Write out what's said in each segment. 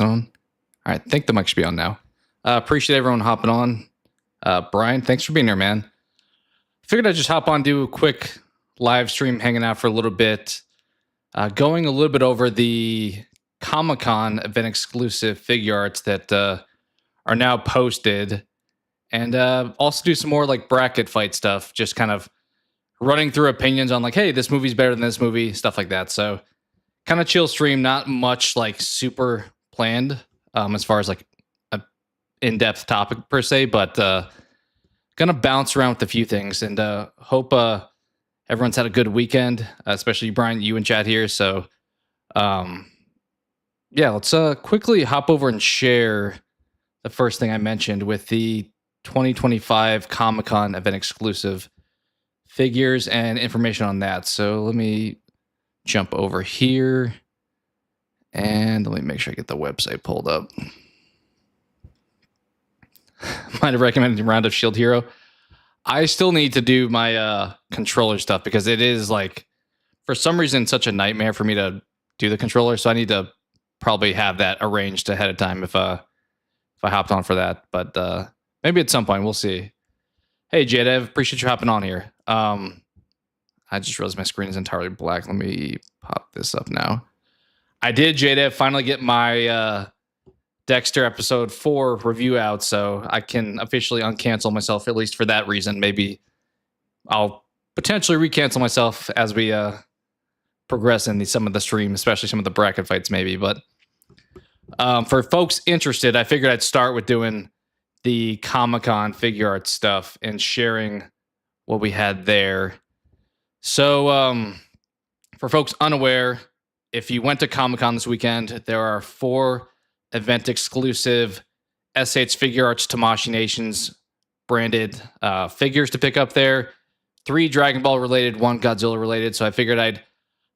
it on? All right, I think the mic should be on now. Appreciate everyone hopping on. Brian, thanks for being here, man. Figured I'd just hop on, do a quick live stream, hanging out for a little bit, going a little bit over the Comic-Con event exclusive Figuarts that are now posted, and also do some more like bracket fight stuff, just kind of running through opinions on like, hey, this movie's better than this movie, stuff like that. So kind of chill stream, not much like super planned as far as like a in-depth topic per se, but gonna bounce around with a few things, and hope everyone's had a good weekend, especially Brian, you and Chad here. So yeah, let's quickly hop over and share the first thing I mentioned with the 2025 Comic-Con event exclusive figures and information on that. So let me jump over here and let me make sure I get the website pulled up. Might have recommended Round of Shield Hero. I still need to do my controller stuff because it is like, for some reason, such a nightmare for me to do the controller. So I need to probably have that arranged ahead of time if I hopped on for that. But maybe at some point, we'll see. Hey, JDev, appreciate you hopping on here. I just realized my screen is entirely black. Let me pop this up now. I did, JDev, finally get my Dexter episode 4 review out, so I can officially uncancel myself, at least for that reason. Maybe I'll potentially recancel myself as we progress in some of the stream, especially some of the bracket fights maybe. But for folks interested, I figured I'd start with doing the Comic-Con figure art stuff and sharing what we had there. So for folks unaware, if you went to Comic-Con this weekend, there are 4 event exclusive SH Figuarts Tamashii Nations branded figures to pick up there. 3 Dragon Ball related, 1 Godzilla related. So I figured I'd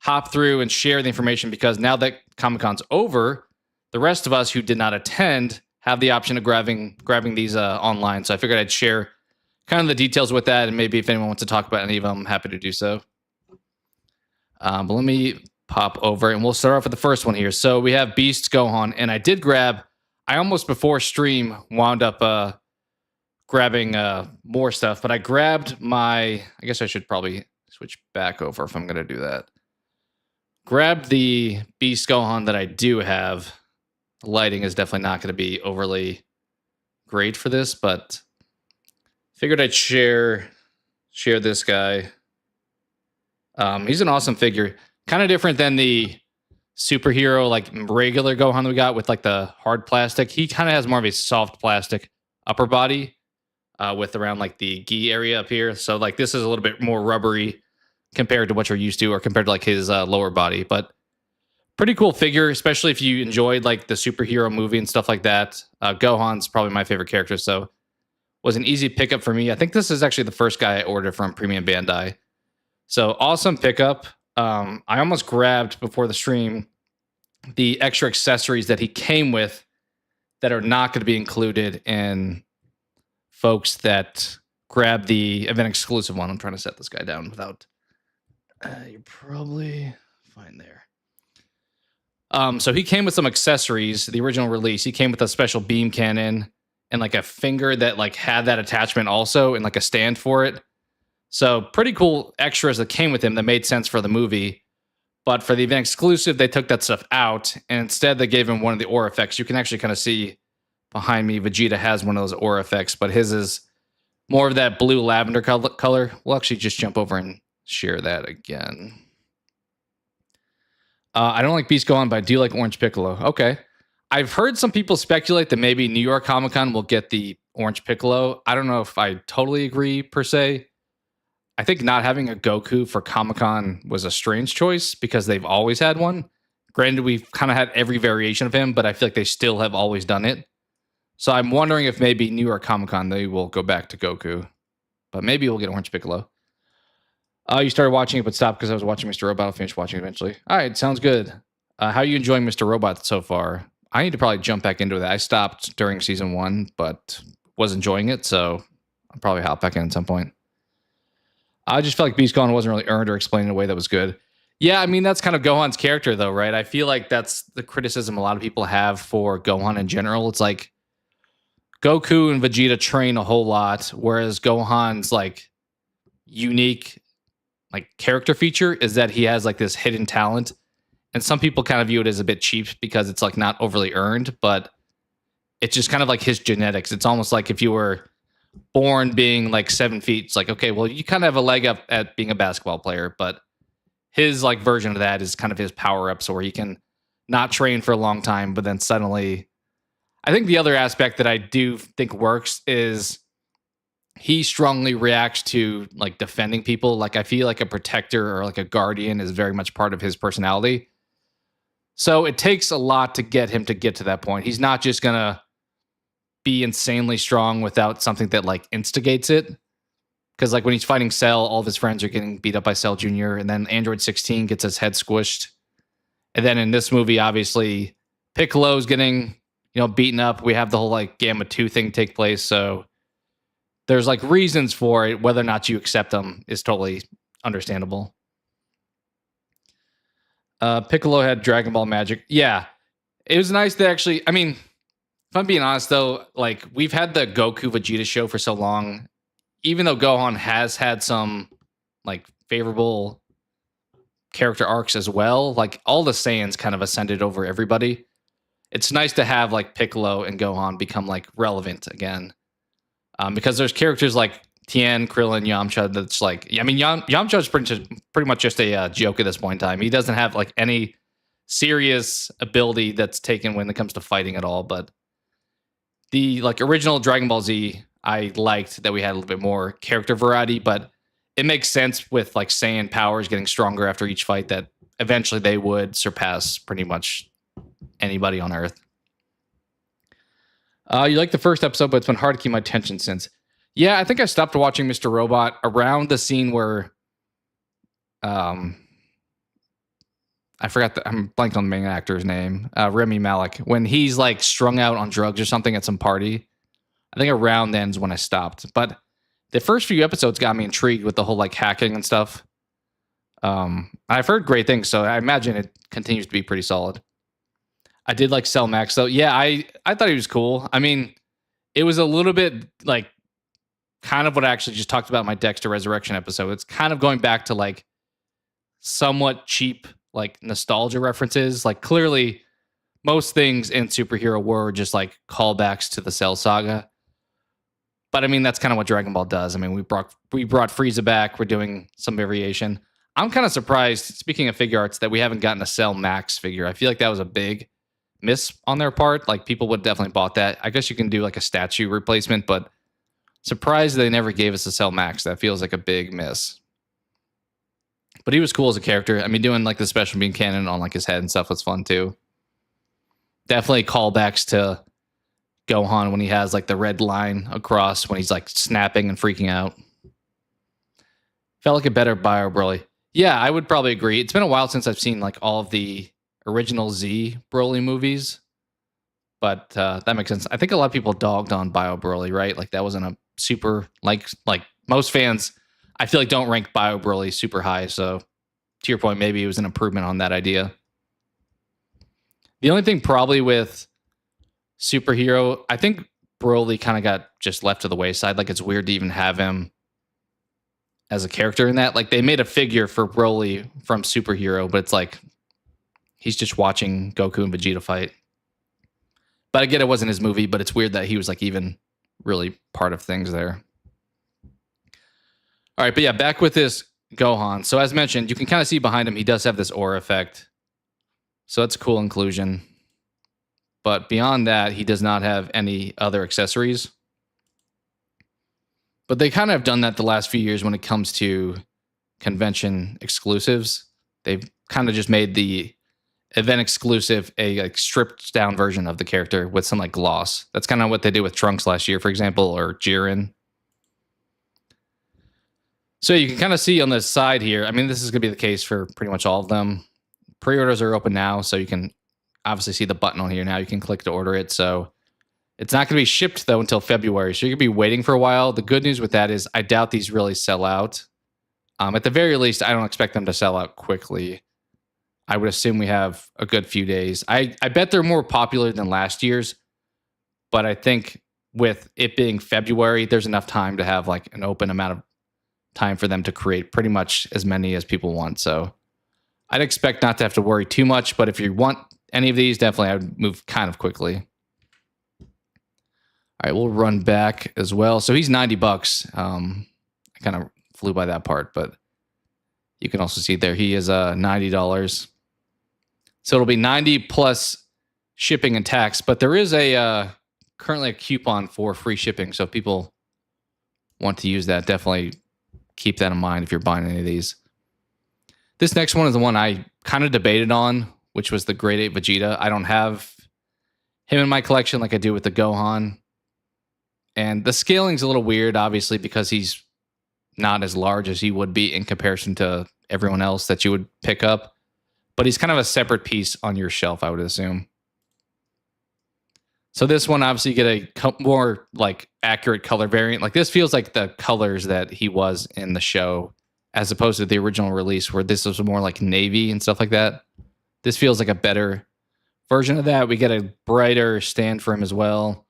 hop through and share the information, because now that Comic-Con's over, the rest of us who did not attend have the option of grabbing these online. So I figured I'd share kind of the details with that, and maybe if anyone wants to talk about any of them, I'm happy to do so. But let me pop over and we'll start off with the first one here. So we have Beast Gohan, and I did grab, I almost before stream wound up grabbing more stuff, but I grabbed my, I guess I should probably switch back over if I'm going to do that. Grabbed the Beast Gohan that I do have. The lighting is definitely not going to be overly great for this, but figured I'd share this guy. He's an awesome figure. Kind of different than the superhero, like regular Gohan that we got with like the hard plastic. He kind of has more of a soft plastic upper body with around like the gi area up here. So like this is a little bit more rubbery compared to what you're used to, or compared to like his lower body. But pretty cool figure, especially if you enjoyed like the superhero movie and stuff like that. Gohan's probably my favorite character, so was an easy pickup for me. I think this is actually the first guy I ordered from Premium Bandai. So awesome pickup. I almost grabbed before the stream the extra accessories that he came with that are not going to be included in folks that grab the event exclusive one. I'm trying to set this guy down without... you're probably fine there. So he came with some accessories. The original release, he came with a special beam cannon and like a finger that like had that attachment also, and like a stand for it. So pretty cool extras that came with him that made sense for the movie. But for the event exclusive, they took that stuff out, and instead they gave him one of the aura effects. You can actually kind of see behind me, Vegeta has one of those aura effects, but his is more of that blue lavender color. We'll actually just jump over and share that again. I don't like Beast Gohan, but I do like Orange Piccolo. Okay. I've heard some people speculate that maybe New York Comic-Con will get the Orange Piccolo. I don't know if I totally agree per se. I think not having a Goku for Comic-Con was a strange choice because they've always had one. Granted, we've kind of had every variation of him, but I feel like they still have always done it. So I'm wondering if maybe New York Comic-Con, they will go back to Goku. But maybe we'll get Orange Piccolo. You started watching it, but stopped because I was watching Mr. Robot. I'll finish watching it eventually. All right, sounds good. How are you enjoying Mr. Robot so far? I need to probably jump back into that. I stopped during season 1, but was enjoying it, so I'll probably hop back in at some point. I just felt like Beast Gone wasn't really earned or explained in a way that was good. Yeah, I mean that's kind of Gohan's character though, right? I feel like that's the criticism a lot of people have for Gohan in general. It's like Goku and Vegeta train a whole lot, whereas Gohan's like unique like character feature is that he has like this hidden talent. And some people kind of view it as a bit cheap because it's like not overly earned, but it's just kind of like his genetics. It's almost like if you were born being like 7 feet, it's like, okay, well, you kind of have a leg up at being a basketball player, but his like version of that is kind of his power ups where he can not train for a long time, but then suddenly I think the other aspect that I do think works is he strongly reacts to like defending people. Like I feel like a protector or like a guardian is very much part of his personality. So it takes a lot to get him to get to that point. He's not just gonna be insanely strong without something that like instigates it. Because like when he's fighting Cell, all of his friends are getting beat up by Cell Jr. And then Android 16 gets his head squished. And then in this movie, obviously, Piccolo's getting, beaten up. We have the whole like Gamma 2 thing take place. So there's like reasons for it. Whether or not you accept them is totally understandable. Piccolo had Dragon Ball magic. Yeah. It was nice to actually, I mean, if I'm being honest though, like we've had the Goku Vegeta show for so long. Even though Gohan has had some like favorable character arcs as well, like all the Saiyans kind of ascended over everybody. It's nice to have like Piccolo and Gohan become like relevant again, because there's characters like Tien, Krillin, Yamcha. That's like, I mean, Yamcha is pretty much just a joke at this point in time. He doesn't have like any serious ability that's taken when it comes to fighting at all. But the like original Dragon Ball Z, I liked that we had a little bit more character variety, but it makes sense with like Saiyan powers getting stronger after each fight that eventually they would surpass pretty much anybody on Earth. You like the first episode, but it's been hard to keep my attention since. Yeah, I think I stopped watching Mr. Robot around the scene where I forgot I'm blanked on the main actor's name, Remy Malek, when he's like strung out on drugs or something at some party. I think around then is when I stopped. But the first few episodes got me intrigued with the whole like hacking and stuff. I've heard great things, so I imagine it continues to be pretty solid. I did like Cell Max though. Yeah, I thought he was cool. I mean, it was a little bit like kind of what I actually just talked about in my Dexter Resurrection episode. It's kind of going back to like somewhat cheap like nostalgia references. Like clearly most things in superhero were just like callbacks to the Cell saga. But I mean, that's kind of what Dragon Ball does. I mean, we brought Frieza back. We're doing some variation. I'm kind of surprised, speaking of Figuarts, that we haven't gotten a Cell Max figure. I feel like that was a big miss on their part. Like people would definitely bought that. I guess you can do like a statue replacement, but surprised they never gave us a Cell Max. That feels like a big miss. But he was cool as a character. I mean, doing like the special beam cannon on like his head and stuff was fun too. Definitely callbacks to Gohan when he has like the red line across when he's like snapping and freaking out. Felt like a better Bio Broly. Yeah, I would probably agree. It's been a while since I've seen like all of the original Z Broly movies, but that makes sense. I think a lot of people dogged on Bio Broly, right? Like that wasn't a super like most fans. I feel like don't rank Bio Broly super high. So to your point, maybe it was an improvement on that idea. The only thing probably with superhero, I think Broly kind of got just left to the wayside. Like it's weird to even have him as a character in that. Like they made a figure for Broly from superhero, but it's like he's just watching Goku and Vegeta fight. But I get it wasn't his movie, but it's weird that he was like even really part of things there. All right, but yeah, back with this Gohan. So as mentioned, you can kind of see behind him, he does have this aura effect. So that's a cool inclusion. But beyond that, he does not have any other accessories. But they kind of have done that the last few years when it comes to convention exclusives. They've kind of just made the event exclusive a like stripped down version of the character with some like gloss. That's kind of what they did with Trunks last year, for example, or Jiren. So you can kind of see on the side here, I mean, this is going to be the case for pretty much all of them. Pre-orders are open now, so you can obviously see the button on here now. You can click to order it. So it's not going to be shipped, though, until February. So you're going to be waiting for a while. The good news with that is I doubt these really sell out. At the very least, I don't expect them to sell out quickly. I would assume we have a good few days. I bet they're more popular than last year's, but I think with it being February, there's enough time to have like an open amount of time for them to create pretty much as many as people want. So I'd expect not to have to worry too much, but if you want any of these, definitely I would move kind of quickly. All right, we'll run back as well. So he's $90. I kind of flew by that part, but you can also see there he is $90. So it'll be 90 plus shipping and tax, but there is a currently a coupon for free shipping. So if people want to use that, definitely keep that in mind if you're buying any of these. This next one is the one I kind of debated on, which was the Grade 8 Vegeta. I don't have him in my collection like I do with the Gohan. And the scaling's a little weird, obviously, because he's not as large as he would be in comparison to everyone else that you would pick up. But he's kind of a separate piece on your shelf, I would assume. So this one, obviously, you get a more like accurate color variant. Like this feels like the colors that he was in the show, as opposed to the original release where this was more like navy and stuff like that. This feels like a better version of that. We get a brighter stand for him as well.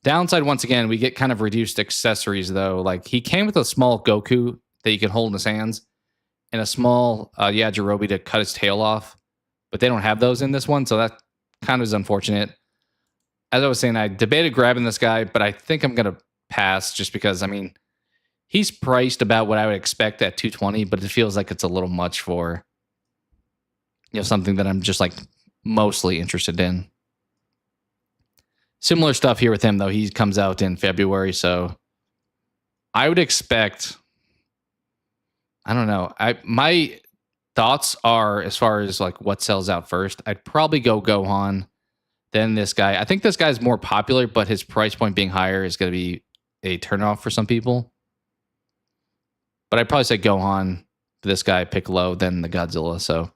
Downside, once again, we get kind of reduced accessories, though. Like, he came with a small Goku that you can hold in his hands and a small Yajirobe to cut his tail off. But they don't have those in this one, so that kind of is unfortunate. As I was saying, I debated grabbing this guy, but I think I'm going to pass just because, I mean, he's priced about what I would expect at $220, but it feels like it's a little much for, you know, something that I'm just, like, mostly interested in. Similar stuff here with him, though. He comes out in February, so I would expect, I don't know. My thoughts are, as far as like what sells out first, I'd probably go Gohan, then this guy. I think this guy's more popular, but his price point being higher is going to be a turnoff for some people. But I'd probably say Gohan, this guy, Piccolo, then the Godzilla, so.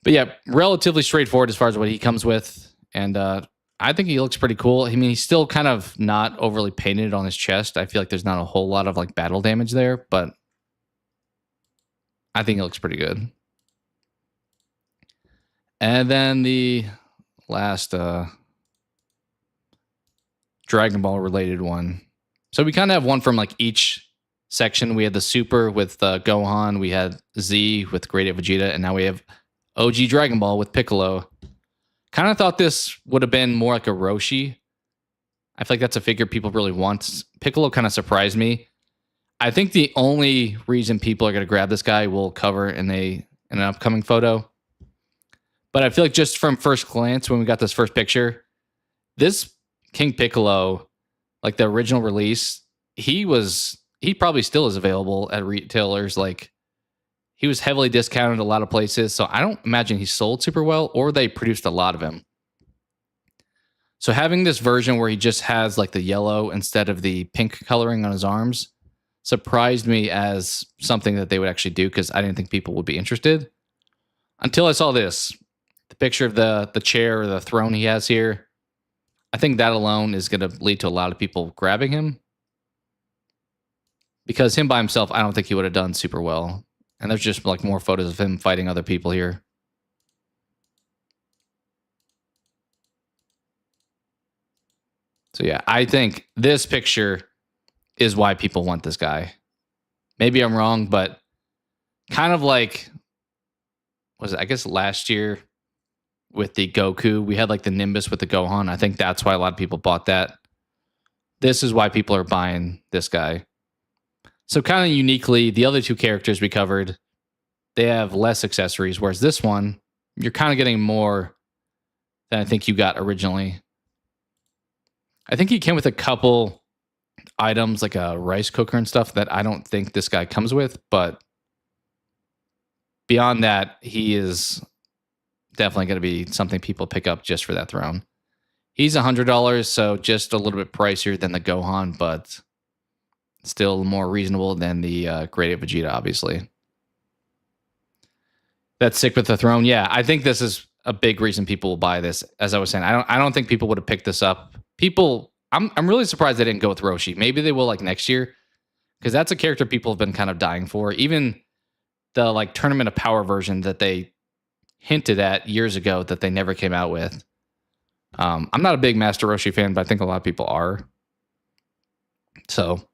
But yeah, relatively straightforward as far as what he comes with. And I think he looks pretty cool. I mean, he's still kind of not overly painted on his chest. I feel like there's not a whole lot of like battle damage there, but I think he looks pretty good. And then the last Dragon Ball related one. So we kind of have one from like each section. We had the Super with Gohan. We had Z with Grade 8 Vegeta. And now we have OG Dragon Ball with Piccolo. Kind of thought this would have been more like a Roshi. I feel like that's a figure people really want. Piccolo kind of surprised me. I think the only reason people are going to grab this guy will cover in an upcoming photo. But I feel like just from first glance, when we got this first picture, this King Piccolo, like the original release, he probably still is available at retailers. Like, he was heavily discounted a lot of places, so I don't imagine he sold super well, or they produced a lot of him. So having this version where he just has like the yellow instead of the pink coloring on his arms surprised me as something that they would actually do, because I didn't think people would be interested. Until I saw this. The picture of the chair or the throne he has here. I think that alone is going to lead to a lot of people grabbing him. Because him by himself, I don't think he would have done super well. And there's just like more photos of him fighting other people here. So yeah, I think this picture is why people want this guy. Maybe I'm wrong, but kind of like, was it, I guess last year with the Goku, we had like the Nimbus with the Gohan. I think that's why a lot of people bought that. This is why people are buying this guy. So kind of uniquely, the other two characters we covered, they have less accessories, whereas this one, you're kind of getting more than I think you got originally. I think he came with a couple items, like a rice cooker and stuff, that I don't think this guy comes with, but beyond that, he is definitely going to be something people pick up just for that throne. He's $100, so just a little bit pricier than the Gohan, but still more reasonable than the Grade 8 Vegeta, obviously. That's sick with the throne. Yeah, I think this is a big reason people will buy this. As I was saying, I don't think people would have picked this up. I'm really surprised they didn't go with Roshi. Maybe they will like next year, because that's a character people have been kind of dying for. Even the like Tournament of Power version that they hinted at years ago that they never came out with. I'm not a big Master Roshi fan, but I think a lot of people are. So,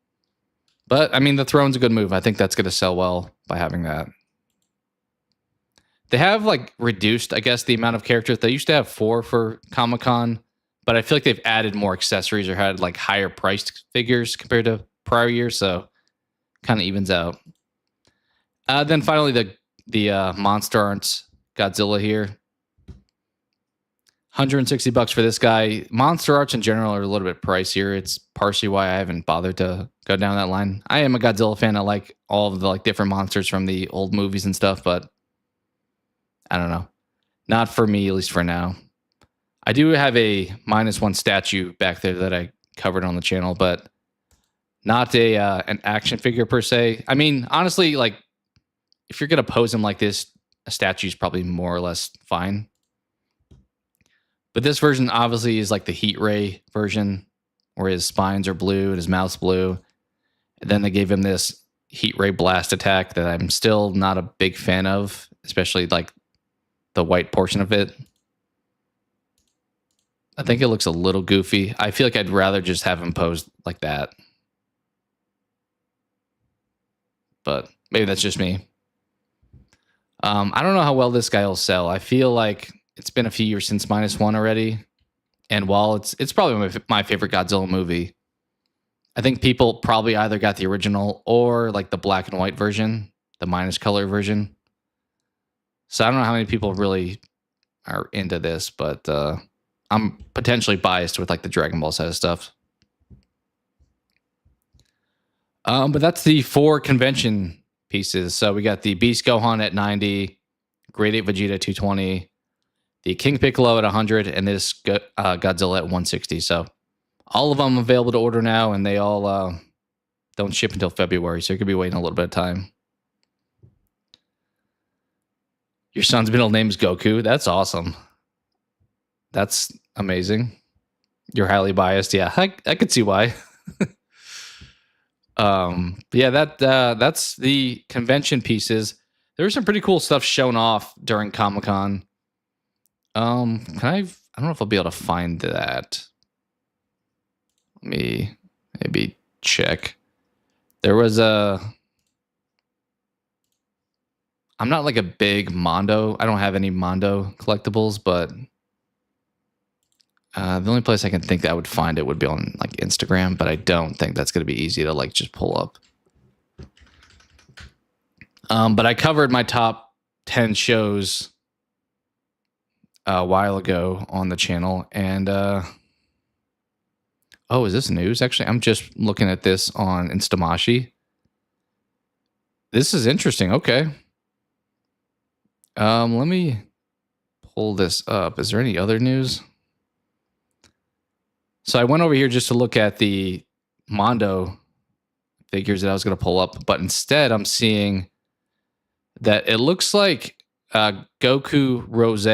but I mean, the throne's a good move. I think that's going to sell well by having that. They have like reduced, I guess, the amount of characters. They used to have 4 for Comic-Con, but I feel like they've added more accessories or had like higher priced figures compared to prior years. So kind of evens out. Then finally, the Monster Arts Godzilla here. $160 for this guy. Monster Arts in general are a little bit pricier. It's partially why I haven't bothered to go down that line. I am a Godzilla fan. I like all of the like different monsters from the old movies and stuff, but I don't know. Not for me, at least for now. I do have a -1 statue back there that I covered on the channel, but not a an action figure per se. I mean, honestly, like if you're gonna pose him like this, a statue is probably more or less fine. But this version obviously is like the heat ray version, where his spines are blue and his mouth's blue. And then they gave him this heat ray blast attack that I'm still not a big fan of, especially like the white portion of it. I think it looks a little goofy. I feel like I'd rather just have him posed like that. But maybe that's just me. I don't know how well this guy will sell. I feel like it's been a few years since -1 already. And while it's probably my favorite Godzilla movie, I think people probably either got the original or like the black and white version, the minus color version. So I don't know how many people really are into this, but I'm potentially biased with like the Dragon Ball side of stuff. But that's the 4 convention pieces. So we got the Beast Gohan at 90, Grade 8 Vegeta 220, the King Piccolo at 100, and this Godzilla at 160. So all of them available to order now, and they all don't ship until February. So you could be waiting a little bit of time. Your son's middle name is Goku. That's awesome. That's amazing. You're highly biased. Yeah, I could see why. Yeah, that's the convention pieces. There was some pretty cool stuff shown off during Comic-Con. I don't know if I'll be able to find that. Let me maybe check. There was I'm not like a big Mondo. I don't have any Mondo collectibles, but the only place I can think that I would find it would be on like Instagram, but I don't think that's going to be easy to like just pull up. But I covered my top 10 shows a while ago on the channel, and oh, is this news? Actually, I'm just looking at this on Instamashi. This is interesting. Okay. Let me pull this up. Is there any other news? So I went over here just to look at the Mondo figures that I was going to pull up, but instead I'm seeing that it looks like Goku Rose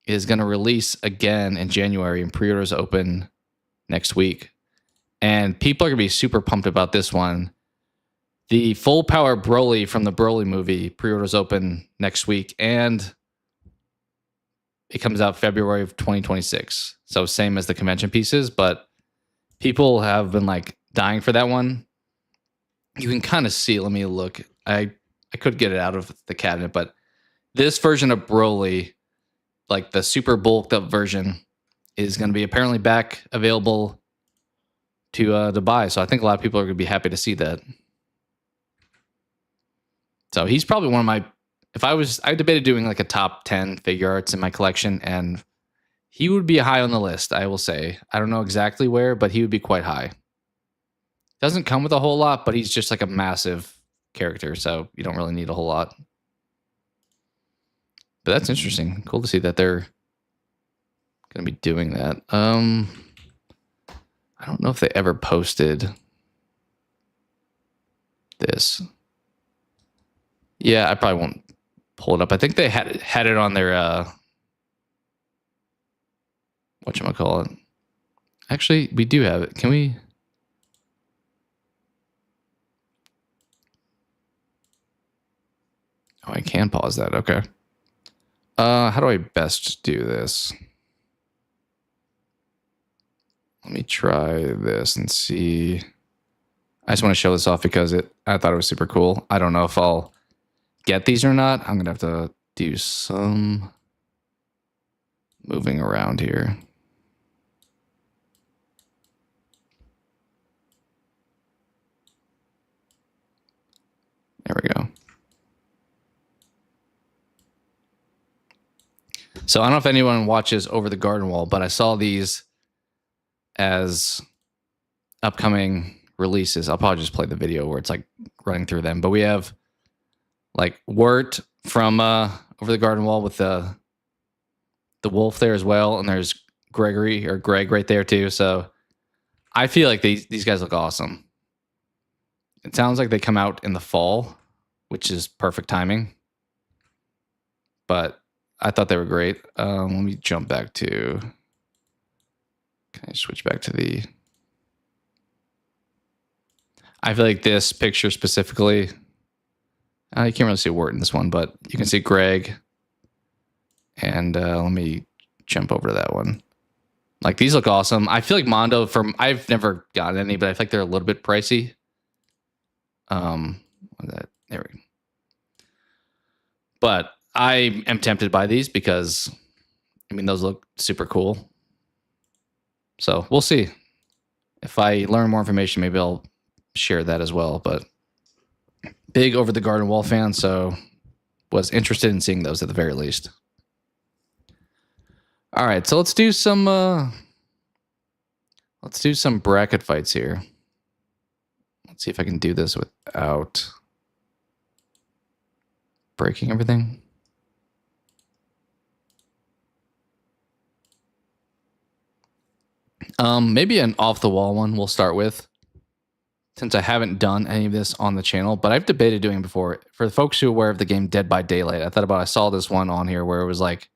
is going to release again in January, and pre-orders open next week. And people are going to be super pumped about this one. The Full Power Broly from the Broly movie, pre-orders open next week, and it comes out February of 2026. So same as the convention pieces, but people have been like dying for that one. You can kind of see, let me look. I could get it out of the cabinet, but this version of Broly, like the super bulked up version, is going to be apparently back available to buy. So I think a lot of people are going to be happy to see that. So he's probably one of my, I debated doing like a top 10 Figuarts in my collection, and he would be high on the list, I will say. I don't know exactly where, but he would be quite high. Doesn't come with a whole lot, but he's just like a massive character, so you don't really need a whole lot. But that's interesting. Cool to see that they're going to be doing that. I don't know if they ever posted this. Yeah, I probably won't pull it up. I think they had it on their whatchamacallit. Actually, we do have it. Can we? Oh, I can pause that. Okay. How do I best do this? Let me try this and see. I just want to show this off because I thought it was super cool. I don't know if I'll get these or not. I'm gonna have to do some moving around here. There we go. So I don't know if anyone watches Over the Garden Wall, but I saw these as upcoming releases. I'll probably just play the video where it's like running through them. But we have like Wirt from Over the Garden Wall with the wolf there as well, and there's Greg right there too. So I feel like these guys look awesome. It sounds like they come out in the fall, which is perfect timing. But I thought they were great. Let me jump back to. Can I switch back to the? I feel like this picture specifically. You can't really see Wirt in this one, but you can see Greg. And let me jump over to that one. Like, these look awesome. I feel like Mondo I've never gotten any, but I feel like they're a little bit pricey. There we go. But I am tempted by these because, I mean, those look super cool. So we'll see. If I learn more information, maybe I'll share that as well. But big Over the Garden Wall fan, so was interested in seeing those at the very least. All right, so let's do some bracket fights here. Let's see if I can do this without breaking everything. Maybe an off-the-wall one we'll start with, since I haven't done any of this on the channel, but I've debated doing it before. For the folks who are aware of the game Dead by Daylight, I saw this one on here where it was like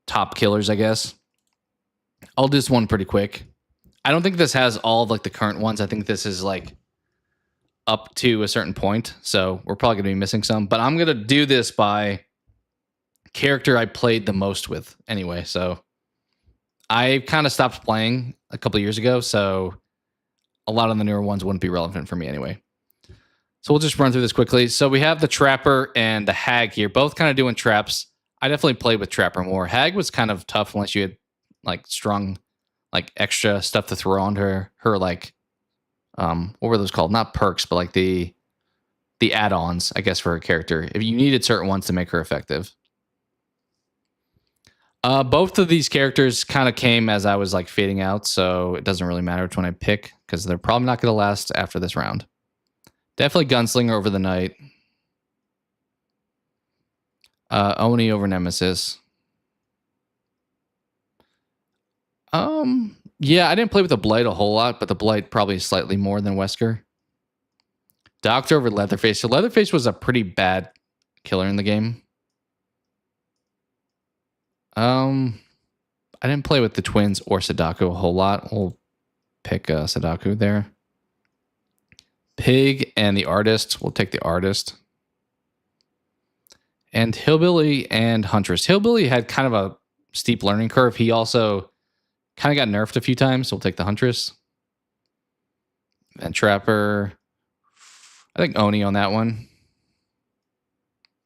top killers, I guess. I'll do this one pretty quick. I don't think this has all of like the current ones. I think this is like up to a certain point, so we're probably gonna be missing some, but I'm gonna do this by character I played the most with anyway. So I kind of stopped playing a couple of years ago, so a lot of the newer ones wouldn't be relevant for me anyway. So we'll just run through this quickly. So we have the Trapper and the Hag here, both kind of doing traps. I definitely played with Trapper more. Hag was kind of tough unless you had like strong, like extra stuff to throw on her like, what were those called? Not perks, but like the add-ons, I guess, for her character. If you needed certain ones to make her effective. Both of these characters kind of came as I was like fading out, so it doesn't really matter which one I pick because they're probably not going to last after this round. Definitely Gunslinger over the Knight. Oni over Nemesis. Yeah, I didn't play with the Blight a whole lot, but the Blight probably slightly more than Wesker. Doctor over Leatherface. So Leatherface was a pretty bad killer in the game. I didn't play with the twins or Sadako a whole lot. We'll pick Sadako there. Pig and the Artist. We'll take the Artist. And Hillbilly and Huntress. Hillbilly had kind of a steep learning curve. He also kind of got nerfed a few times, so we'll take the Huntress. And Trapper. I think Oni on that one.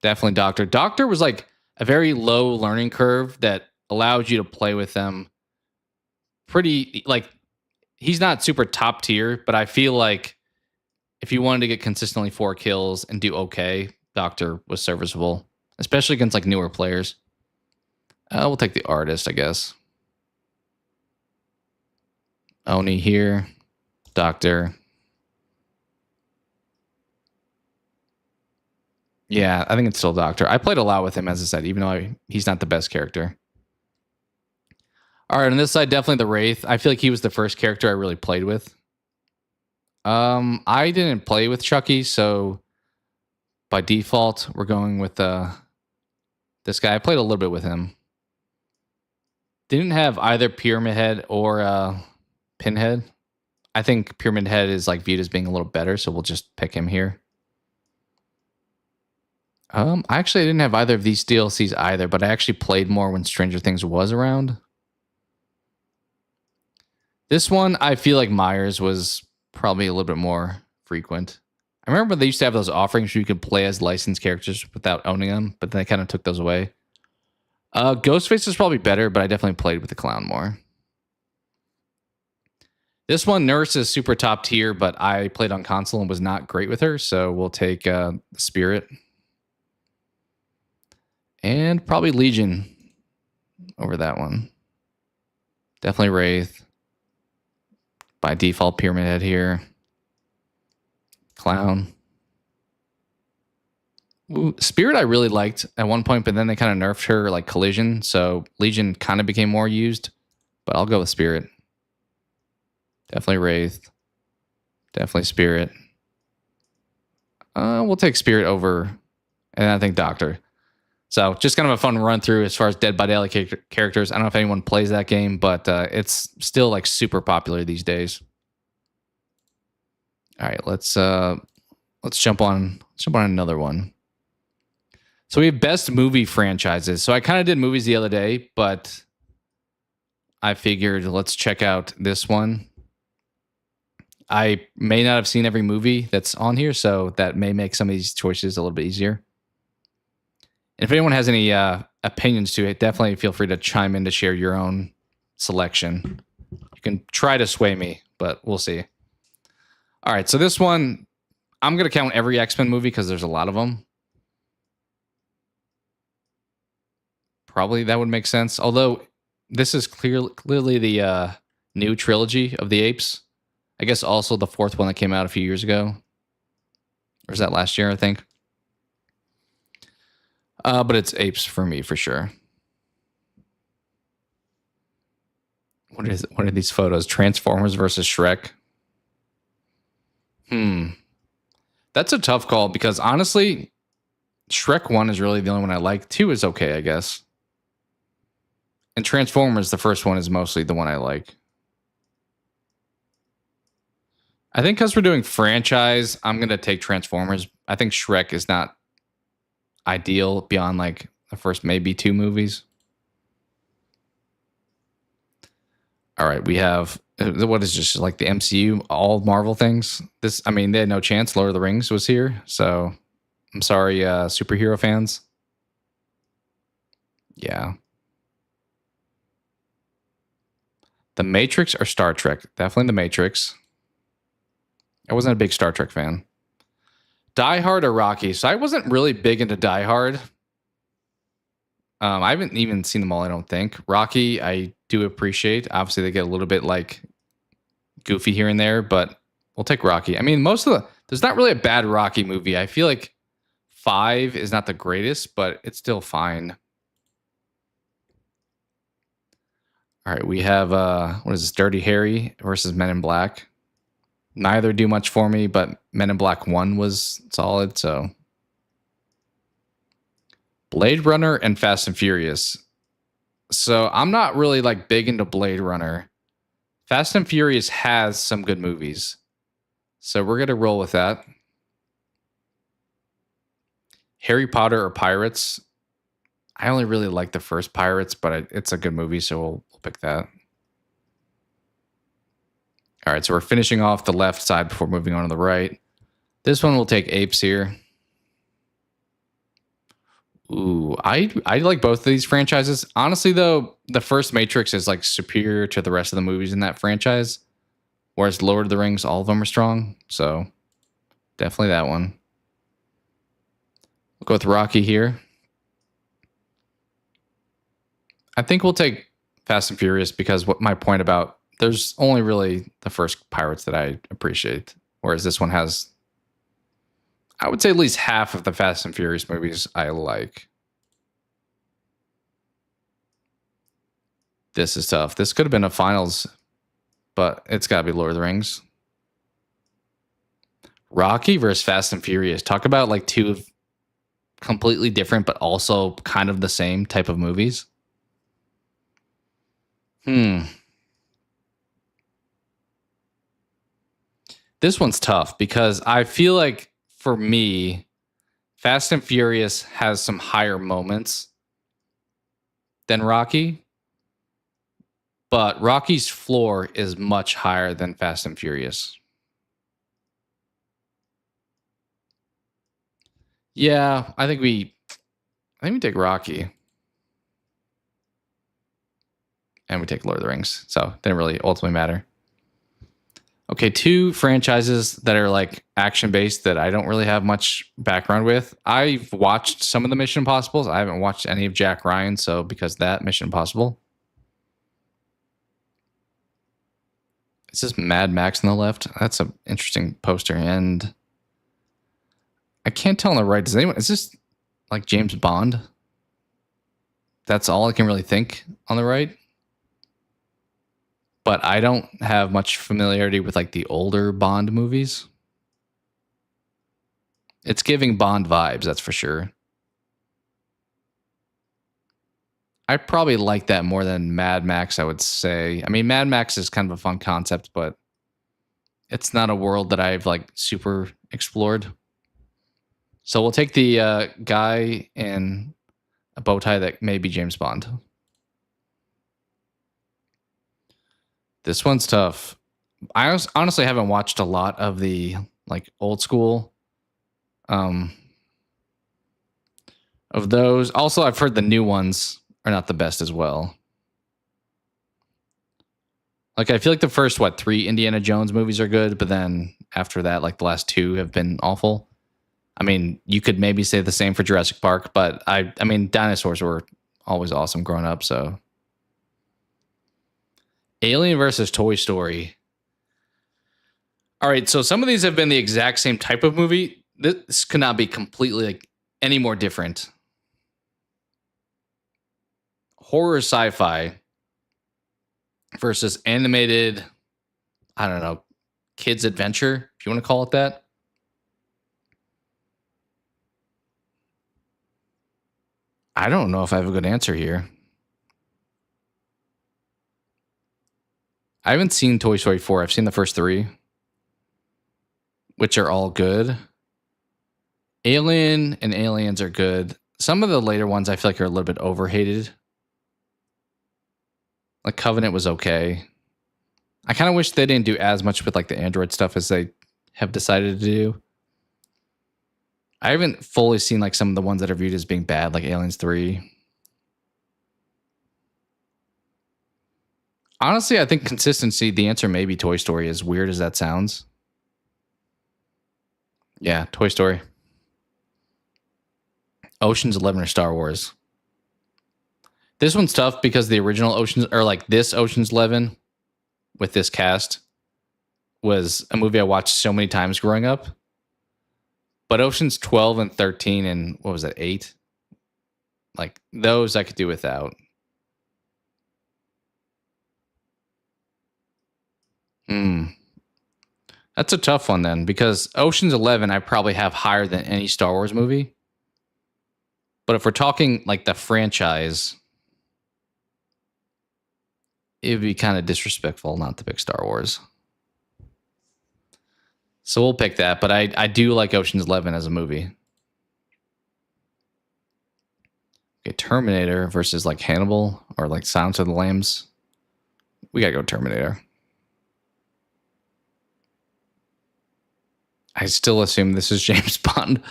Definitely Doctor. Doctor was like a very low learning curve that allowed you to play with them pretty, like, he's not super top tier, but I feel like if you wanted to get consistently 4 kills and do okay, Doctor was serviceable, especially against like newer players. We'll take the Artist, I guess. Oni here. Doctor. Yeah, I think it's still Doctor. I played a lot with him, as I said, even though he's not the best character. All right, on this side, definitely the Wraith. I feel like he was the first character I really played with. I didn't play with Chucky, so by default, we're going with this guy. I played a little bit with him. Didn't have either Pyramid Head or Pinhead. I think Pyramid Head is like viewed as being a little better, so we'll just pick him here. Actually, I didn't have either of these DLCs either, but I actually played more when Stranger Things was around. This one, I feel like Myers was probably a little bit more frequent. I remember they used to have those offerings where you could play as licensed characters without owning them, but then they kind of took those away. Ghostface is probably better, but I definitely played with the clown more. This one, Nurse is super top tier, but I played on console and was not great with her, so we'll take Spirit. And probably Legion over that one. Definitely Wraith. By default, Pyramid Head here. Clown. Ooh, Spirit I really liked at one point, but then they kind of nerfed her like Collision, so Legion kind of became more used, but I'll go with Spirit. Definitely Wraith. Definitely Spirit. We'll take Spirit over, and I think Doctor. So just kind of a fun run through as far as Dead by Daylight characters. I don't know if anyone plays that game, but it's still like super popular these days. All right, let's jump on another one. So we have best movie franchises. So I kind of did movies the other day, but I figured let's check out this one. I may not have seen every movie that's on here, so that may make some of these choices a little bit easier. And if anyone has any opinions to it, definitely feel free to chime in to share your own selection. You can try to sway me, but we'll see. All right, so this one, I'm going to count every X-Men movie because there's a lot of them. Probably that would make sense. Although this is clearly the new trilogy of the Apes. I guess also the fourth one that came out a few years ago. Or was that last year, I think? But it's Apes for me, for sure. What are these photos? Transformers versus Shrek? That's a tough call because honestly, Shrek 1 is really the only one I like. 2 is okay, I guess. And Transformers, the first one, is mostly the one I like. I think because we're doing franchise, I'm going to take Transformers. I think Shrek is not ideal beyond like the first maybe 2 movies. All right, we have, what is just like the MCU, all Marvel things. This, I mean, they had no chance. Lord of the Rings was here, so I'm sorry, superhero fans. Yeah. The Matrix or Star Trek? Definitely The Matrix. I wasn't a big Star Trek fan. Die Hard or Rocky? So I wasn't really big into Die Hard. I haven't even seen them all, I don't think. Rocky, I do appreciate. Obviously, they get a little bit like goofy here and there, but we'll take Rocky. I mean, there's not really a bad Rocky movie. I feel like 5 is not the greatest, but it's still fine. All right, we have, what is this? Dirty Harry versus Men in Black. Neither do much for me, but Men in Black 1 was solid, so. Blade Runner and Fast and Furious. So I'm not really like big into Blade Runner. Fast and Furious has some good movies. So we're going to roll with that. Harry Potter or Pirates. I only really like the first Pirates, but it's a good movie, so we'll pick that. All right, so we're finishing off the left side before moving on to the right. This one will take Apes here. Ooh, I like both of these franchises. Honestly, though, the first Matrix is like superior to the rest of the movies in that franchise. Whereas Lord of the Rings, all of them are strong. So definitely that one. We'll go with Rocky here. I think we'll take Fast and Furious because what my point about there's only really the first Pirates that I appreciate. Whereas this one has, I would say, at least half of the Fast and Furious movies I like. This is tough. This could have been a finals, but it's got to be Lord of the Rings. Rocky versus Fast and Furious. Talk about like two completely different, but also kind of the same type of movies. This one's tough because I feel like for me, Fast and Furious has some higher moments than Rocky, but Rocky's floor is much higher than Fast and Furious. Yeah, I think we take Rocky. And we take Lord of the Rings. So it didn't really ultimately matter. Okay, 2 franchises that are like action-based that I don't really have much background with. I've watched some of the Mission Impossibles. I haven't watched any of Jack Ryan, so because of that, Mission Impossible. Is this Mad Max on the left? That's an interesting poster. And I can't tell on the right. Is this like James Bond? That's all I can really think on the right. But I don't have much familiarity with like the older Bond movies. It's giving Bond vibes, that's for sure. I probably like that more than Mad Max, I would say. I mean, Mad Max is kind of a fun concept, but it's not a world that I've like super explored. So we'll take the guy in a bow tie that may be James Bond. This one's tough. I honestly haven't watched a lot of the like old school of those. Also, I've heard the new ones are not the best as well. Like, I feel like the first, 3 Indiana Jones movies are good, but then after that, like the last 2 have been awful. I mean, you could maybe say the same for Jurassic Park, but I mean, dinosaurs were always awesome growing up, so. Alien versus Toy Story. All right, so some of these have been the exact same type of movie. This could not be completely like any more different. Horror sci-fi versus animated, I don't know, kids adventure, if you want to call it that. I don't know if I have a good answer here. I haven't seen Toy Story 4. I've seen the first 3, which are all good. Alien and Aliens are good. Some of the later ones I feel like are a little bit overhated. Like Covenant was okay. I kind of wish they didn't do as much with like the Android stuff as they have decided to do. I haven't fully seen like some of the ones that are viewed as being bad, like Aliens 3. Honestly, I think consistency, the answer may be Toy Story, as weird as that sounds. Yeah, Toy Story. Ocean's 11 or Star Wars. This one's tough because the original Ocean's, or like this Ocean's 11 with this cast, was a movie I watched so many times growing up. But Ocean's 12 and 13 and what was that, 8? Like those I could do without. That's a tough one then, because Ocean's 11 I probably have higher than any Star Wars movie. But if we're talking like the franchise, it would be kind of disrespectful not to pick Star Wars. So we'll pick that, but I do like Ocean's 11 as a movie. Okay, Terminator versus like Hannibal or like Silence of the Lambs. We gotta go Terminator. I still assume this is James Bond.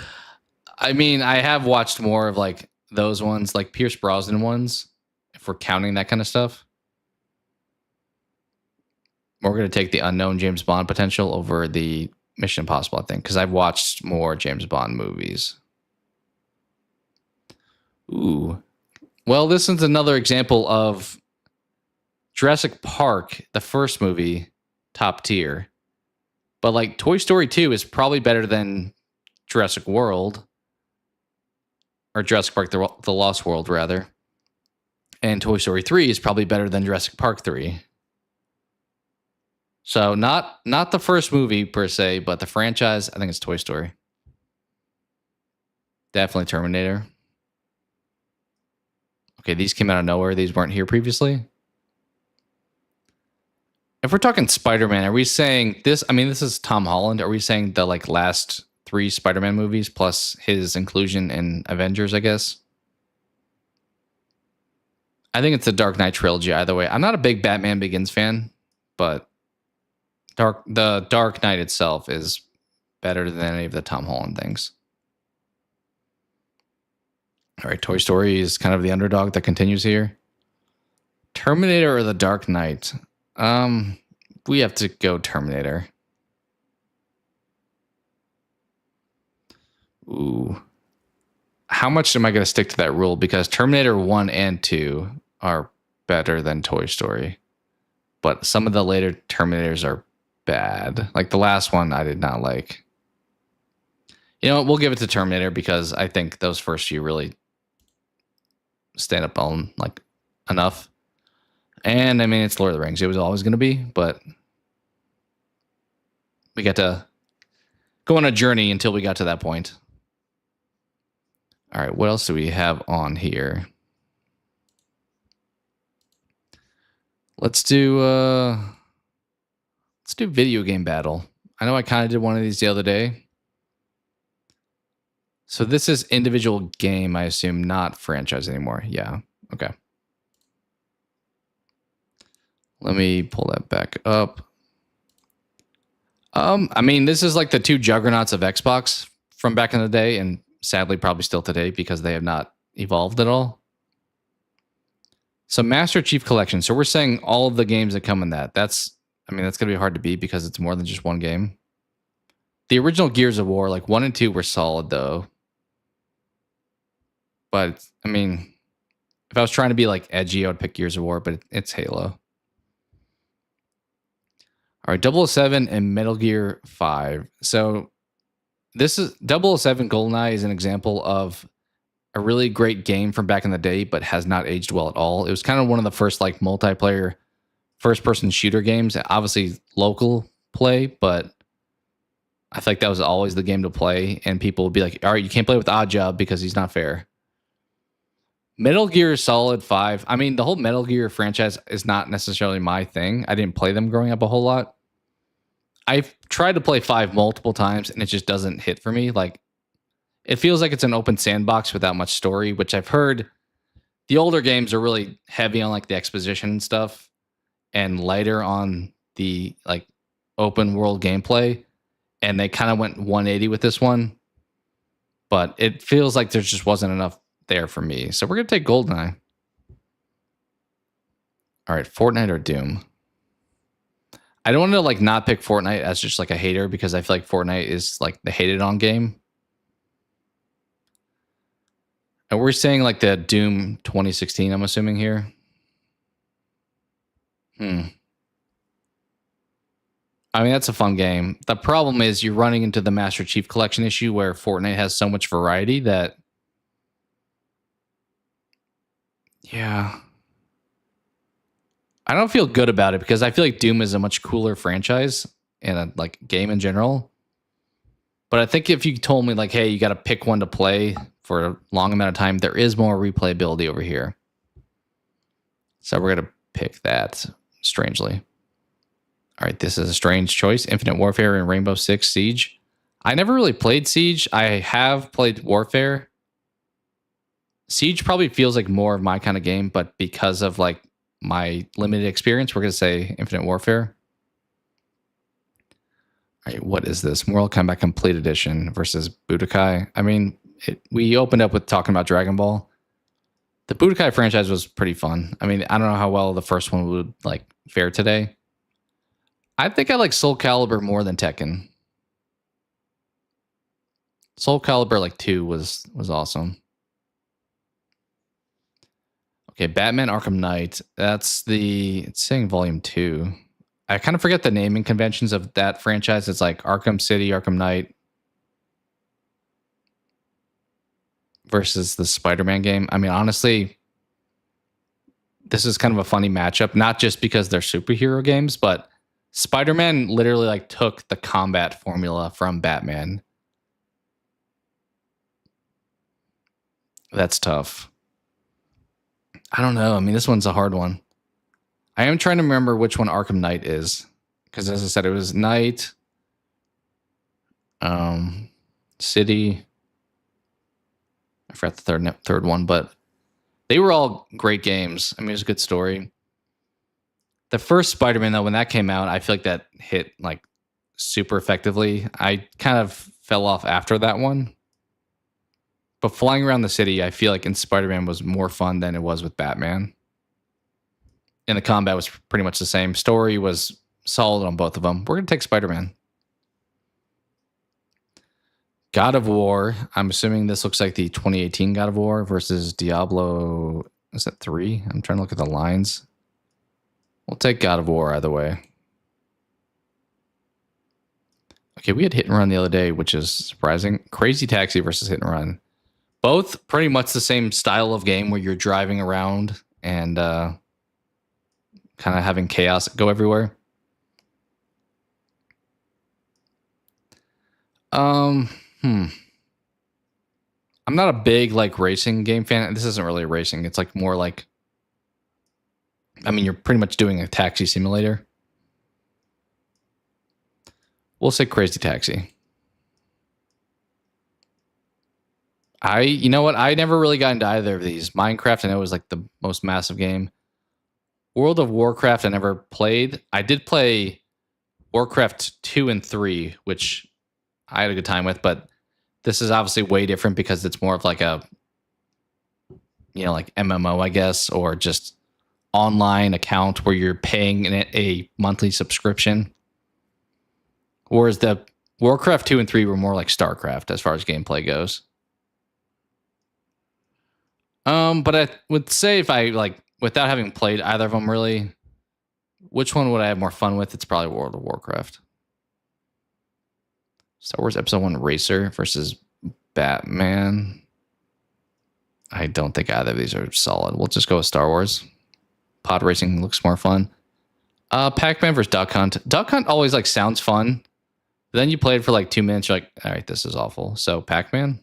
I mean, I have watched more of like those ones, like Pierce Brosnan ones, if we're counting that kind of stuff. We're going to take the unknown James Bond potential over the Mission Impossible, I think, because I've watched more James Bond movies. Ooh. Well, this is another example of Jurassic Park, the first movie, top tier. But like Toy Story 2 is probably better than Jurassic World. Or Jurassic Park, the Lost World, rather. And Toy Story 3 is probably better than Jurassic Park 3. So not the first movie per se, but the franchise, I think it's Toy Story. Definitely Terminator. Okay, these came out of nowhere. These weren't here previously. If we're talking Spider-Man, are we saying this? I mean, this is Tom Holland. Are we saying the like last 3 Spider-Man movies plus his inclusion in Avengers, I guess. I think it's the Dark Knight trilogy either way. I'm not a big Batman Begins fan, but the Dark Knight itself is better than any of the Tom Holland things. All right, Toy Story is kind of the underdog that continues here. Terminator or the Dark Knight? We have to go Terminator. Ooh. How much am I going to stick to that rule? Because Terminator 1 and 2 are better than Toy Story. But some of the later Terminators are bad. Like the last one I did not like. You know what? We'll give it to Terminator because I think those first few really stand up on like enough. And I mean, it's Lord of the Rings. It was always going to be, but we got to go on a journey until we got to that point. All right, what else do we have on here? Let's do video game battle. I know I kind of did one of these the other day. So this is individual game, I assume, not franchise anymore. Yeah, okay. Let me pull that back up. I mean, this is like the 2 juggernauts of Xbox from back in the day, and sadly probably still today because they have not evolved at all. So Master Chief Collection. So we're saying all of the games that come in that. That's going to be hard to beat because it's more than just one game. The original Gears of War, like 1 and 2 were solid though. But I mean, if I was trying to be like edgy, I would pick Gears of War, but it's Halo. All right, 007 and Metal Gear 5. So this is 007 GoldenEye is an example of a really great game from back in the day, but has not aged well at all. It was kind of one of the first like multiplayer first-person shooter games. Obviously local play, but I think that was always the game to play. And people would be like, all right, you can't play with Oddjob because he's not fair. Metal Gear Solid 5. I mean, the whole Metal Gear franchise is not necessarily my thing. I didn't play them growing up a whole lot. I've tried to play 5 multiple times and it just doesn't hit for me. Like, it feels like it's an open sandbox without much story, which I've heard the older games are really heavy on like the exposition and stuff and lighter on the like open world gameplay. And they kind of went 180 with this one. But it feels like there just wasn't enough there for me. So we're going to take GoldenEye. All right, Fortnite or Doom. I don't want to like not pick Fortnite as just like a hater because I feel like Fortnite is like the hated on game. And we're saying like the Doom 2016, I'm assuming here. I mean, that's a fun game. The problem is you're running into the Master Chief Collection issue where Fortnite has so much variety that yeah. I don't feel good about it because I feel like Doom is a much cooler franchise and a like game in general. But I think if you told me like, hey, you got to pick one to play for a long amount of time, there is more replayability over here. So we're going to pick that strangely. All right, this is a strange choice. Infinite Warfare and Rainbow Six Siege. I never really played Siege. I have played Warfare. Siege probably feels like more of my kind of game, but because of like my limited experience, we're going to say Infinite Warfare. All right, what is this? Mortal Kombat Complete Edition versus Budokai. I mean, we opened up with talking about Dragon Ball. The Budokai franchise was pretty fun. I mean, I don't know how well the first one would like fare today. I think I like Soul Calibur more than Tekken. Soul Calibur like 2 was awesome. Okay, Batman Arkham Knight. It's saying Volume 2. I kind of forget the naming conventions of that franchise. It's like Arkham City, Arkham Knight versus the Spider-Man game. I mean, honestly, this is kind of a funny matchup, not just because they're superhero games, but Spider-Man literally like took the combat formula from Batman. That's tough. I don't know. I mean, this one's a hard one. I am trying to remember which one Arkham Knight is. Because as I said, it was Knight. City. I forgot the third one, but they were all great games. I mean, it was a good story. The first Spider-Man, though, when that came out, I feel like that hit like super effectively. I kind of fell off after that one. But flying around the city, I feel like in Spider-Man was more fun than it was with Batman. And the combat was pretty much the same. Story was solid on both of them. We're going to take Spider-Man. God of War. I'm assuming this looks like the 2018 God of War versus Diablo. Is that 3? I'm trying to look at the lines. We'll take God of War either way. Okay, we had Hit and Run the other day, which is surprising. Crazy Taxi versus Hit and Run. Both pretty much the same style of game where you're driving around and kind of having chaos go everywhere. I'm not a big like racing game fan. This isn't really racing. It's like more like, I mean, you're pretty much doing a taxi simulator. We'll say Crazy Taxi. You know what? I never really got into either of these. Minecraft, I know, was like the most massive game. World of Warcraft, I never played. I did play Warcraft 2 and 3, which I had a good time with, but this is obviously way different because it's more of like a, you know, like MMO, I guess, or just online account where you're paying a monthly subscription. Whereas the Warcraft 2 and 3 were more like StarCraft as far as gameplay goes. But I would say if I like, without having played either of them really, which one would I have more fun with? It's probably World of Warcraft. Star Wars Episode 1 Racer versus Batman. I don't think either of these are solid. We'll just go with Star Wars. Pod racing looks more fun. Pac-Man versus Duck Hunt. Duck Hunt always like sounds fun. But then you play it for like 2 minutes. You're like, all right, this is awful. So Pac-Man.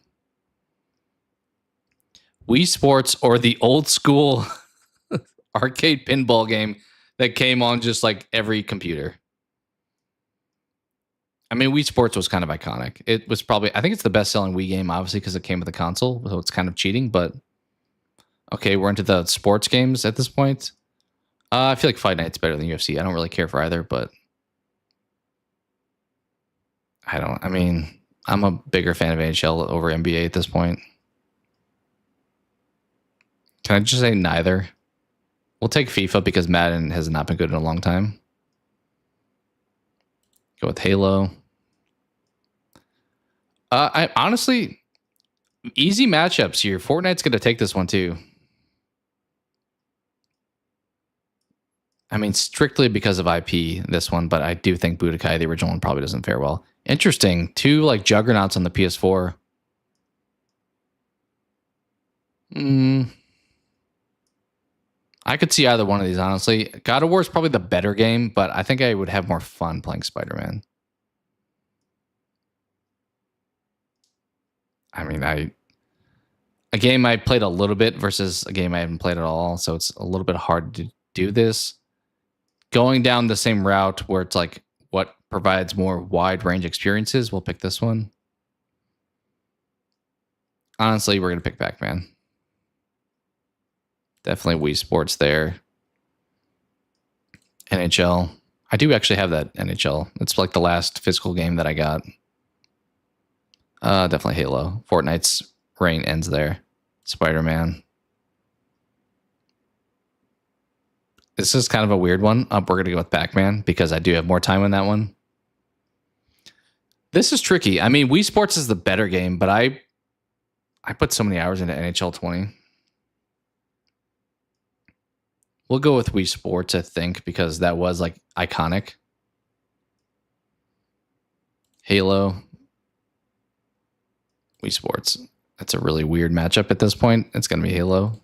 Wii Sports or the old school arcade pinball game that came on just like every computer. I mean, Wii Sports was kind of iconic. It was probably, I think it's the best selling Wii game, obviously, because it came with the console. So it's kind of cheating, but okay, we're into the sports games at this point. I feel like Fight Night's better than UFC. I don't really care for either, but I mean, I'm a bigger fan of NHL over NBA at this point. Can I just say neither? We'll take FIFA because Madden has not been good in a long time. Go with Halo. I honestly, easy matchups here. Fortnite's going to take this one too. I mean, strictly because of IP, this one, but I do think Budokai, the original one, probably doesn't fare well. Interesting. 2 like juggernauts on the PS4. I could see either one of these, honestly. God of War is probably the better game, but I think I would have more fun playing Spider-Man. I mean, a game I played a little bit versus a game I haven't played at all, so it's a little bit hard to do this. Going down the same route where it's like what provides more wide range experiences, we'll pick this one. Honestly, we're going to pick Pac-Man. Definitely Wii Sports there. NHL. I do actually have that NHL. It's like the last physical game that I got. Definitely Halo. Fortnite's reign ends there. Spider-Man. This is kind of a weird one. We're going to go with Pac-Man because I do have more time on that one. This is tricky. I mean, Wii Sports is the better game, but I put so many hours into NHL 20. We'll go with Wii Sports, I think, because that was like iconic. Halo. Wii Sports. That's a really weird matchup at this point. It's going to be Halo.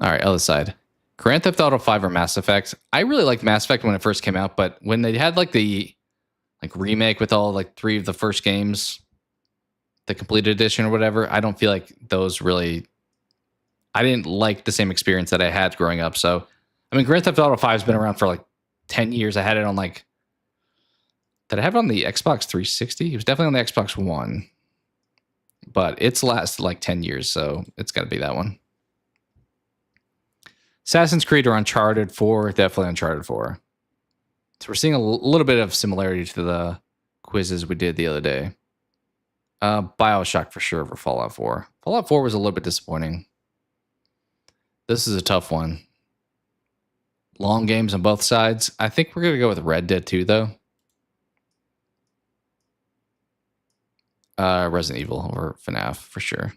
All right, other side. Grand Theft Auto 5 or Mass Effect. I really liked Mass Effect when it first came out, but when they had like the remake with all like 3 of the first games, the completed edition or whatever, I don't feel like those really, I didn't like the same experience that I had growing up. So, I mean, Grand Theft Auto 5 has been around for like 10 years. I had it on like Did I have it on the Xbox 360? It was definitely on the Xbox One. But it's lasted like 10 years, so it's got to be that one. Assassin's Creed or Uncharted 4, definitely Uncharted 4. So we're seeing a little bit of similarity to the quizzes we did the other day. BioShock for sure over Fallout 4. Fallout 4 was a little bit disappointing. This is a tough one. Long games on both sides. I think we're going to go with Red Dead 2, though. Resident Evil or FNAF for sure.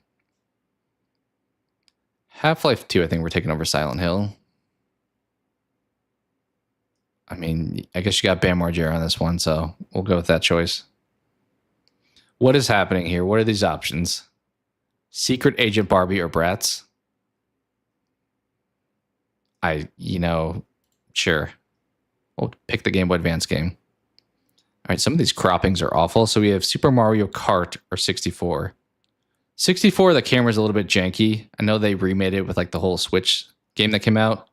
Half-Life 2, I think we're taking over Silent Hill. I mean, I guess you got Bam Margera on this one, so we'll go with that choice. What is happening here? What are these options? Secret Agent Barbie or Bratz? Sure. We'll pick the Game Boy Advance game. All right, some of these croppings are awful. So we have Super Mario Kart or 64. 64, the camera's a little bit janky. I know they remade it with like the whole Switch game that came out.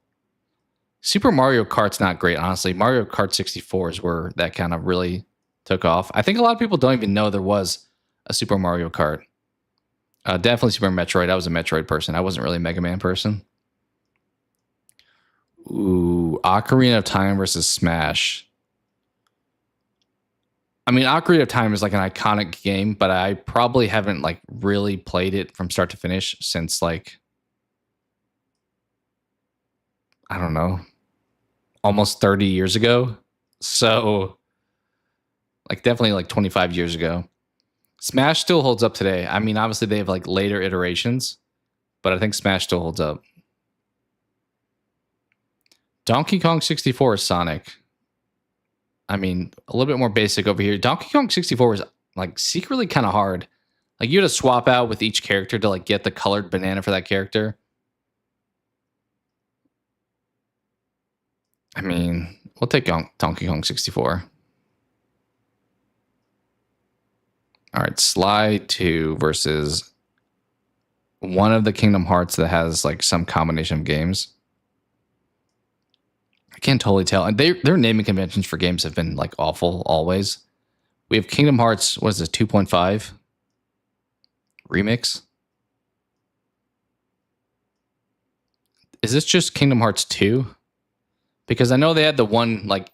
Super Mario Kart's not great, honestly. Mario Kart 64 is where that kind of really took off. I think a lot of people don't even know there was a Super Mario Kart. Definitely Super Metroid. I was a Metroid person. I wasn't really a Mega Man person. Ooh, Ocarina of Time versus Smash. I mean, Ocarina of Time is like an iconic game, but I probably haven't like really played it from start to finish since like, I don't know, almost 30 years ago. So like definitely like 25 years ago. Smash still holds up today. I mean, obviously they have like later iterations, but I think Smash still holds up. Donkey Kong 64 or Sonic? I mean, a little bit more basic over here. Donkey Kong 64 was like secretly kind of hard. Like you had to swap out with each character to like get the colored banana for that character. I mean, we'll take Donkey Kong 64. All right, Sly 2 versus one of the Kingdom Hearts that has like some combination of games. I can't totally tell. And their naming conventions for games have been like awful always. We have Kingdom Hearts, what is this, 2.5? Remix? Is this just Kingdom Hearts 2? Because I know they had the one like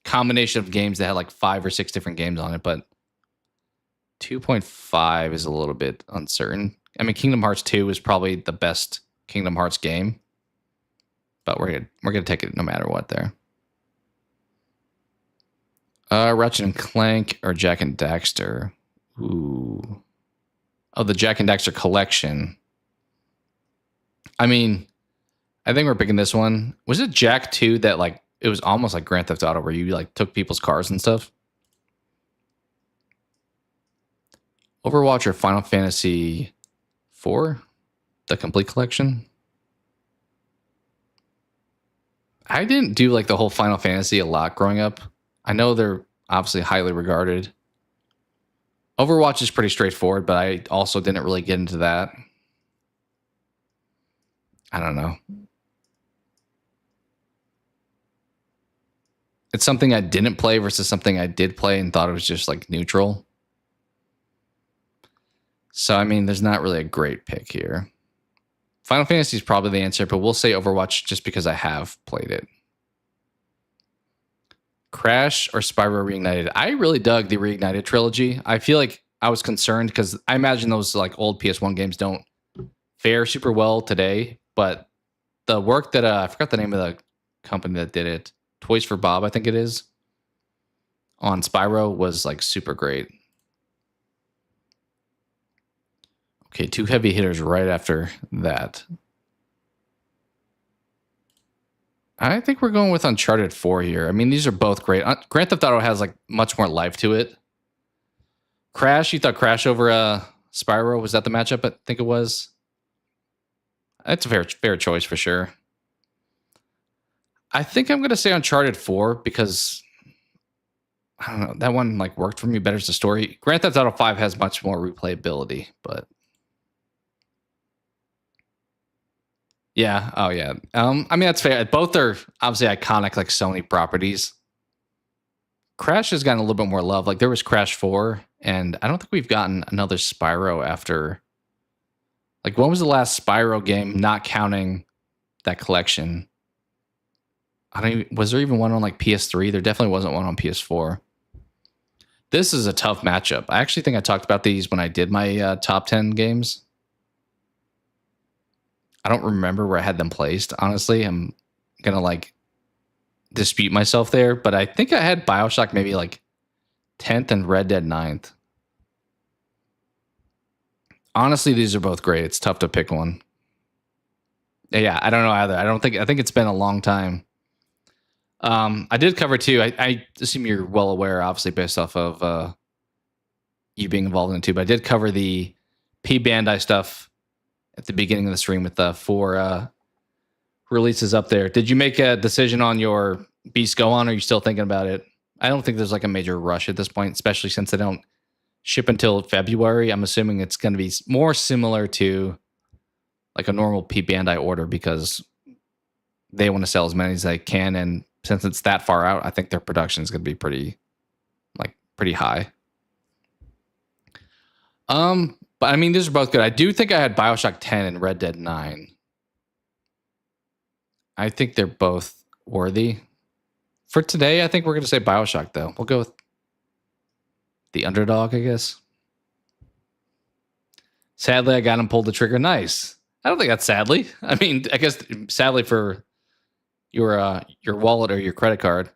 combination of games that had like 5 or 6 different games on it, but 2.5 is a little bit uncertain. I mean, Kingdom Hearts 2 is probably the best Kingdom Hearts game. But we're gonna take it no matter what there. Ratchet and Clank or Jak and Daxter. Ooh. Oh, the Jak and Daxter collection. I mean, I think we're picking this one. Was it Jak 2 that like it was almost like Grand Theft Auto where you like took people's cars and stuff? Overwatch or Final Fantasy 4? The complete collection? I didn't do like the whole Final Fantasy a lot growing up. I know they're obviously highly regarded. Overwatch is pretty straightforward, but I also didn't really get into that. I don't know. It's something I didn't play versus something I did play and thought it was just like neutral. So, I mean, there's not really a great pick here. Final Fantasy is probably the answer, but we'll say Overwatch just because I have played it. Crash or Spyro Reignited? I really dug the Reignited trilogy. I feel like I was concerned because I imagine those like old PS1 games don't fare super well today, but the work that I forgot the name of the company that did it, Toys for Bob, I think it is, on Spyro was like super great. Okay, 2 heavy hitters right after that. I think we're going with Uncharted 4 here. I mean, these are both great. Grand Theft Auto has like much more life to it. Crash, you thought Crash over Spyro? Was that the matchup? I think it was. That's a fair choice for sure. I think I'm going to say Uncharted 4 because I don't know, that one like worked for me better as a story. Grand Theft Auto 5 has much more replayability, but yeah. Oh, yeah. I mean, that's fair. Both are obviously iconic, like Sony properties. Crash has gotten a little bit more love. Like there was Crash 4, and I don't think we've gotten another Spyro after. Like when was the last Spyro game not counting that collection? I don't even, was there even one on like PS3? There definitely wasn't one on PS4. This is a tough matchup. I actually think I talked about these when I did my top 10 games. I don't remember where I had them placed. Honestly, I'm going to like dispute myself there, but I think I had BioShock maybe like 10th and Red Dead 9th. Honestly, these are both great. It's tough to pick one. Yeah, I don't know either. I think it's been a long time. I did cover two. I assume you're well aware, obviously, based off of you being involved in it too, but I did cover the P Bandai stuff at the beginning of the stream with the 4 releases up there. Did you make a decision on your Beast Go On, or are you still thinking about it? I don't think there's like a major rush at this point, especially since they don't ship until February. I'm assuming it's going to be more similar to like a normal P Bandai order because they want to sell as many as they can, and since it's that far out, I think their production is going to be pretty high. But I mean, these are both good. I do think I had BioShock 10 and Red Dead 9. I think they're both worthy. For today, I think we're going to say BioShock, though. We'll go with the underdog, I guess. Sadly, I got him pulled the trigger. Nice. I don't think that's sadly. I mean, I guess sadly for your wallet or your credit card.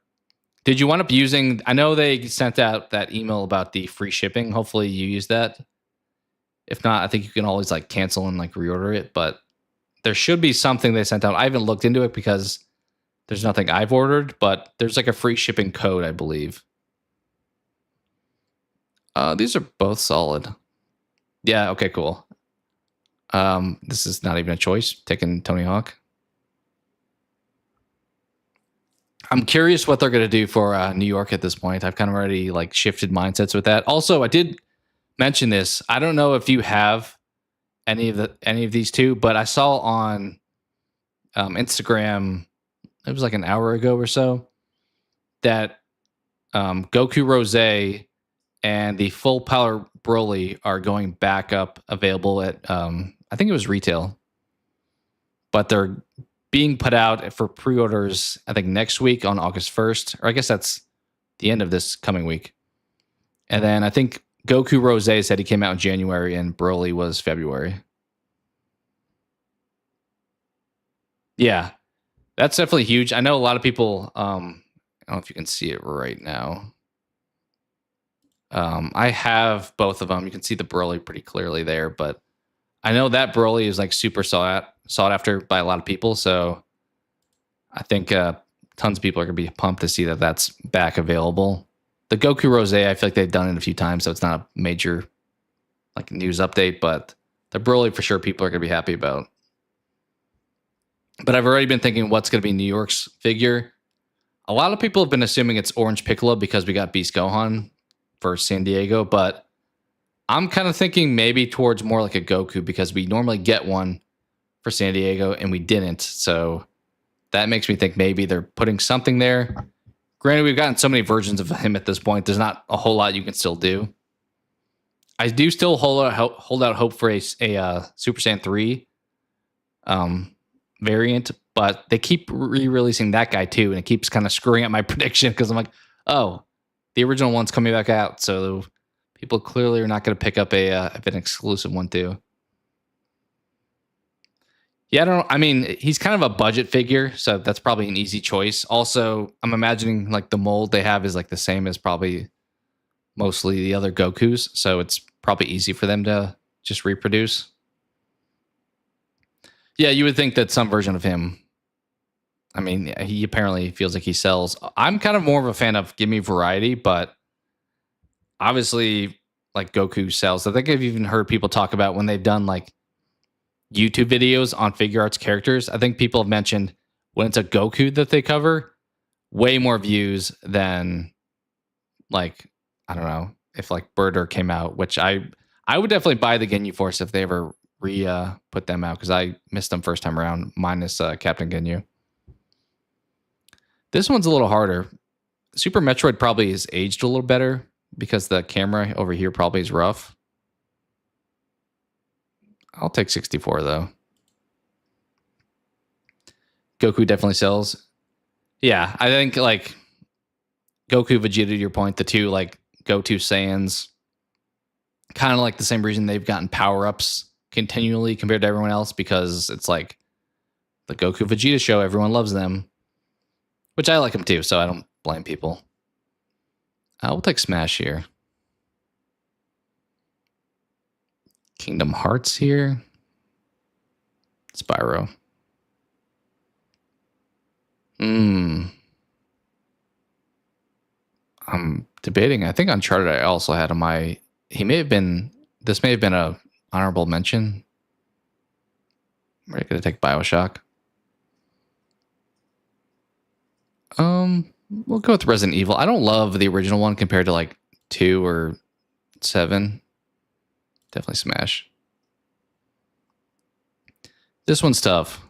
Did you wind up using? I know they sent out that email about the free shipping. Hopefully, you used that. If not, I think you can always like cancel and like reorder it. But there should be something they sent out. I haven't looked into it because there's nothing I've ordered. But there's like a free shipping code, I believe. These are both solid. Yeah. Okay. Cool. This is not even a choice. Taking Tony Hawk. I'm curious what they're going to do for New York at this point. I've kind of already like shifted mindsets with that. Also, I did mention this. I don't know if you have any of these two, but I saw on Instagram, it was like an hour ago or so, that Goku Rose and the Full Power Broly are going back up, available at I think it was retail, but they're being put out for pre-orders, I think next week on August 1st, or I guess that's the end of this coming week. And then I think Goku Rose said he came out in January and Broly was February. Yeah, that's definitely huge. I know a lot of people, I don't know if you can see it right now. I have both of them. You can see the Broly pretty clearly there, but I know that Broly is like super sought after by a lot of people. So I think tons of people are going to be pumped to see that that's back available. The Goku Rose, I feel like they've done it a few times, so it's not a major like news update, but the Broly for sure people are going to be happy about. But I've already been thinking what's going to be New York's figure. A lot of people have been assuming it's Orange Piccolo because we got Beast Gohan for San Diego, but I'm kind of thinking maybe towards more like a Goku because we normally get one for San Diego and we didn't. So that makes me think maybe they're putting something there. Granted, we've gotten so many versions of him at this point. There's not a whole lot you can still do. I do still hold out hope for a Super Saiyan 3 variant, but they keep re-releasing that guy too, and it keeps kind of screwing up my prediction because I'm like, oh, the original one's coming back out, so people clearly are not going to pick up an exclusive one too. Yeah, I mean, he's kind of a budget figure, so that's probably an easy choice. Also, I'm imagining like the mold they have is like the same as probably mostly the other Gokus, so it's probably easy for them to just reproduce. Yeah, you would think that some version of him. I mean, he apparently feels like he sells. I'm kind of more of a fan of give me variety, but obviously, like Goku sells. I think I've even heard people talk about when they've done like YouTube videos on Figuarts characters. I think people have mentioned when it's a Goku that they cover, way more views than like, I don't know, if like Birder came out, which I would definitely buy the Ginyu Force if they ever put them out because I missed them first time around, minus Captain Ginyu. This one's a little harder. Super Metroid probably is aged a little better because the camera over here probably is rough. I'll take 64 though. Goku definitely sells. Yeah, I think like Goku, Vegeta, to your point, the two like go-to Saiyans, kind of like the same reason they've gotten power-ups continually compared to everyone else, because it's like the Goku Vegeta show, everyone loves them, which I like them too, so I don't blame people. We'll take Smash here. Kingdom Hearts here. Spyro. I'm debating. I think Uncharted I also had on my... This may have been a honorable mention. We're going to take BioShock. We'll go with Resident Evil. I don't love the original one compared to like 2 or 7. Definitely Smash. This one's tough.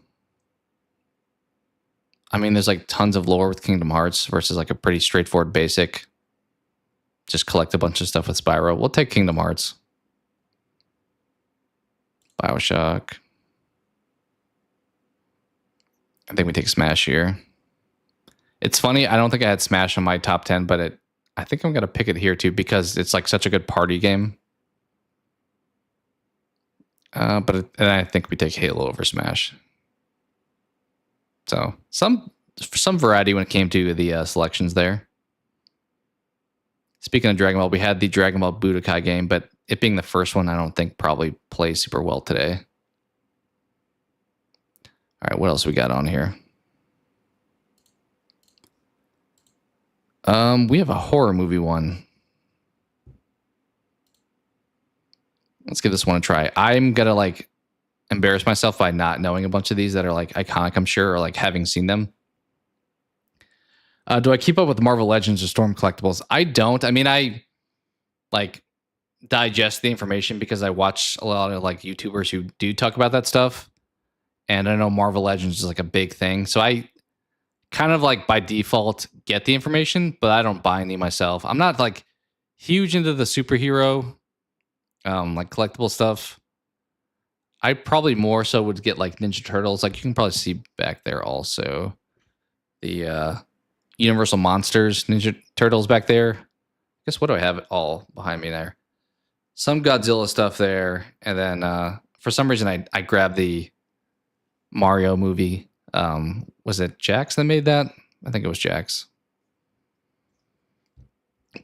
I mean, there's like tons of lore with Kingdom Hearts versus like a pretty straightforward basic. Just collect a bunch of stuff with Spyro. We'll take Kingdom Hearts. BioShock. I think we take Smash here. It's funny, I don't think I had Smash on my top 10, but I think I'm going to pick it here too because it's like such a good party game. And I think we take Halo over Smash. So some variety when it came to the selections there. Speaking of Dragon Ball, we had the Dragon Ball Budokai game, but it being the first one, I don't think probably plays super well today. All right, what else we got on here? We have a horror movie one. Let's give this one a try. I'm gonna like embarrass myself by not knowing a bunch of these that are like iconic, I'm sure, or like having seen them. Do I keep up with Marvel Legends or Storm collectibles? I don't. I mean, I like digest the information because I watch a lot of like YouTubers who do talk about that stuff. And I know Marvel Legends is like a big thing. So I kind of like by default get the information, but I don't buy any myself. I'm not like huge into the superhero like collectible stuff. I probably more so would get like Ninja Turtles. Like you can probably see back there also the Universal Monsters Ninja Turtles back there. I guess what do I have all behind me there? Some Godzilla stuff there, and then for some reason I grabbed the Mario movie. Was it Jax that made that? I think it was Jax.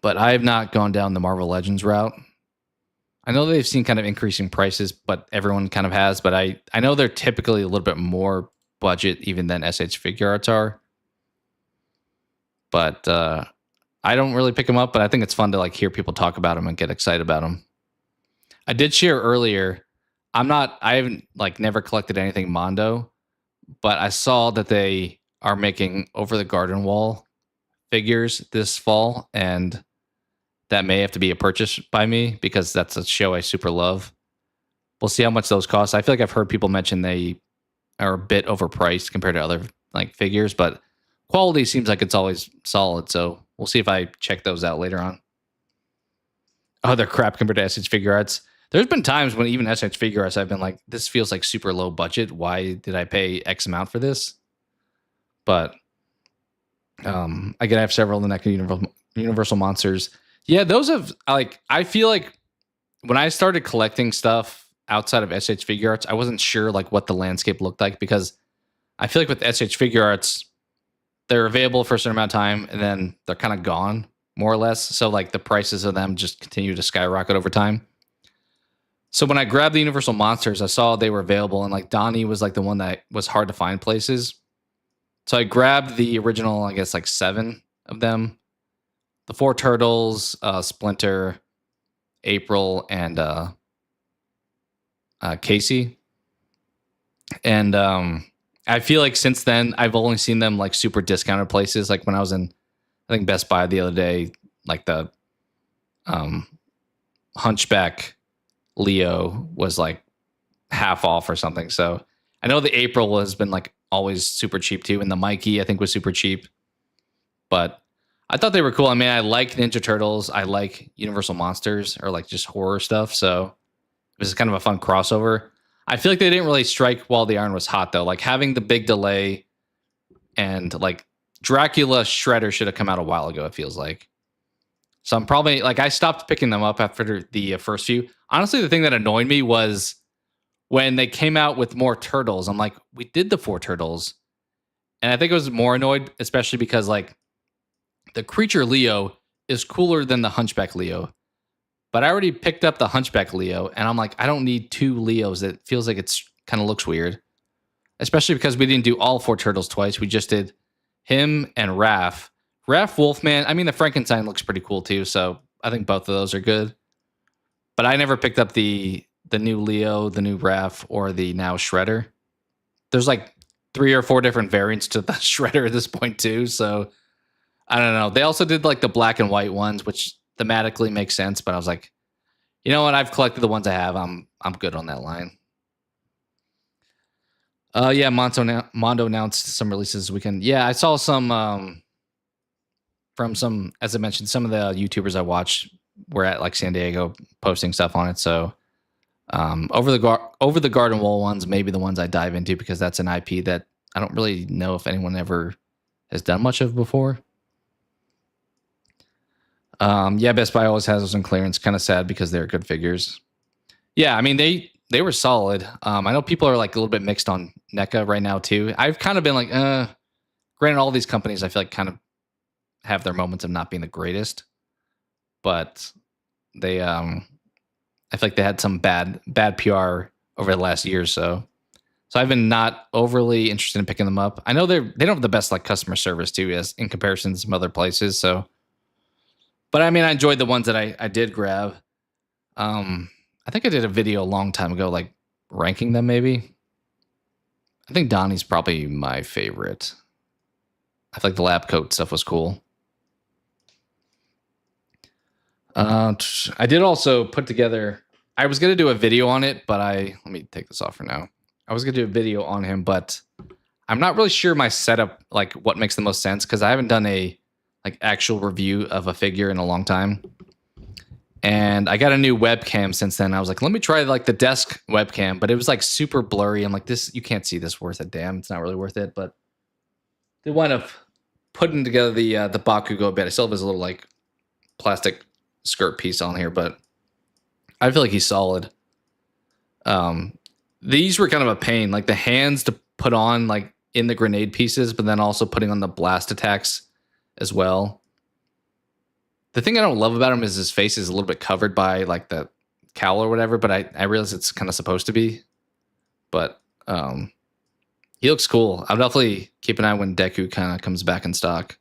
But I have not gone down the Marvel Legends route. I know they've seen kind of increasing prices, but everyone kind of has. But I know they're typically a little bit more budget even than SH Figuarts are. But I don't really pick them up, but I think it's fun to like hear people talk about them and get excited about them. I did share earlier. I haven't like never collected anything Mondo, but I saw that they are making Over the Garden Wall figures this fall, and that may have to be a purchase by me because that's a show I super love. We'll see how much those cost. I feel like I've heard people mention they are a bit overpriced compared to other like figures, but quality seems like it's always solid. So we'll see if I check those out later on. Oh, they're crap compared to SH Figuarts. There's been times when even SH Figuarts I've been like, this feels like super low budget. Why did I pay X amount for this? But I can have several of the next Universal Monsters. Yeah, those have like, I feel like when I started collecting stuff outside of SH Figuarts, I wasn't sure like what the landscape looked like because I feel like with SH Figuarts, they're available for a certain amount of time and then they're kind of gone more or less. So like the prices of them just continue to skyrocket over time. So when I grabbed the Universal Monsters, I saw they were available and like Donnie was like the one that was hard to find places. So I grabbed the original, I guess like 7 of them. The 4 Turtles, Splinter, April, and Casey. And I feel like since then, I've only seen them like super discounted places. Like when I was in, I think Best Buy the other day, like the Hunchback Leo was like half off or something. So I know the April has been like always super cheap too. And the Mikey, I think, was super cheap. But I thought they were cool. I mean, I like Ninja Turtles. I like Universal Monsters or like just horror stuff. So it was kind of a fun crossover. I feel like they didn't really strike while the iron was hot though. Like having the big delay and like Dracula Shredder should have come out a while ago. It feels like. So I'm probably like I stopped picking them up after the first few. Honestly, the thing that annoyed me was when they came out with more turtles. I'm like, we did the 4 turtles, and I think I was more annoyed, especially because like the creature Leo is cooler than the Hunchback Leo. But I already picked up the Hunchback Leo, and I'm like, I don't need 2 Leos. It feels like it's kind of looks weird, especially because we didn't do all 4 turtles twice. We just did him and Raph. Raph Wolfman. I mean, the Frankenstein looks pretty cool too, so I think both of those are good. But I never picked up the new Leo, the new Raph, or the now Shredder. There's like 3 or 4 different variants to the Shredder at this point too, so I don't know. They also did like the black and white ones, which thematically makes sense, but I was like, you know what? I've collected the ones I have. I'm good on that line. Yeah, Mondo announced some releases this weekend. Yeah, I saw some from some, as I mentioned, some of the YouTubers I watched were at like San Diego posting stuff on it. So over the Garden Wall ones, maybe the ones I dive into because that's an IP that I don't really know if anyone ever has done much of before. Yeah, Best Buy always has those on clearance. Kind of sad because they're good figures. Yeah, I mean they were solid. I know people are like a little bit mixed on NECA right now too. I've kind of been like, granted, all these companies I feel like kind of have their moments of not being the greatest, but they I feel like they had some bad PR over the last year or so. So I've been not overly interested in picking them up. I know they don't have the best like customer service too, as in comparison to some other places. So, but I mean, I enjoyed the ones that I did grab. I think I did a video a long time ago, like ranking them. Maybe I think Donnie's probably my favorite. I feel like the lab coat stuff was cool. I did also put together. I was gonna do a video on it, but let me take this off for now. I was gonna do a video on him, but I'm not really sure my setup, like what makes the most sense, because I haven't done a like actual review of a figure in a long time. And I got a new webcam since then. I was like, let me try like the desk webcam, but it was like super blurry. I'm like, this, you can't see this worth a damn. It's not really worth it. But they wind up putting together the Bakugo bit. I still have his little like plastic skirt piece on here, but I feel like he's solid. These were kind of a pain, like the hands to put on like in the grenade pieces, but then also putting on the blast attacks as well. The thing I don't love about him is his face is a little bit covered by like the cowl or whatever, but I realize it's kind of supposed to be. But he looks cool. I'll definitely keep an eye when Deku kind of comes back in stock.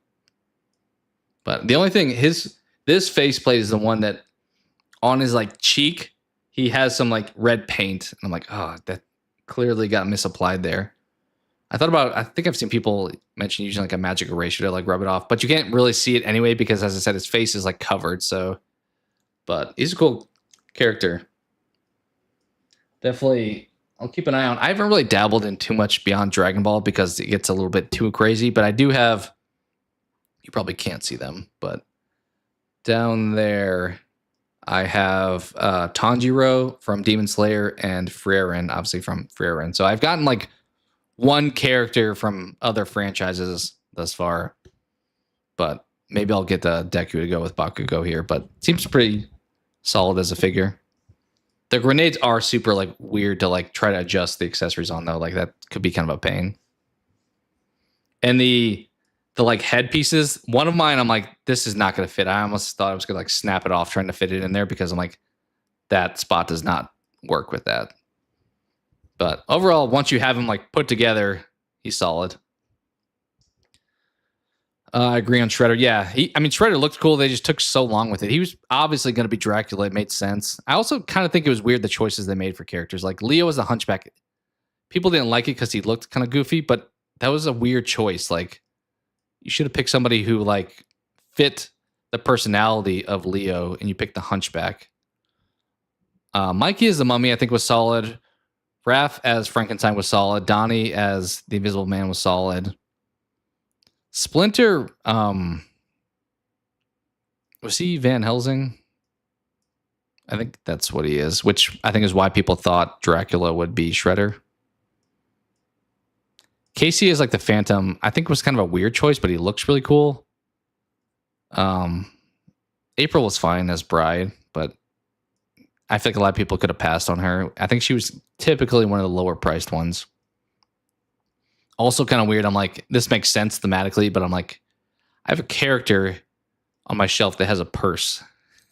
But the only thing, this faceplate is the one that on his like cheek, he has some like red paint. And I'm like, oh, that clearly got misapplied there. I think I've seen people mention using like a magic eraser to like rub it off, but you can't really see it anyway because, as I said, his face is like covered. So, but he's a cool character. Definitely, I'll keep an eye on. I haven't really dabbled in too much beyond Dragon Ball because it gets a little bit too crazy, but I do have, you probably can't see them, but down there, I have Tanjiro from Demon Slayer and Frieren, obviously from Frieren. So I've gotten like one character from other franchises thus far, but maybe I'll get the Deku to go with Bakugo here, but seems pretty solid as a figure. The grenades are super like weird to like try to adjust the accessories on though. Like that could be kind of a pain. And the like headpieces, one of mine, I'm like, this is not going to fit. I almost thought I was going to like snap it off trying to fit it in there because I'm like, that spot does not work with that. But overall, once you have him like put together, he's solid. I agree on Shredder. Yeah, Shredder looked cool. They just took so long with it. He was obviously going to be Dracula. It made sense. I also kind of think it was weird the choices they made for characters. Like Leo was a hunchback. People didn't like it because he looked kind of goofy, but that was a weird choice. Like you should have picked somebody who like fit the personality of Leo, and you picked the hunchback. Mikey as the Mummy, I think, was solid. Raph as Frankenstein was solid. Donnie as the Invisible Man was solid. Splinter, Was he Van Helsing? I think that's what he is, which I think is why people thought Dracula would be Shredder. Casey is like the Phantom. I think was kind of a weird choice, but he looks really cool. April was fine as Bride, but I feel like a lot of people could have passed on her. I think she was typically one of the lower priced ones. Also kind of weird. I'm like, this makes sense thematically, but I'm like, I have a character on my shelf that has a purse.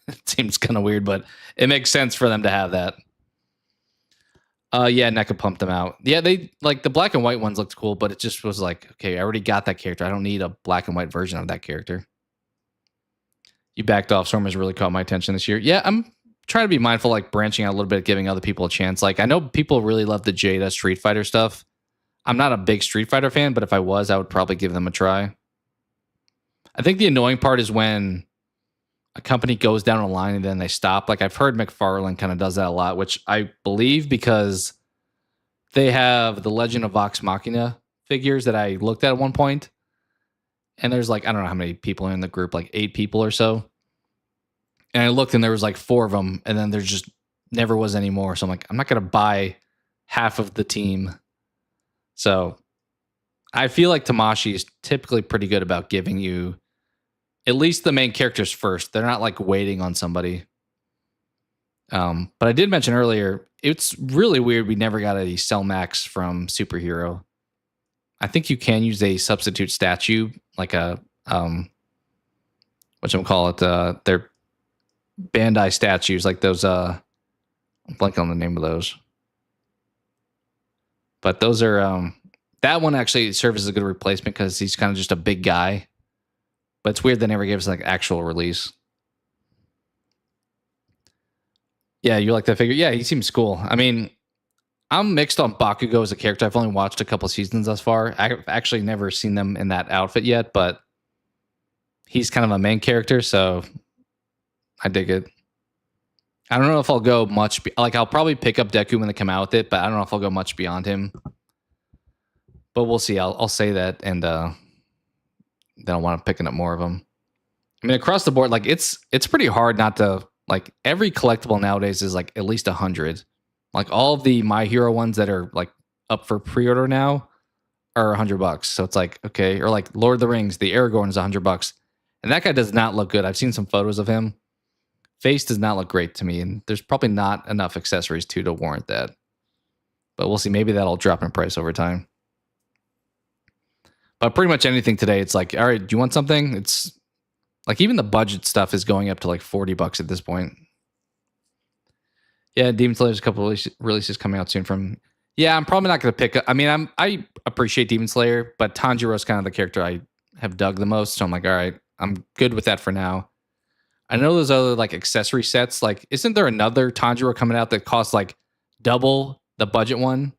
It seems kind of weird, but it makes sense for them to have that. Yeah, NECA pumped them out. Yeah, they like the black and white ones looked cool, but it just was like, okay, I already got that character. I don't need a black and white version of that character. You backed off. Storm has really caught my attention this year. Yeah, I'm trying to be mindful, like branching out a little bit, giving other people a chance. Like I know people really love the Jada Street Fighter stuff. I'm not a big Street Fighter fan, but if I was, I would probably give them a try. I think the annoying part is when a company goes down a line and then they stop. Like I've heard McFarlane kind of does that a lot, which I believe because they have the Legend of Vox Machina figures that I looked at one point. And there's like, I don't know how many people are in the group, like 8 people or so. And I looked and there was like 4 of them. And then there just never was any more. So I'm like, I'm not going to buy half of the team. So I feel like Tamashii is typically pretty good about giving you at least the main characters first. They're not like waiting on somebody. But I did mention earlier, it's really weird we never got a Cell Max from Superhero. I think you can use a substitute statue, like a whatchamacallit, they're Bandai statues, like those I'm blanking on the name of those. But those are that one actually serves as a good replacement because he's kind of just a big guy. But it's weird they never gave us like actual release. Yeah, you like that figure? Yeah, he seems cool. I mean, I'm mixed on Bakugo as a character. I've only watched a couple seasons thus far. I've actually never seen them in that outfit yet, but he's kind of a main character, so I dig it. I don't know if I'll go much. Like, I'll probably pick up Deku when they come out with it, but I don't know if I'll go much beyond him. But we'll see. I'll say that, and then I'll want to picking up more of them. I mean, across the board, like it's pretty hard not to like every collectible nowadays is like at least 100. Like all of the My Hero ones that are like up for pre-order now are $100. So it's like, okay, or like Lord of the Rings, the Aragorn is $100. And that guy does not look good. I've seen some photos of him. Face does not look great to me, and there's probably not enough accessories to warrant that. But we'll see. Maybe that'll drop in price over time. But pretty much anything today, it's like, all right, do you want something? It's like even the budget stuff is going up to like $40 at this point. Yeah, Demon Slayer, there's a couple releases coming out soon from. Yeah, I'm probably not going to pick up. I mean, I appreciate Demon Slayer, but Tanjiro's kind of the character I have dug the most. So I'm like, all right, I'm good with that for now. I know there's other like accessory sets. Like, isn't there another Tanjiro coming out that costs like double the budget one?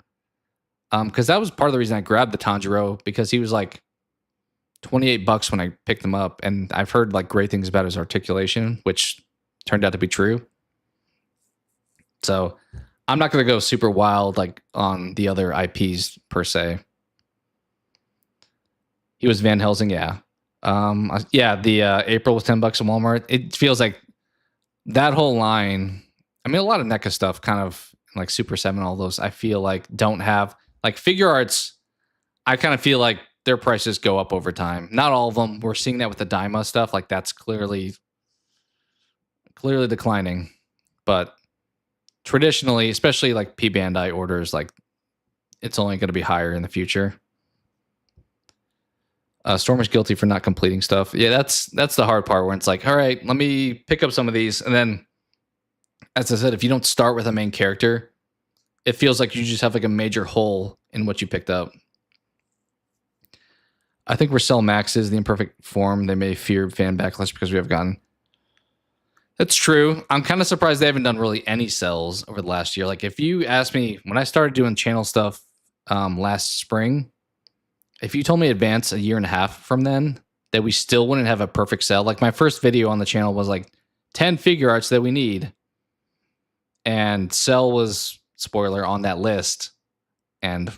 Because that was part of the reason I grabbed the Tanjiro, because he was like $28 when I picked him up, and I've heard like great things about his articulation, which turned out to be true. So I'm not going to go super wild like on the other IPs per se. He was Van Helsing, yeah. Yeah, the April was $10 in Walmart. It feels like that whole line. I mean, a lot of NECA stuff, kind of like Super 7, all those, I feel like don't have like Figuarts. I kind of feel like their prices go up over time. Not all of them. We're seeing that with the Daima stuff. Like that's clearly declining. But traditionally, especially like P Bandai orders, like it's only going to be higher in the future. Storm is guilty for not completing stuff. Yeah, that's the hard part where it's like, all right, let me pick up some of these. And then, as I said, if you don't start with a main character, it feels like you just have like a major hole in what you picked up. I think Cell Max is the imperfect form. They may fear fan backlash because we have gotten. That's true. I'm kind of surprised they haven't done really any cells over the last year. Like if you asked me when I started doing channel stuff last spring, if you told me advance a year and a half from then that we still wouldn't have a perfect cell, like my first video on the channel was like 10 Figuarts that we need. And Cell was, spoiler, on that list. And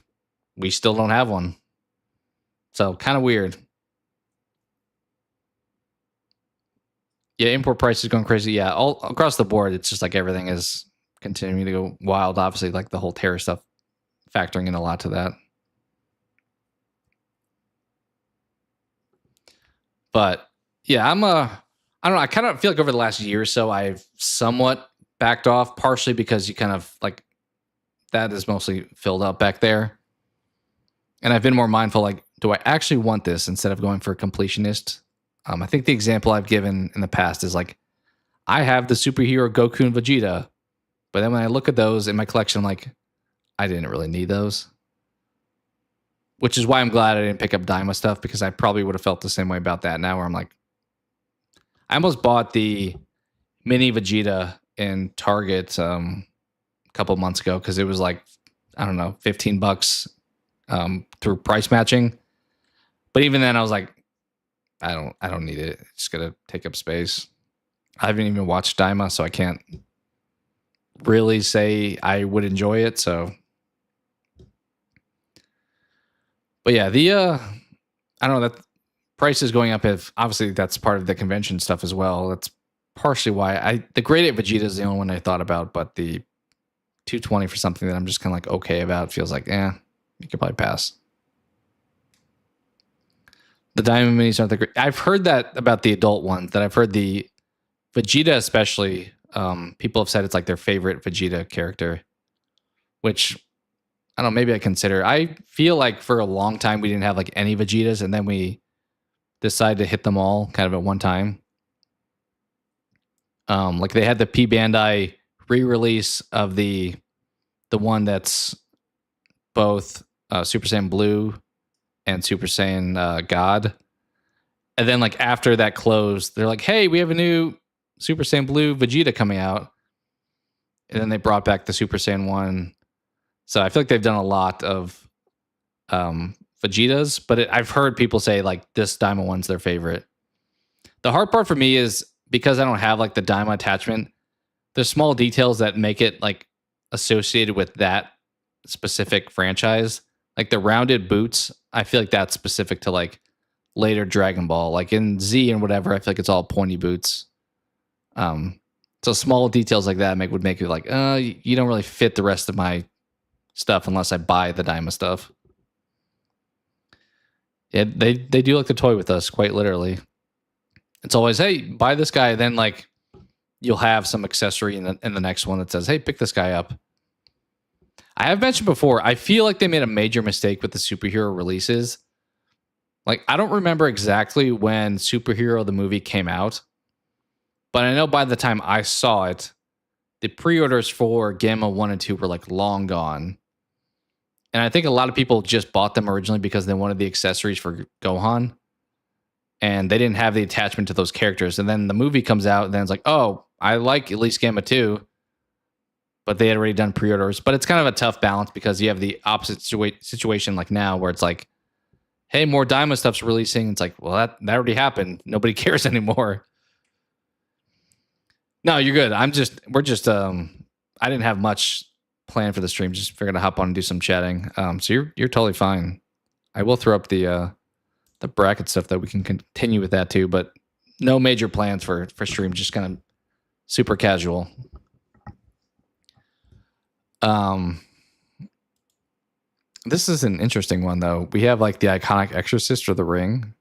we still don't have one. So kind of weird. Yeah, import prices going crazy. Yeah, all across the board, it's just like everything is continuing to go wild. Obviously, like the whole tariff stuff factoring in a lot to that. But yeah, I don't know. I kind of feel like over the last year or so, I've somewhat backed off, partially because you kind of like that is mostly filled up back there. And I've been more mindful, like, do I actually want this instead of going for a completionist? I think the example I've given in the past is like, I have the superhero Goku and Vegeta, but then when I look at those in my collection, I'm like, I didn't really need those. Which is why I'm glad I didn't pick up Daima stuff, because I probably would have felt the same way about that now, where I'm like, I almost bought the mini Vegeta in Target a couple months ago because it was like, I don't know, $15 through price matching. But even then, I was like, I don't need it. It's gonna take up space. I haven't even watched Daima, so I can't really say I would enjoy it. So, but yeah, the I don't know, that price is going up. If obviously that's part of the convention stuff as well. That's partially why the Grade 8 Vegeta is the only one I thought about, but the 220 for something that I'm just kind of like okay about feels like, you could probably pass. The Diamond Minis aren't the great. I've heard that about the adult ones. That I've heard the Vegeta, especially. People have said it's like their favorite Vegeta character, which I don't know. Maybe I consider. I feel like for a long time we didn't have like any Vegetas, and then we decided to hit them all kind of at one time. Like they had the P Bandai re-release of the one that's both Super Saiyan Blue and Super Saiyan God. And then like after that closed, they're like, hey, we have a new Super Saiyan Blue Vegeta coming out. And then they brought back the Super Saiyan 1. So I feel like they've done a lot of Vegetas, but I've heard people say like this Daima one's their favorite. The hard part for me is because I don't have like the Daima attachment, there's small details that make it like associated with that specific franchise. Like the rounded boots, I feel like that's specific to like later Dragon Ball. Like in Z and whatever, I feel like it's all pointy boots. So small details like that would make it like, you don't really fit the rest of my stuff unless I buy the Daima stuff. Yeah, they do like to toy with us, quite literally. It's always, hey, buy this guy, then like you'll have some accessory in the next one that says, hey, pick this guy up. I have mentioned before, I feel like they made a major mistake with the superhero releases. Like, I don't remember exactly when Superhero the movie came out, but I know by the time I saw it, the pre-orders for Gamma 1 and 2 were like long gone. And I think a lot of people just bought them originally because they wanted the accessories for Gohan. And they didn't have the attachment to those characters. And then the movie comes out, and then it's like, oh, I like at least Gamma 2. But they had already done pre-orders. But it's kind of a tough balance because you have the opposite situation like now where it's like, hey, more Daima stuff's releasing. It's like, well, that already happened. Nobody cares anymore. No, you're good. I didn't have much planned for the stream. Just figured to hop on and do some chatting. So you're totally fine. I will throw up the bracket stuff that we can continue with that too, but no major plans for stream. Just kind of super casual. This is an interesting one though. We have like the iconic Exorcist or the Ring.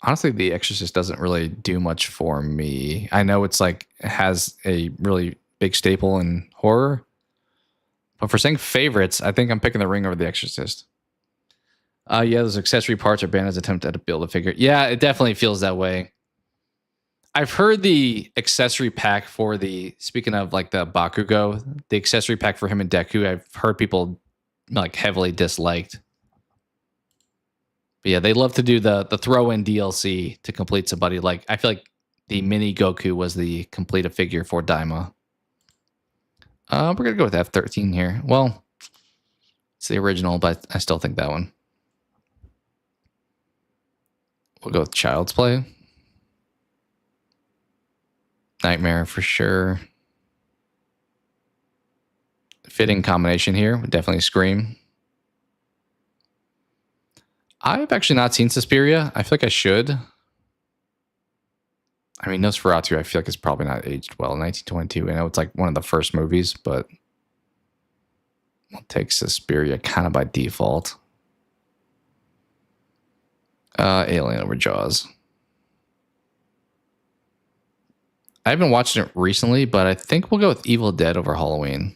Honestly, the Exorcist doesn't really do much for me. I know it's like it has a really big staple in horror, but for saying favorites, I think I'm picking the Ring over the Exorcist. Yeah, those accessory parts are Bandai's attempt to build a figure. Yeah, it definitely feels that way. I've heard the accessory pack for speaking of like the Bakugo, the accessory pack for him and Deku, I've heard people like heavily disliked. But yeah, they love to do the throw-in DLC to complete somebody. Like, I feel like the mini Goku was the complete a figure for Daima. We're going to go with F13 here. Well, it's the original, but I still think that one. We'll go with Child's Play. Nightmare for sure. Fitting combination here. Definitely Scream. I've actually not seen Suspiria. I feel like I should. I mean, Nosferatu, I feel like it's probably not aged well. 1922. I know it's like one of the first movies, but we'll take Suspiria kind of by default. Alien over Jaws. I haven't watched it recently, but I think we'll go with Evil Dead over Halloween.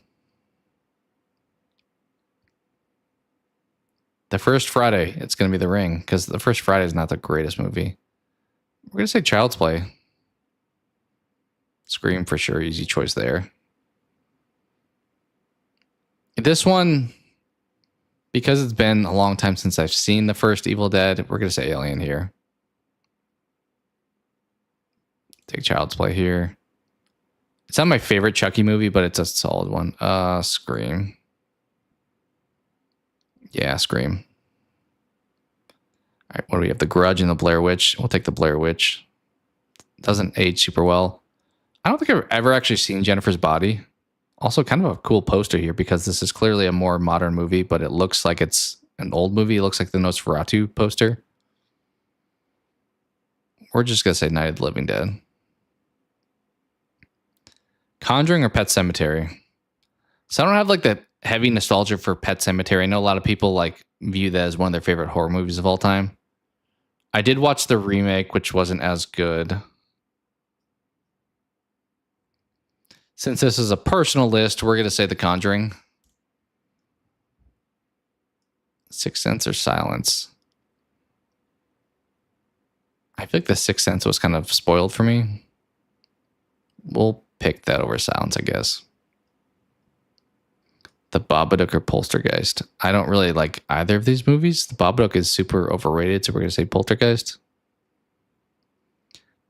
The First Friday, it's going to be The Ring, because The First Friday is not the greatest movie. We're going to say Child's Play. Scream for sure, easy choice there. This one, because it's been a long time since I've seen the first Evil Dead, we're going to say Alien here. Take Child's Play here. It's not my favorite Chucky movie, but it's a solid one. Scream. Yeah, Scream. All right, what do we have? The Grudge and the Blair Witch. We'll take the Blair Witch. Doesn't age super well. I don't think I've ever actually seen Jennifer's Body. Also, kind of a cool poster here because this is clearly a more modern movie, but it looks like it's an old movie. It looks like the Nosferatu poster. We're just going to say Night of the Living Dead. Conjuring or Pet Sematary? So I don't have like the heavy nostalgia for Pet Sematary. I know a lot of people like view that as one of their favorite horror movies of all time. I did watch the remake, which wasn't as good. Since this is a personal list, we're going to say The Conjuring. Sixth Sense or Silence? I feel like The Sixth Sense was kind of spoiled for me. We'll pick that over Silence, I guess. The Babadook or Poltergeist? I don't really like either of these movies. The Babadook is super overrated, so we're going to say Poltergeist.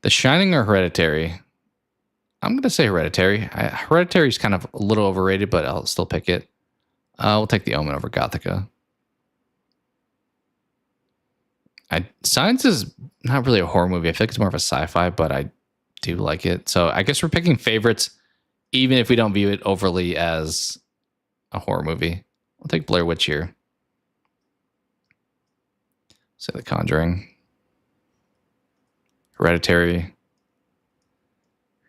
The Shining or Hereditary? I'm going to say Hereditary. Hereditary is kind of a little overrated, but I'll still pick it. We'll take The Omen over Gothica. Signs is not really a horror movie. I feel like it's more of a sci-fi, but I do like it. So I guess we're picking favorites, even if we don't view it overly as a horror movie. We'll take Blair Witch here. Say The Conjuring. Hereditary.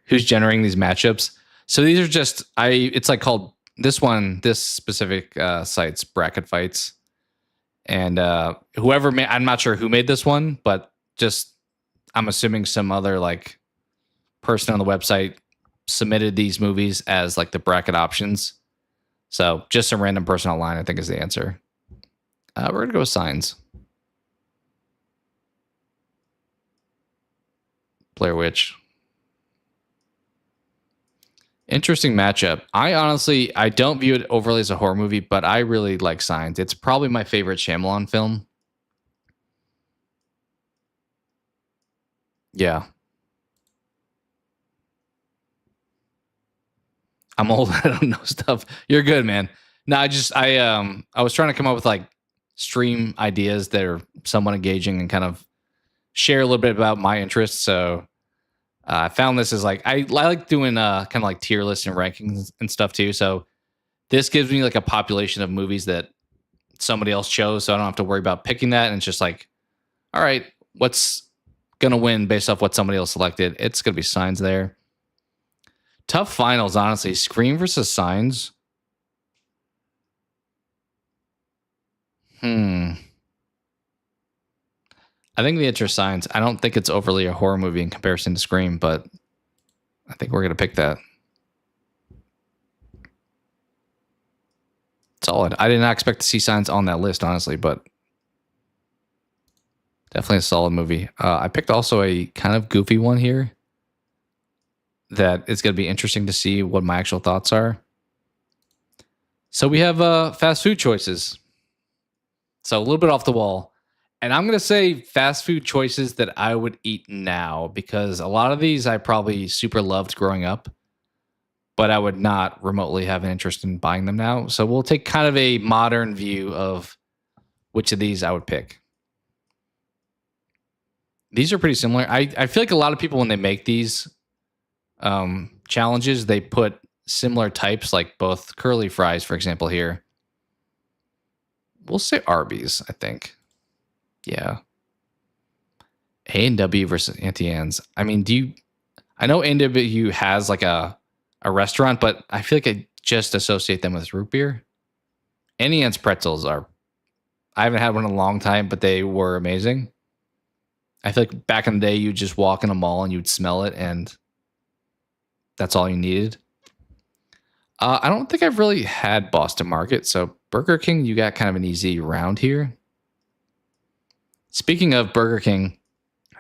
Who's generating these matchups? So these are just, it's like called, this specific site's Bracket Fights. And whoever made, I'm not sure who made this one, but just, I'm assuming some other like person on the website submitted these movies as like the bracket options. So just some random person online, I think, is the answer. We're going to go with Signs. Blair Witch. Interesting matchup. I don't view it overly as a horror movie, but I really like Signs. It's probably my favorite Shyamalan film. Yeah. I'm old. I don't know stuff. You're good, man. No, I was trying to come up with like stream ideas that are somewhat engaging and kind of share a little bit about my interests. So I found this is like, I like doing kind of like tier lists and rankings and stuff too. So this gives me like a population of movies that somebody else chose. So I don't have to worry about picking that. And it's just like, all right, what's going to win based off what somebody else selected? It's going to be Signs there. Tough finals, honestly. Scream versus Signs. I think the answer is Signs. I don't think it's overly a horror movie in comparison to Scream, but I think we're going to pick that. Solid. I did not expect to see Signs on that list, honestly, but definitely a solid movie. I picked also a kind of goofy one here that it's going to be interesting to see what my actual thoughts are. So we have fast food choices. So a little bit off the wall. And I'm going to say fast food choices that I would eat now, because a lot of these I probably super loved growing up, but I would not remotely have an interest in buying them now. So we'll take kind of a modern view of which of these I would pick. These are pretty similar. I feel like a lot of people, when they make these challenges, they put similar types, like both curly fries, for example, here. We'll say Arby's, I think. Yeah. A&W versus Auntie Anne's. I mean, do you I know NW has like a restaurant, but I feel like I just associate them with root beer. Annie Ann's pretzels are, I haven't had one in a long time, but they were amazing. I feel like back in the day, you'd just walk in a mall and you'd smell it, and that's all you needed. I don't think I've really had Boston Market, so Burger King, you got kind of an easy round here. Speaking of Burger King,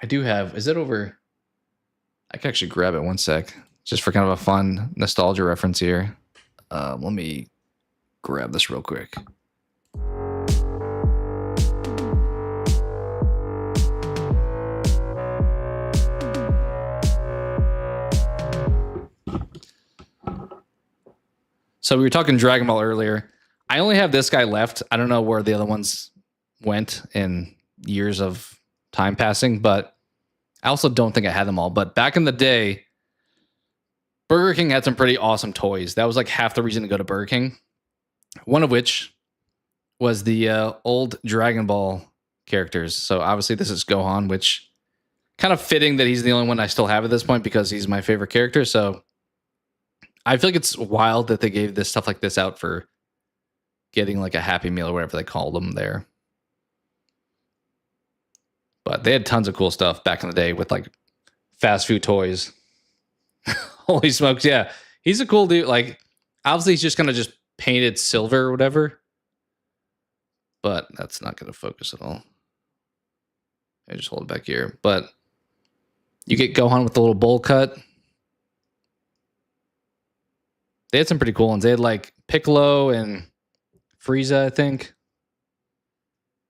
I do have, is it over? I can actually grab it one sec, just for kind of a fun nostalgia reference here. Let me grab this real quick. So we were talking Dragon Ball earlier. I only have this guy left. I don't know where the other ones went in years of time passing, but I also don't think I had them all. But back in the day, Burger King had some pretty awesome toys. That was like half the reason to go to Burger King. One of which was the old Dragon Ball characters. So obviously this is Gohan, which kind of fitting that he's the only one I still have at this point because he's my favorite character. So I feel like it's wild that they gave this stuff like this out for getting like a Happy Meal or whatever they called them there. But they had tons of cool stuff back in the day with like fast food toys. Holy smokes, yeah. He's a cool dude. Like, obviously he's just kind of just painted silver or whatever. But that's not going to focus at all. I just hold it back here. But you get Gohan with the little bowl cut. They had some pretty cool ones. They had like Piccolo and Frieza, I think.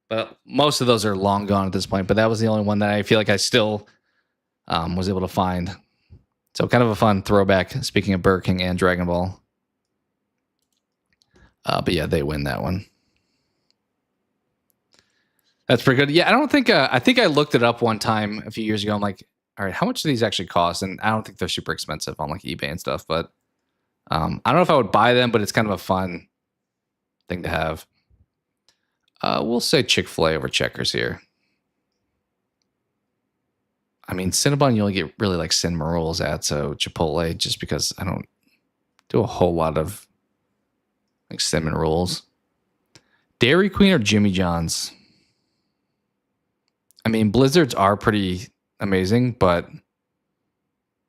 But most of those are long gone at this point. But that was the only one that I feel like I still was able to find. So kind of a fun throwback, speaking of Burger King and Dragon Ball. But yeah, they win that one. That's pretty good. Yeah, I don't think, I think I looked it up one time a few years ago. I'm like, all right, how much do these actually cost? And I don't think they're super expensive on like eBay and stuff. But I don't know if I would buy them, but it's kind of a fun thing to have. We'll say Chick-fil-A over Checkers here. I mean, Cinnabon, you only get really like cinnamon rolls at, so Chipotle, just because I don't do a whole lot of like cinnamon rolls. Dairy Queen or Jimmy John's? I mean, Blizzards are pretty amazing, but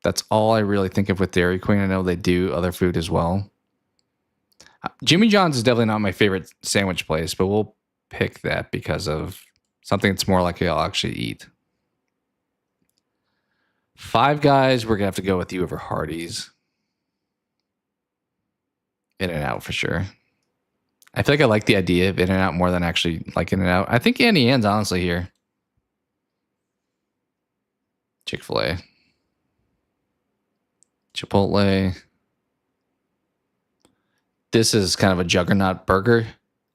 that's all I really think of with Dairy Queen. I know they do other food as well. Jimmy John's is definitely not my favorite sandwich place, but we'll pick that because of something that's more likely I'll actually eat. Five Guys, we're going to have to go with you over Hardee's. In-N-Out for sure. I feel like I like the idea of In-N-Out more than actually like In-N-Out. I think Annie Ann's honestly here. Chick-fil-A. Chipotle. This is kind of a juggernaut burger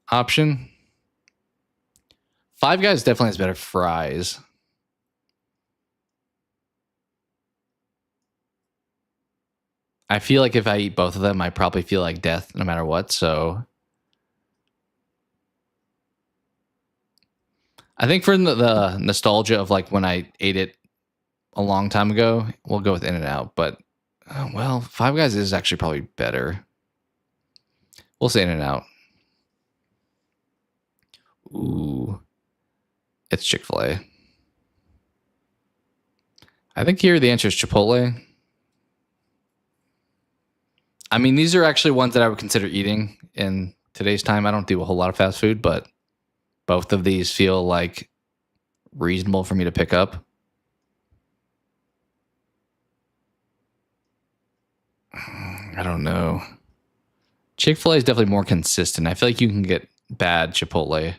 option. Five Guys definitely has better fries. I feel like if I eat both of them, I probably feel like death no matter what. So I think for the nostalgia of like when I ate it a long time ago, we'll go with In-N-Out. But well, Five Guys is actually probably better. We'll say In-N-Out. Ooh, it's Chick-fil-A. I think here the answer is Chipotle. I mean, these are actually ones that I would consider eating in today's time. I don't do a whole lot of fast food, but both of these feel like reasonable for me to pick up. I don't know. Chick-fil-A is definitely more consistent. I feel like you can get bad Chipotle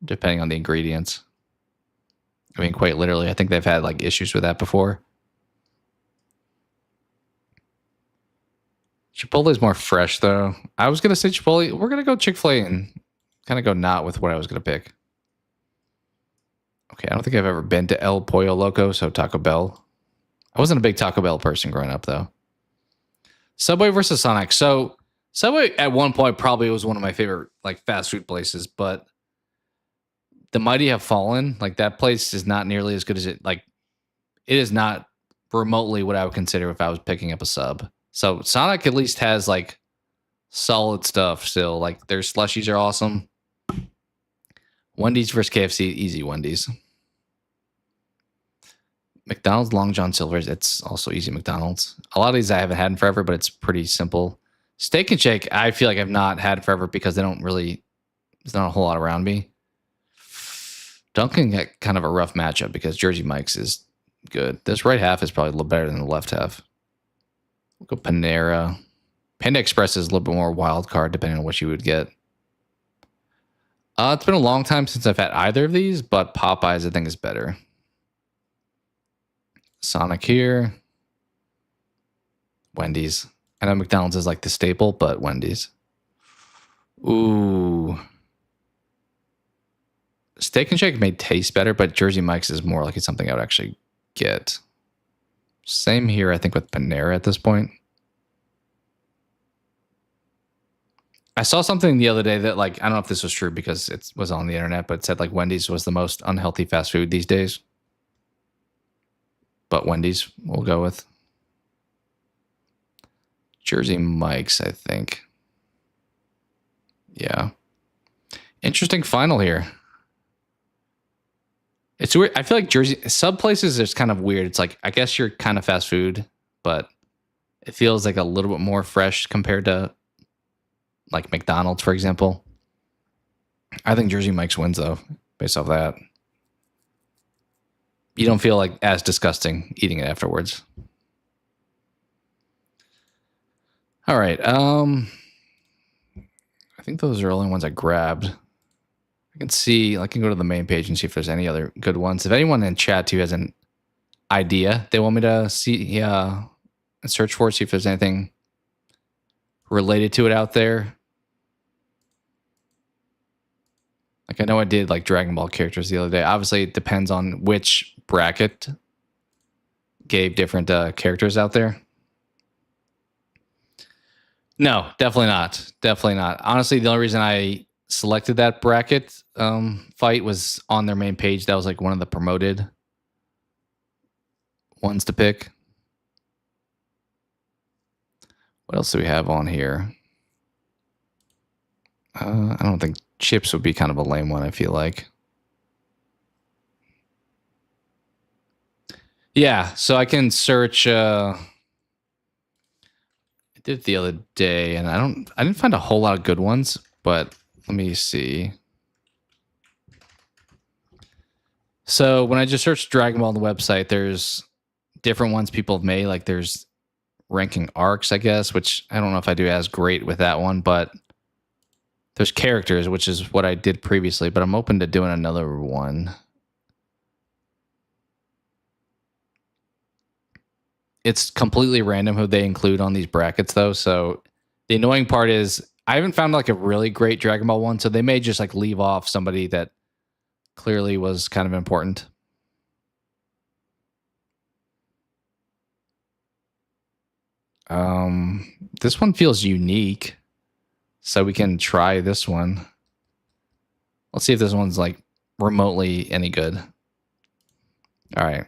depending on the ingredients. I mean, quite literally, I think they've had like issues with that before. Chipotle is more fresh, though. I was going to say Chipotle. We're going to go Chick-fil-A and kind of go not with what I was going to pick. Okay, I don't think I've ever been to El Pollo Loco, so Taco Bell. I wasn't a big Taco Bell person growing up, though. Subway versus Sonic. So Subway at one point probably was one of my favorite like fast food places, but the mighty have fallen. Like that place is not nearly as good as it. Like it is not remotely what I would consider if I was picking up a sub. So Sonic at least has like solid stuff still. Like their slushies are awesome. Wendy's versus KFC, easy Wendy's. McDonald's Long John Silver's, it's also easy McDonald's. A lot of these I haven't had in forever, but it's pretty simple. Steak and Shake, I feel like I've not had forever because they don't really, there's not a whole lot around me. Dunkin' got kind of a rough matchup because Jersey Mike's is good. This right half is probably a little better than the left half. We'll go Panera. Panda Express is a little bit more wild card depending on what you would get. It's been a long time since I've had either of these, but Popeyes I think is better. Sonic here. Wendy's. I know McDonald's is like the staple, but Wendy's. Ooh. Steak and Shake may taste better, but Jersey Mike's is more like it's something I would actually get. Same here, I think, with Panera at this point. I saw something the other day that, like, I don't know if this was true because it was on the internet, but it said, like, Wendy's was the most unhealthy fast food these days. But Wendy's we'll go with. Jersey Mike's, I think. Yeah. Interesting final here. It's weird. I feel like Jersey sub places is kind of weird. It's like, I guess you're kind of fast food, but it feels like a little bit more fresh compared to like McDonald's, for example. I think Jersey Mike's wins though, based off that. You don't feel like as disgusting eating it afterwards. All right. I think those are the only ones I grabbed. I can see, I can go to the main page and see if there's any other good ones. If anyone in chat too has an idea they want me to see, search for, see if there's anything related to it out there. Like I know I did like Dragon Ball characters the other day. Obviously, it depends on which bracket gave different characters out there. No, definitely not. Definitely not. Honestly, the only reason I selected that bracket fight was on their main page. That was like one of the promoted ones to pick. What else do we have on here? I don't think Chips would be kind of a lame one, I feel like. Yeah, so I can search. I did it the other day, and I didn't find a whole lot of good ones, but let me see. So when I just searched Dragon Ball on the website, there's different ones people have made. Like there's ranking arcs, I guess, which I don't know if I do as great with that one, but there's characters, which is what I did previously, but I'm open to doing another one. It's completely random who they include on these brackets, though. So the annoying part is I haven't found like a really great Dragon Ball one, so they may just like leave off somebody that clearly was kind of important. This one feels unique, so we can try this one. Let's see if this one's like remotely any good. All right.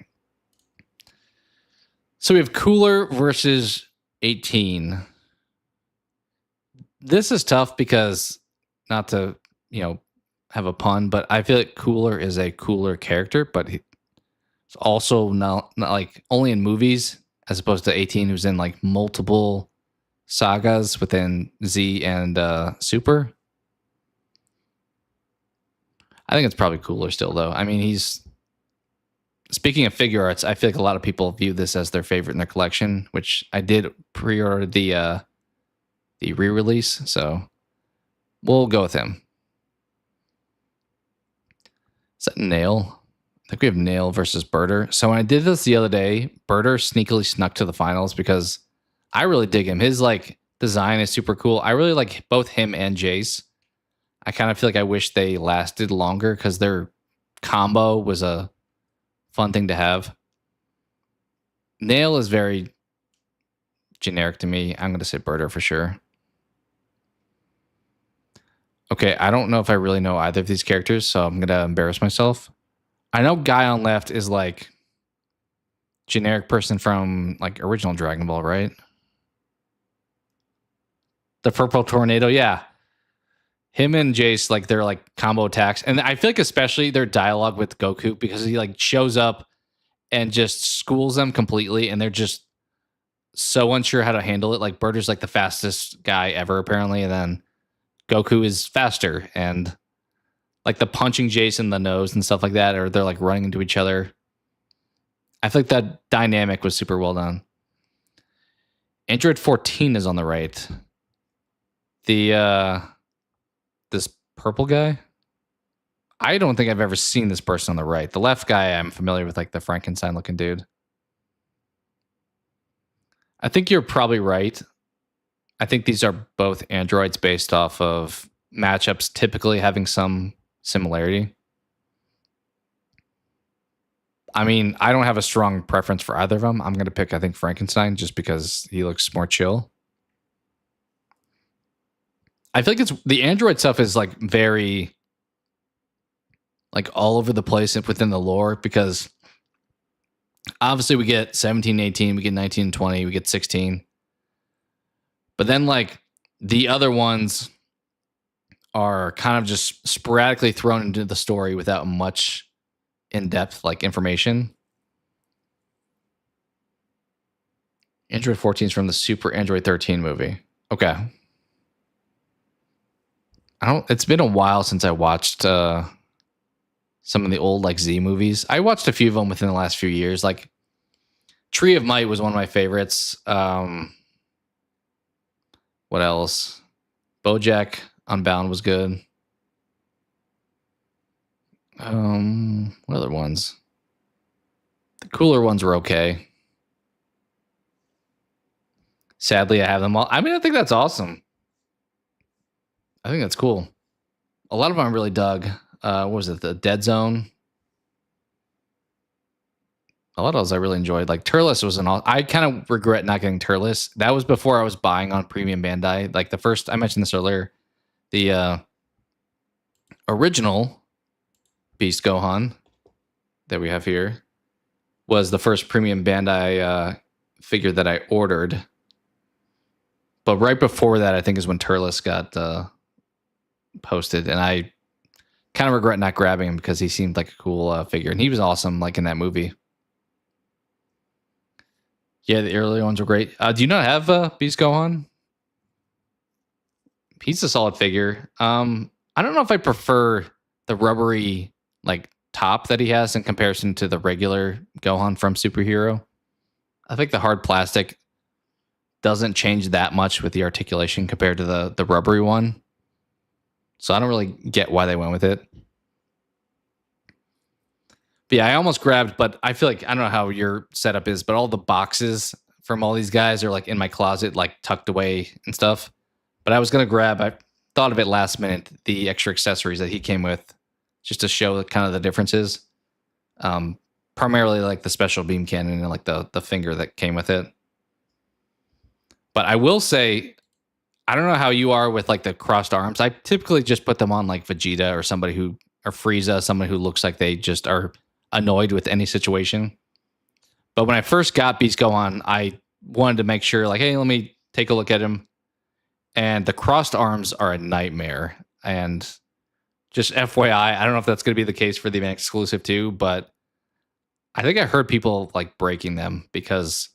So we have Cooler versus 18. This is tough because, not to, have a pun, but I feel like Cooler is a cooler character, but it's also not like only in movies, as opposed to 18, who's in like multiple sagas within Z and Super. I think it's probably Cooler still, though. I mean, speaking of Figuarts, I feel like a lot of people view this as their favorite in their collection, which I did pre-order the re-release, so we'll go with him. Is that Nail? I think we have Nail versus Birder. So when I did this the other day, Birder sneakily snuck to the finals because I really dig him. His like design is super cool. I really like both him and Jace. I kind of feel like I wish they lasted longer because their combo was a fun thing to have. Nail is very generic to me. I'm going to say Birder for sure. Okay, I don't know if I really know either of these characters, so I'm going to embarrass myself. I know guy on left is like generic person from like original Dragon Ball, right? The purple tornado, yeah. Him and Jace, like they're like combo attacks. And I feel like especially their dialogue with Goku, because he like shows up and just schools them completely, and they're just so unsure how to handle it. Like Birder's like the fastest guy ever, apparently, and then Goku is faster, and like the punching Jace in the nose and stuff like that, or they're like running into each other. I feel like that dynamic was super well done. Android 14 is on the right. The this purple guy, I don't think I've ever seen this person on the right. The left guy I'm familiar with, like the Frankenstein looking dude. I think you're probably right. I think these are both androids based off of matchups typically having some similarity. I mean, I don't have a strong preference for either of them. I'm going to pick, I think, Frankenstein just because he looks more chill. I feel like it's the android stuff is like very like all over the place within the lore, because obviously we get 17, 18, we get 19, 20, we get 16. But then like the other ones are kind of just sporadically thrown into the story without much in-depth like information. Android 14 is from the Super Android 13 movie. Okay. It's been a while since I watched some of the old like Z movies. I watched a few of them within the last few years. Like Tree of Might was one of my favorites. What else? BoJack Unbound was good. What other ones? The cooler ones were okay. Sadly, I have them all. I mean, I think that's awesome. I think that's cool. A lot of them I really dug. What was it? The Dead Zone. A lot of those I really enjoyed. Like Turles was I kind of regret not getting Turles. That was before I was buying on Premium Bandai. Like the first, I mentioned this earlier, the original Beast Gohan that we have here was the first Premium Bandai figure that I ordered. But right before that, I think is when Turles got posted, and I kind of regret not grabbing him because he seemed like a cool figure, and he was awesome, like in that movie. Yeah, the earlier ones were great. Do you not have Beast Gohan? He's a solid figure. I don't know if I prefer the rubbery like top that he has in comparison to the regular Gohan from Superhero. I think the hard plastic doesn't change that much with the articulation compared to the rubbery one. So I don't really get why they went with it. But yeah, I almost grabbed, but I feel like, I don't know how your setup is, but all the boxes from all these guys are like in my closet, like tucked away and stuff. But I was going to grab, I thought of it last minute, the extra accessories that he came with, just to show kind of the differences. Primarily like the special beam cannon and like the finger that came with it. But I will say, I don't know how you are with like the crossed arms. I typically just put them on like Vegeta or somebody who, or Frieza, somebody who looks like they just are annoyed with any situation. But when I first got Beast Gohan, I wanted to make sure like, hey, let me take a look at him. And the crossed arms are a nightmare. And just FYI, I don't know if that's going to be the case for the event exclusive too, but I think I heard people like breaking them because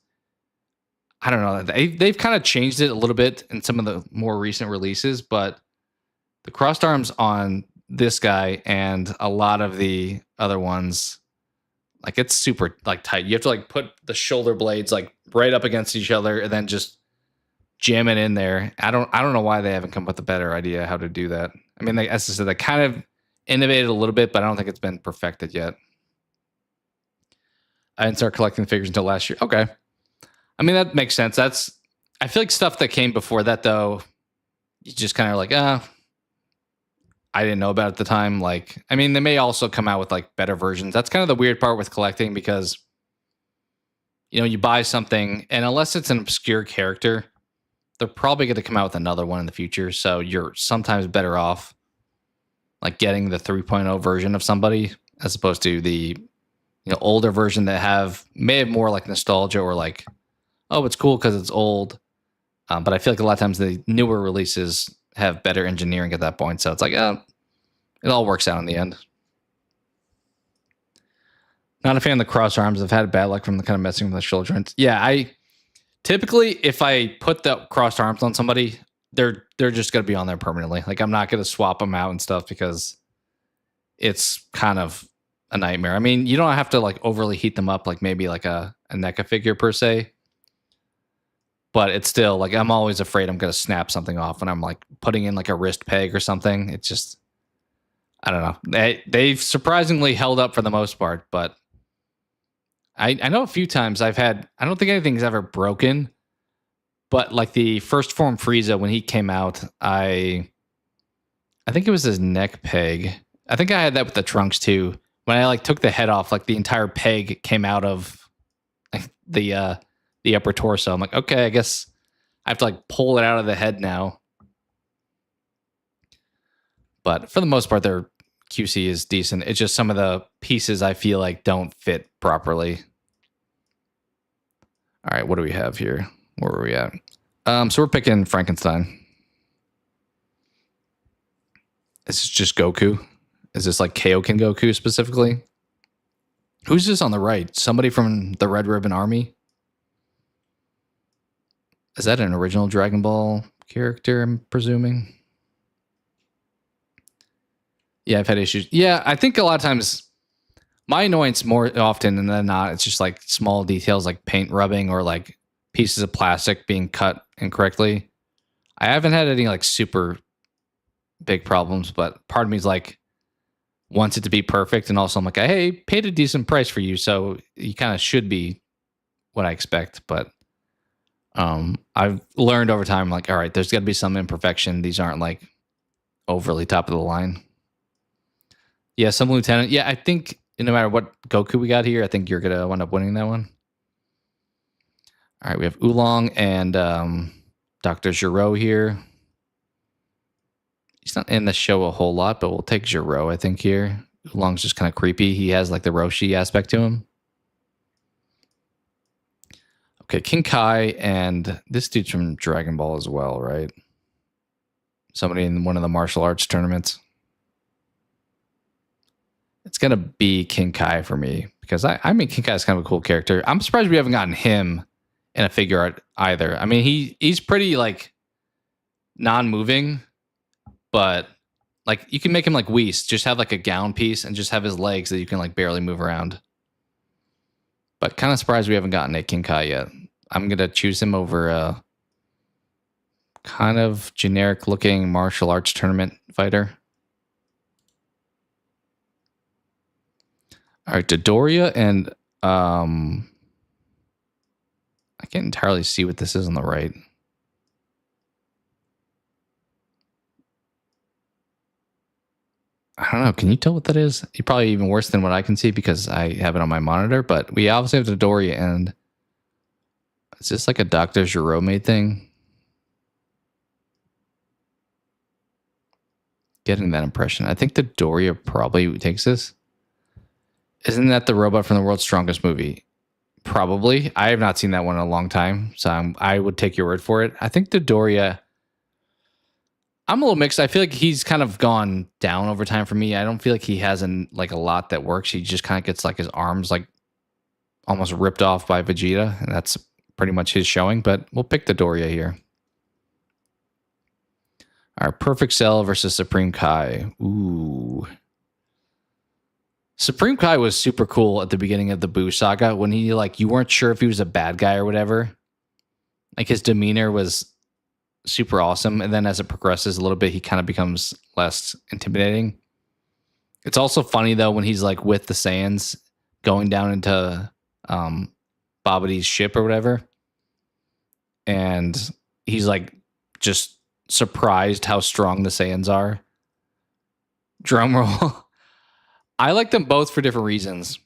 I don't know. They've kind of changed it a little bit in some of the more recent releases, but the crossed arms on this guy and a lot of the other ones, like it's super like tight. You have to like put the shoulder blades like right up against each other and then just jam it in there. I don't know why they haven't come up with a better idea how to do that. I mean, as I said, they kind of innovated a little bit, but I don't think it's been perfected yet. I didn't start collecting figures until last year. Okay. I mean, that makes sense. I feel like stuff that came before that, though, you just kind of like, I didn't know about it at the time. Like, I mean, they may also come out with like better versions. That's kind of the weird part with collecting because, you know, you buy something and unless it's an obscure character, they're probably going to come out with another one in the future. So you're sometimes better off like getting the 3.0 version of somebody as opposed to the, older version that may have more like nostalgia or like, oh, it's cool because it's old. But I feel like a lot of times the newer releases have better engineering at that point. So it's like, it all works out in the end. Not a fan of the cross arms. I've had bad luck from the kind of messing with the shoulder joints. Yeah, I typically, if I put the crossed arms on somebody, they're just going to be on there permanently. Like I'm not going to swap them out and stuff because it's kind of a nightmare. I mean, you don't have to like overly heat them up like maybe like a NECA figure per se. But it's still like I'm always afraid I'm going to snap something off when I'm like putting in like a wrist peg or something. It's just, I don't know. They've surprisingly held up for the most part, but I know a few times I don't think anything's ever broken, but like the first form Frieza, when he came out, I think it was his neck peg. I think I had that with the Trunks too. When I like took the head off, like the entire peg came out of like, the upper torso. I'm like, okay, I guess I have to like pull it out of the head now. But for the most part, their QC is decent. It's just some of the pieces I feel like don't fit properly. All right, what do we have here? Where were we at? So we're picking Frankenstein. Is this just Goku? Is this like Kaioken Goku specifically? Who's this on the right? Somebody from the Red Ribbon Army? Is that an original Dragon Ball character, I'm presuming? Yeah, I've had issues. Yeah, I think a lot of times my annoyance more often than not, it's just like small details like paint rubbing or like pieces of plastic being cut incorrectly. I haven't had any like super big problems, but part of me is like wants it to be perfect. And also I'm like, hey, paid a decent price for you. So you kind of should be what I expect. But I've learned over time, like, all right, there's got to be some imperfection. These aren't like overly top of the line. Yeah, some lieutenant. Yeah, I think no matter what Goku we got here, I think you're going to end up winning that one. All right, we have Oolong and Dr. Giro here. He's not in the show a whole lot, but we'll take Giro, I think, here. Oolong's just kind of creepy. He has like the Roshi aspect to him. Okay, King Kai, and this dude's from Dragon Ball as well, right? Somebody in one of the martial arts tournaments. It's going to be King Kai for me, because I mean, King Kai is kind of a cool character. I'm surprised we haven't gotten him in a figure art either. I mean, he's pretty like non-moving, but like you can make him like Whis, just have like a gown piece and just have his legs that you can like barely move around. But kind of surprised we haven't gotten a King Kai yet. I'm going to choose him over a kind of generic looking martial arts tournament fighter. All right, Dodoria and I can't entirely see what this is on the right. I don't know. Can you tell what that is? You're probably even worse than what I can see because I have it on my monitor. But we obviously have Dodoria, and is this like a Dr. Giro made thing? Getting that impression. I think Dodoria probably takes this. Isn't that the robot from the World's Strongest Movie? Probably. I have not seen that one in a long time, so I would take your word for it. I think Dodoria, I'm a little mixed. I feel like he's kind of gone down over time for me. I don't feel like he has like a lot that works. He just kind of gets like his arms like almost ripped off by Vegeta, and that's pretty much his showing. But we'll pick Dodoria here. All right, Perfect Cell versus Supreme Kai. Ooh. Supreme Kai was super cool at the beginning of the Buu saga when he like you weren't sure if he was a bad guy or whatever. Like his demeanor was super awesome, and then as it progresses a little bit, he kind of becomes less intimidating. It's also funny though when he's like with the Saiyans going down into Babidi's ship or whatever, and he's like just surprised how strong the Saiyans are. Drum roll. I like them both for different reasons.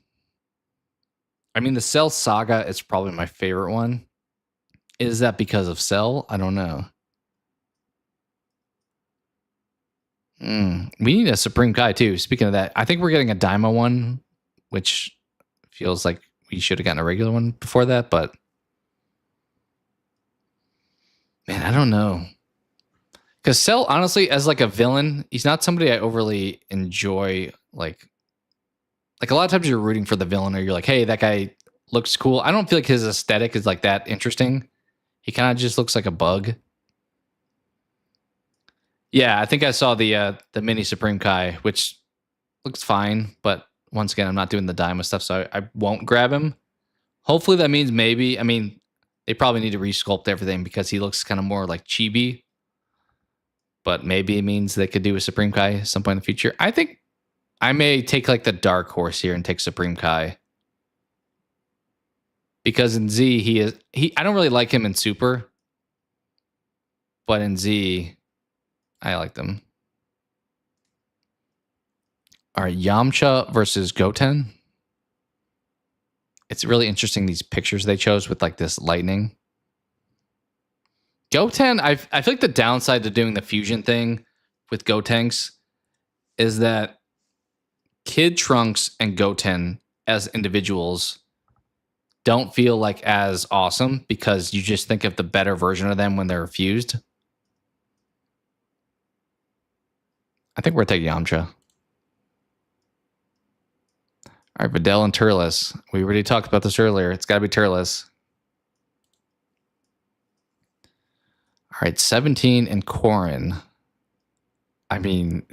I mean, the Cell saga is probably my favorite one. Is that because of Cell? I don't know. We need a Supreme Kai too. Speaking of that, I think we're getting a Daima one, which feels like we should have gotten a regular one before that, but man, I don't know. Because Cell, honestly, as like a villain, he's not somebody I overly enjoy. Like a lot of times you're rooting for the villain, or you're like, hey, that guy looks cool. I don't feel like his aesthetic is like that interesting. He kind of just looks like a bug. Yeah, I think I saw the mini Supreme Kai, which looks fine, but once again, I'm not doing the Daima stuff, so I won't grab him. Hopefully that means maybe, I mean, they probably need to resculpt everything because he looks kind of more like chibi. But maybe it means they could do a Supreme Kai at some point in the future. I think I may take like the dark horse here and take Supreme Kai. Because in Z, I don't really like him in Super. But in Z, I like them. All right, Yamcha versus Goten. It's really interesting, these pictures they chose with like this lightning. Goten, I feel like the downside to doing the fusion thing with Gotenks is that Kid Trunks and Goten as individuals don't feel like as awesome because you just think of the better version of them when they're fused. I think we're taking Yamcha. All right, Videl and Turles. We already talked about this earlier. It's got to be Turles. All right, 17 and Corrin. I mean,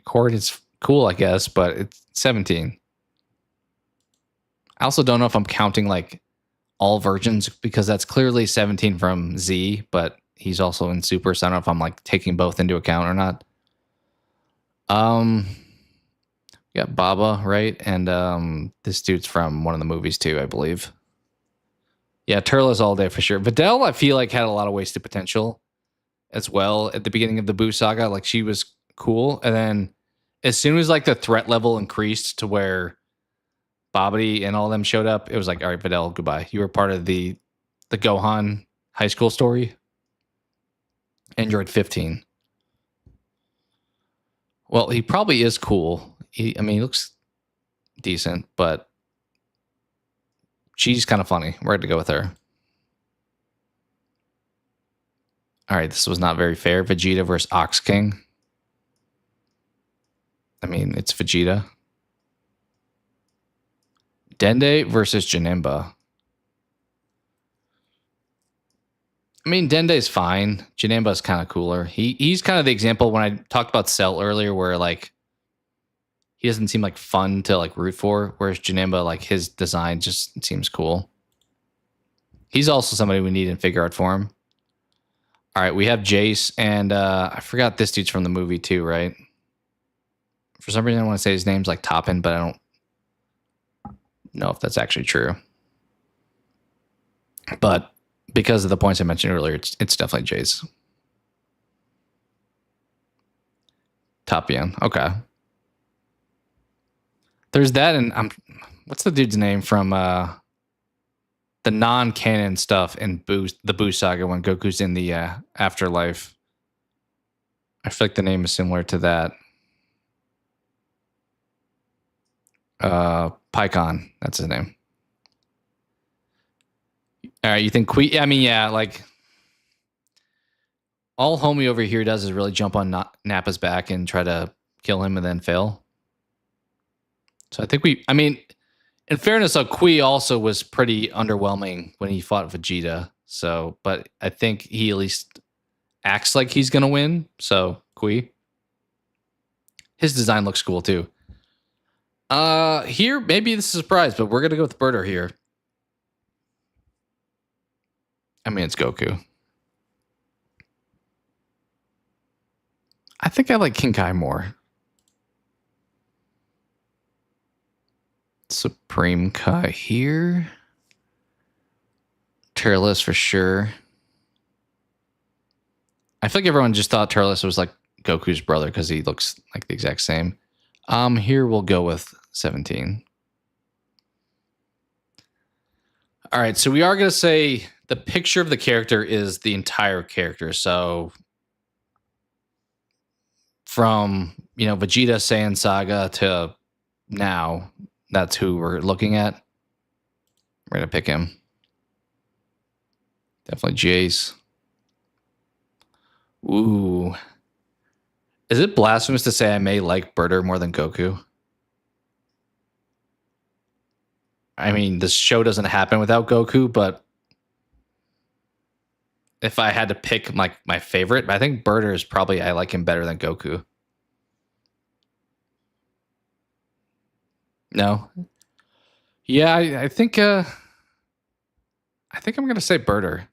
Corrin is cool, I guess, but it's 17. I also don't know if I'm counting like all versions because that's clearly 17 from Z, but he's also in Super, so I don't know if I'm like taking both into account or not. We got Baba, right? And this dude's from one of the movies too, I believe. Yeah, Turles all day for sure. Videl, I feel like had a lot of wasted potential as well at the beginning of the Boo saga. Like she was cool, and then as soon as like the threat level increased to where Babidi and all them showed up, it was like, all right, Videl, goodbye. You were part of the Gohan high school story. Android 15. Well, he probably is cool. He looks decent, but she's kind of funny. We're going to go with her. All right, this was not very fair. Vegeta versus Ox King. I mean, it's Vegeta. Dende versus Janemba. I mean, Dende's fine. Janemba's kind of cooler. He's kind of the example when I talked about Cell earlier, where like he doesn't seem like fun to like root for, whereas Janemba, like his design just seems cool. He's also somebody we need in Figuart form. All right, we have Jace, and I forgot this dude's from the movie too, right? For some reason, I want to say his name's like Toppin, but I don't know if that's actually true. But because of the points I mentioned earlier, it's definitely Jace. Tapian, okay. There's that, and what's the dude's name from the non-canon stuff in the Boo saga when Goku's in the afterlife? I feel like the name is similar to that. Pycon, that's his name. All right, you think I mean, yeah, like all homie over here does is really jump on Nappa's back and try to kill him and then fail. So I think in fairness, Kui also was pretty underwhelming when he fought Vegeta. So, but I think he at least acts like he's gonna win. So Kui, his design looks cool too. Here maybe this is a surprise, but we're gonna go with Birder here. I mean, it's Goku. I think I like King Kai more. Supreme Kai here. Turles for sure. I feel like everyone just thought Turles was like Goku's brother because he looks like the exact same. Here we'll go with 17. All right, so we are going to say the picture of the character is the entire character. So from, Vegeta Saiyan Saga to now, that's who we're looking at. We're gonna pick him. Definitely Jace. Ooh. Is it blasphemous to say I may like Birder more than Goku? I mean, this show doesn't happen without Goku, but if I had to pick my favorite, I think Birder is probably, I like him better than Goku. No? Yeah, I think I'm gonna say Birder.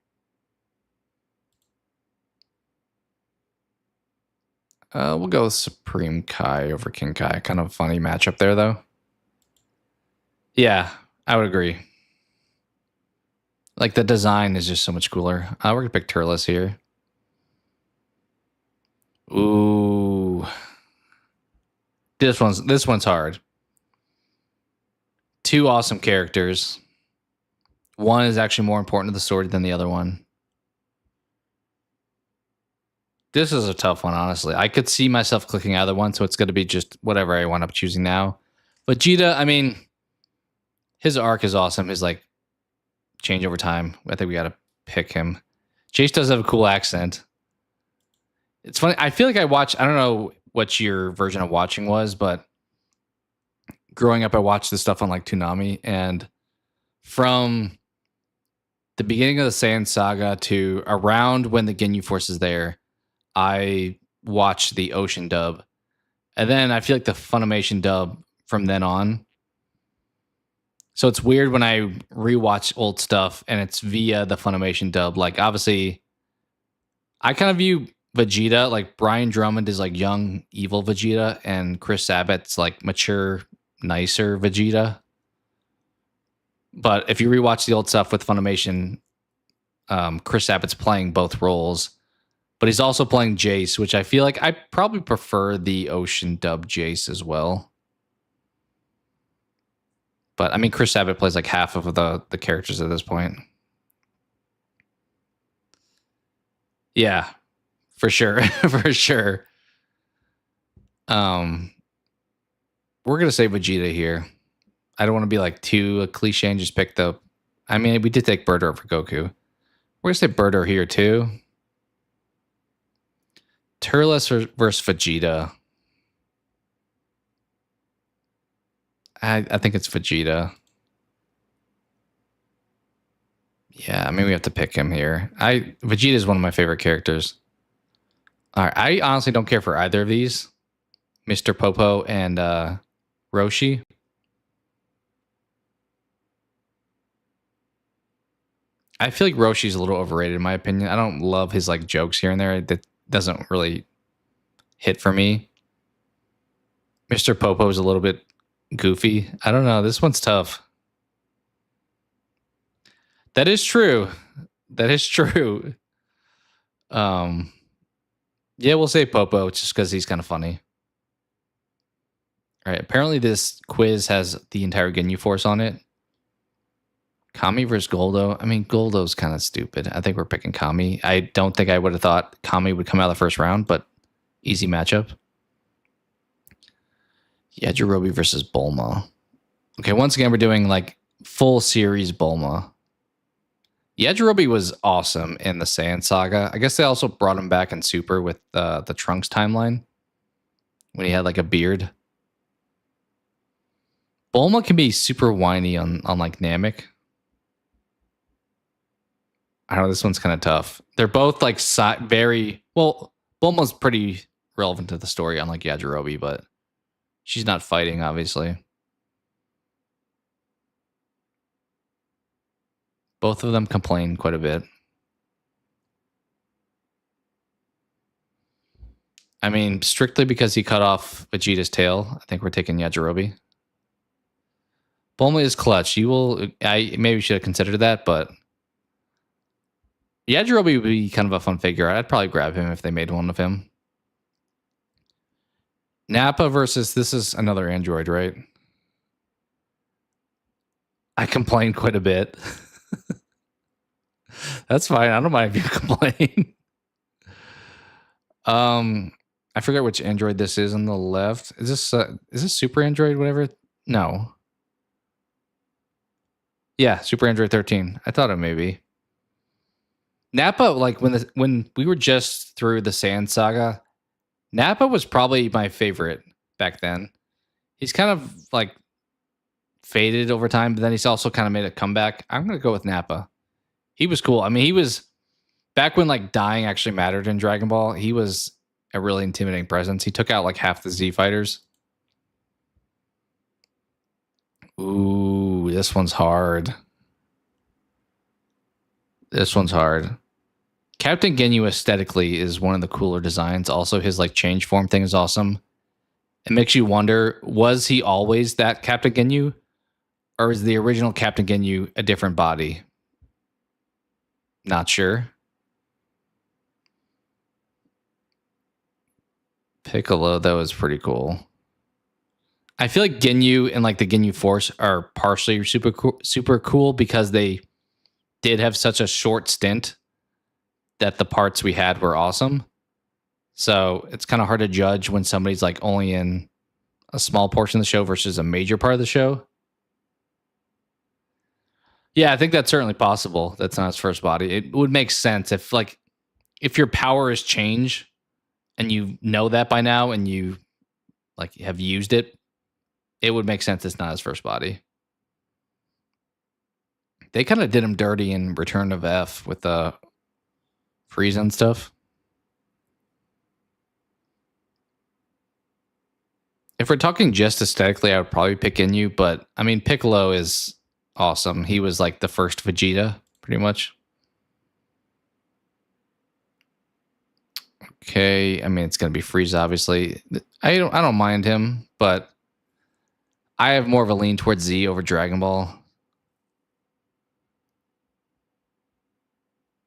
We'll go with Supreme Kai over King Kai. Kind of a funny matchup there, though. Yeah, I would agree. Like, the design is just so much cooler. We're gonna pick Turles here. Ooh. This one's hard. Two awesome characters. One is actually more important to the story than the other one. This is a tough one, honestly. I could see myself clicking either one, so it's going to be just whatever I wind up choosing now. Vegeta, I mean, his arc is awesome. His like change over time. I think we got to pick him. Jace does have a cool accent. It's funny. I feel like I don't know what your version of watching was, but growing up, I watched this stuff on like Toonami, and from the beginning of the Saiyan saga to around when the Ginyu Force is there, I watched the Ocean dub. And then I feel like the Funimation dub from then on. So it's weird when I rewatch old stuff and it's via the Funimation dub. Like, obviously, I kind of view Vegeta, like Brian Drummond is like young, evil Vegeta, and Chris Sabat's like mature, nicer Vegeta. But if you rewatch the old stuff with Funimation, Chris Sabat's playing both roles. But he's also playing Jace, which I feel like I probably prefer the Ocean dub Jace as well. But I mean, Chris Sabat plays like half of the characters at this point. Yeah, for sure. For sure. We're going to say Vegeta here. I don't want to be like too cliche and just pick the... I mean, we did take Birder over Goku. We're going to say Birder here too. Turles versus Vegeta. I think it's Vegeta. Yeah, I mean, we have to pick him here. Vegeta is one of my favorite characters. All right, I honestly don't care for either of these. Mr. Popo and Roshi. I feel like Roshi's a little overrated in my opinion. I don't love his like jokes here and there. That doesn't really hit for me. Mr. Popo is a little bit goofy. I don't know. This one's tough. That is true. That is true. Yeah, we'll say Popo just because he's kind of funny. All right. Apparently, this quiz has the entire Ginyu Force on it. Kami versus Goldo. I mean, Goldo's kind of stupid. I think we're picking Kami. I don't think I would have thought Kami would come out of the first round, but easy matchup. Yajirobe versus Bulma. Okay, once again, we're doing like full series Bulma. Yajirobe was awesome in the Saiyan saga. I guess they also brought him back in Super with the Trunks timeline when he had like a beard. Bulma can be super whiny on like Namek. I don't know, this one's kind of tough. They're both like very... Well, Bulma's pretty relevant to the story, unlike Yajirobe, but she's not fighting, obviously. Both of them complain quite a bit. I mean, strictly because he cut off Vegeta's tail, I think we're taking Yajirobe. Bulma is clutch. I maybe should have considered that, but Yajirobe would be kind of a fun figure. I'd probably grab him if they made one of him. Nappa versus... This is another android, right? I complain quite a bit. That's fine. I don't mind if you complain. I forget which android this is on the left. Is this Super Android, whatever? No. Yeah, Super Android 13. I thought it may be. Nappa, like when we were just through the Sand Saga, Nappa was probably my favorite back then. He's kind of like faded over time, but then he's also kind of made a comeback. I'm gonna go with Nappa. He was cool. I mean, he was back when like dying actually mattered in Dragon Ball. He was a really intimidating presence. He took out like half the Z fighters. Ooh, this one's hard. This one's hard. Captain Ginyu aesthetically is one of the cooler designs. Also, his like change form thing is awesome. It makes you wonder, was he always that Captain Ginyu? Or is the original Captain Ginyu a different body? Not sure. Piccolo, that was pretty cool. I feel like Ginyu and like the Ginyu Force are partially super cool because they did have such a short stint that the parts we had were awesome. So it's kind of hard to judge when somebody's like only in a small portion of the show versus a major part of the show. Yeah, I think that's certainly possible. That's not his first body. It would make sense if your power is change and you know that by now and you like have used it, it would make sense it's not his first body. They kind of did him dirty in Return of F with the Frieza and stuff. If we're talking just aesthetically, I would probably pick Ginyu, but I mean, Piccolo is awesome. He was like the first Vegeta, pretty much. Okay, I mean, it's gonna be Frieza, obviously. I don't mind him, but I have more of a lean towards Z over Dragon Ball.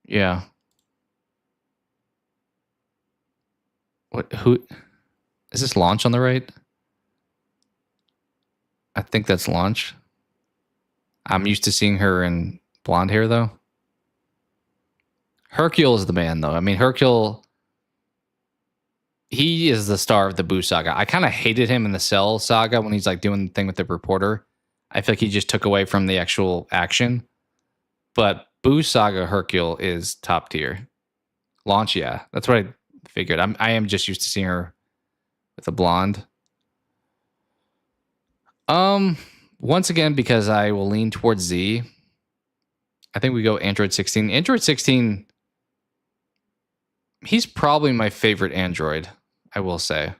Yeah. Who is this? Launch on the right? I think that's Launch. I'm used to seeing her in blonde hair, though. Hercule is the man, though. I mean, Hercule, he is the star of the Buu saga. I kind of hated him in the Cell saga when he's like doing the thing with the reporter. I feel like he just took away from the actual action. But Buu saga Hercule is top tier. Launch, yeah, that's what I figured. I am just used to seeing her with a blonde. Once again, because I will lean towards Z, I think we go Android 16. Android 16, he's probably my favorite android, I will say.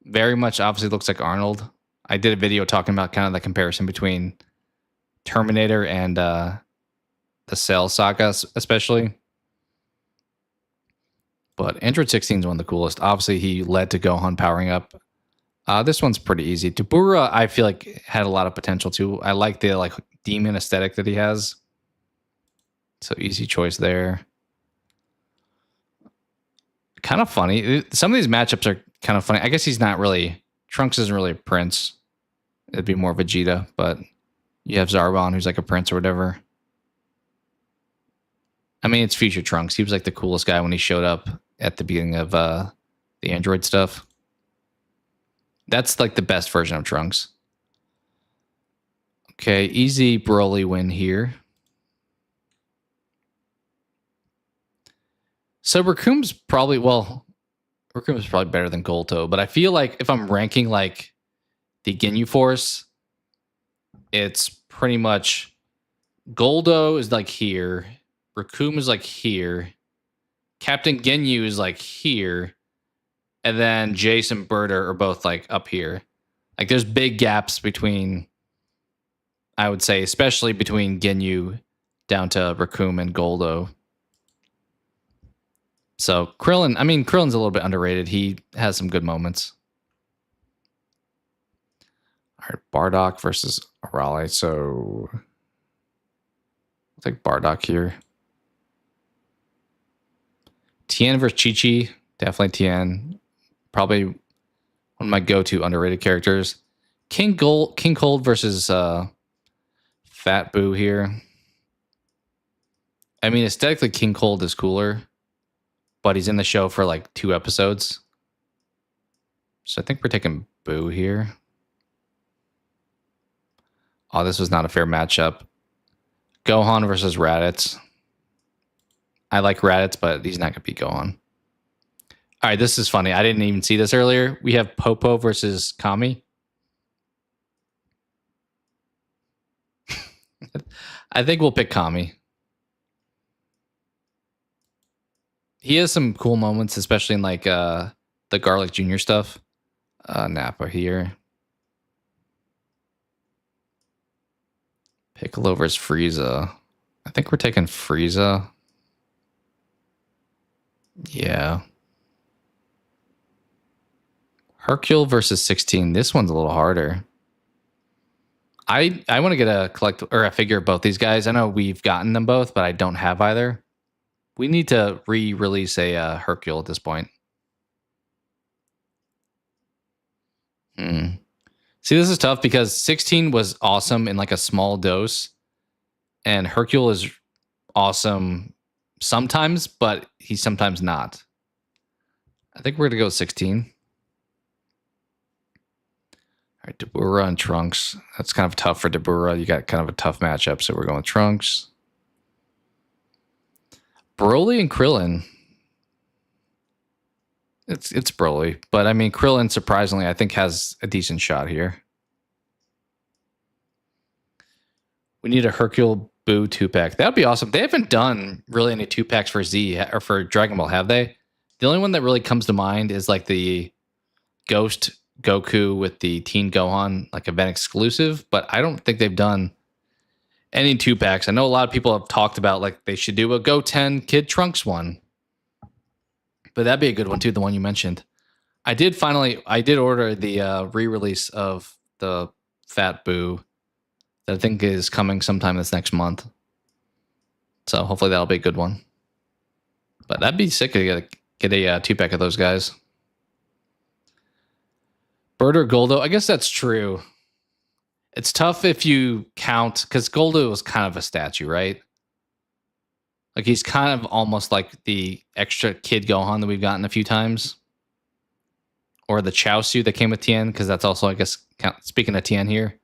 Very much obviously looks like Arnold. I did a video talking about kind of the comparison between Terminator and the Cell saga, especially. But Android 16 is one of the coolest. Obviously, he led to Gohan powering up. This one's pretty easy. Dabura, I feel like had a lot of potential too. I like the like demon aesthetic that he has. So easy choice there. Kind of funny. Some of these matchups are kind of funny. I guess he's not really. Trunks isn't really a prince. It'd be more Vegeta, but you have Zarbon, who's like a prince or whatever. I mean, it's future Trunks. He was like the coolest guy when he showed up at the beginning of the Android stuff. That's like the best version of Trunks. Okay, easy Broly win here. So Raccoon's probably better than Golto, but I feel like if I'm ranking like the Ginyu Force, it's pretty much Goldo is like here, Raccoon is like here, Captain Ginyu is like here, and then Jace and Birder are both like up here. Like there's big gaps between, I would say, especially between Ginyu down to Raccoon and Goldo. So Krillin's a little bit underrated. He has some good moments. All right, Bardock versus Arale. So I'll take Bardock here. Tien versus Chi-Chi. Definitely Tien. Probably one of my go-to underrated characters. King Cold versus Fat Boo here. I mean, aesthetically, King Cold is cooler, but he's in the show for like 2 episodes. So I think we're taking Boo here. Oh, this was not a fair matchup. Gohan versus Raditz. I like Raditz, but he's not going to beat Gohan. All right, this is funny. I didn't even see this earlier. We have Popo versus Kami. I think we'll pick Kami. He has some cool moments, especially in like the Garlic Jr. stuff. Nappa here. Piccolo versus Frieza. I think we're taking Frieza. Yeah. Hercule versus 16. This one's a little harder. I want to get a figure of both these guys. I know we've gotten them both, but I don't have either. We need to re-release a Hercule at this point. See, this is tough because 16 was awesome in like a small dose, and Hercule is awesome sometimes, but he's sometimes not. I think we're going to go with 16. All right, Dabura and Trunks. That's kind of tough for Dabura. You got kind of a tough matchup, so we're going with Trunks. Broly and Krillin. It's Broly, but I mean Krillin surprisingly I think has a decent shot here. We need a Hercule Boo 2-pack. That would be awesome. They haven't done really any 2-packs for Z or for Dragon Ball, have they? The only one that really comes to mind is like the Ghost Goku with the Teen Gohan, like event exclusive, but I don't think they've done any 2-packs. I know a lot of people have talked about like they should do a Goten Kid Trunks one. But that'd be a good one too, the one you mentioned. I did order the re-release of the Fat Boo that I think is coming sometime this next month. So hopefully that'll be a good one. But that'd be sick to get a 2-pack of those guys. Bird or Goldo? I guess that's true. It's tough if you count, because Goldo was kind of a statue, right? Like he's kind of almost like the extra Kid Gohan that we've gotten a few times. Or the Chaozu that came with Tien, because that's also, I guess, speaking of Tien here.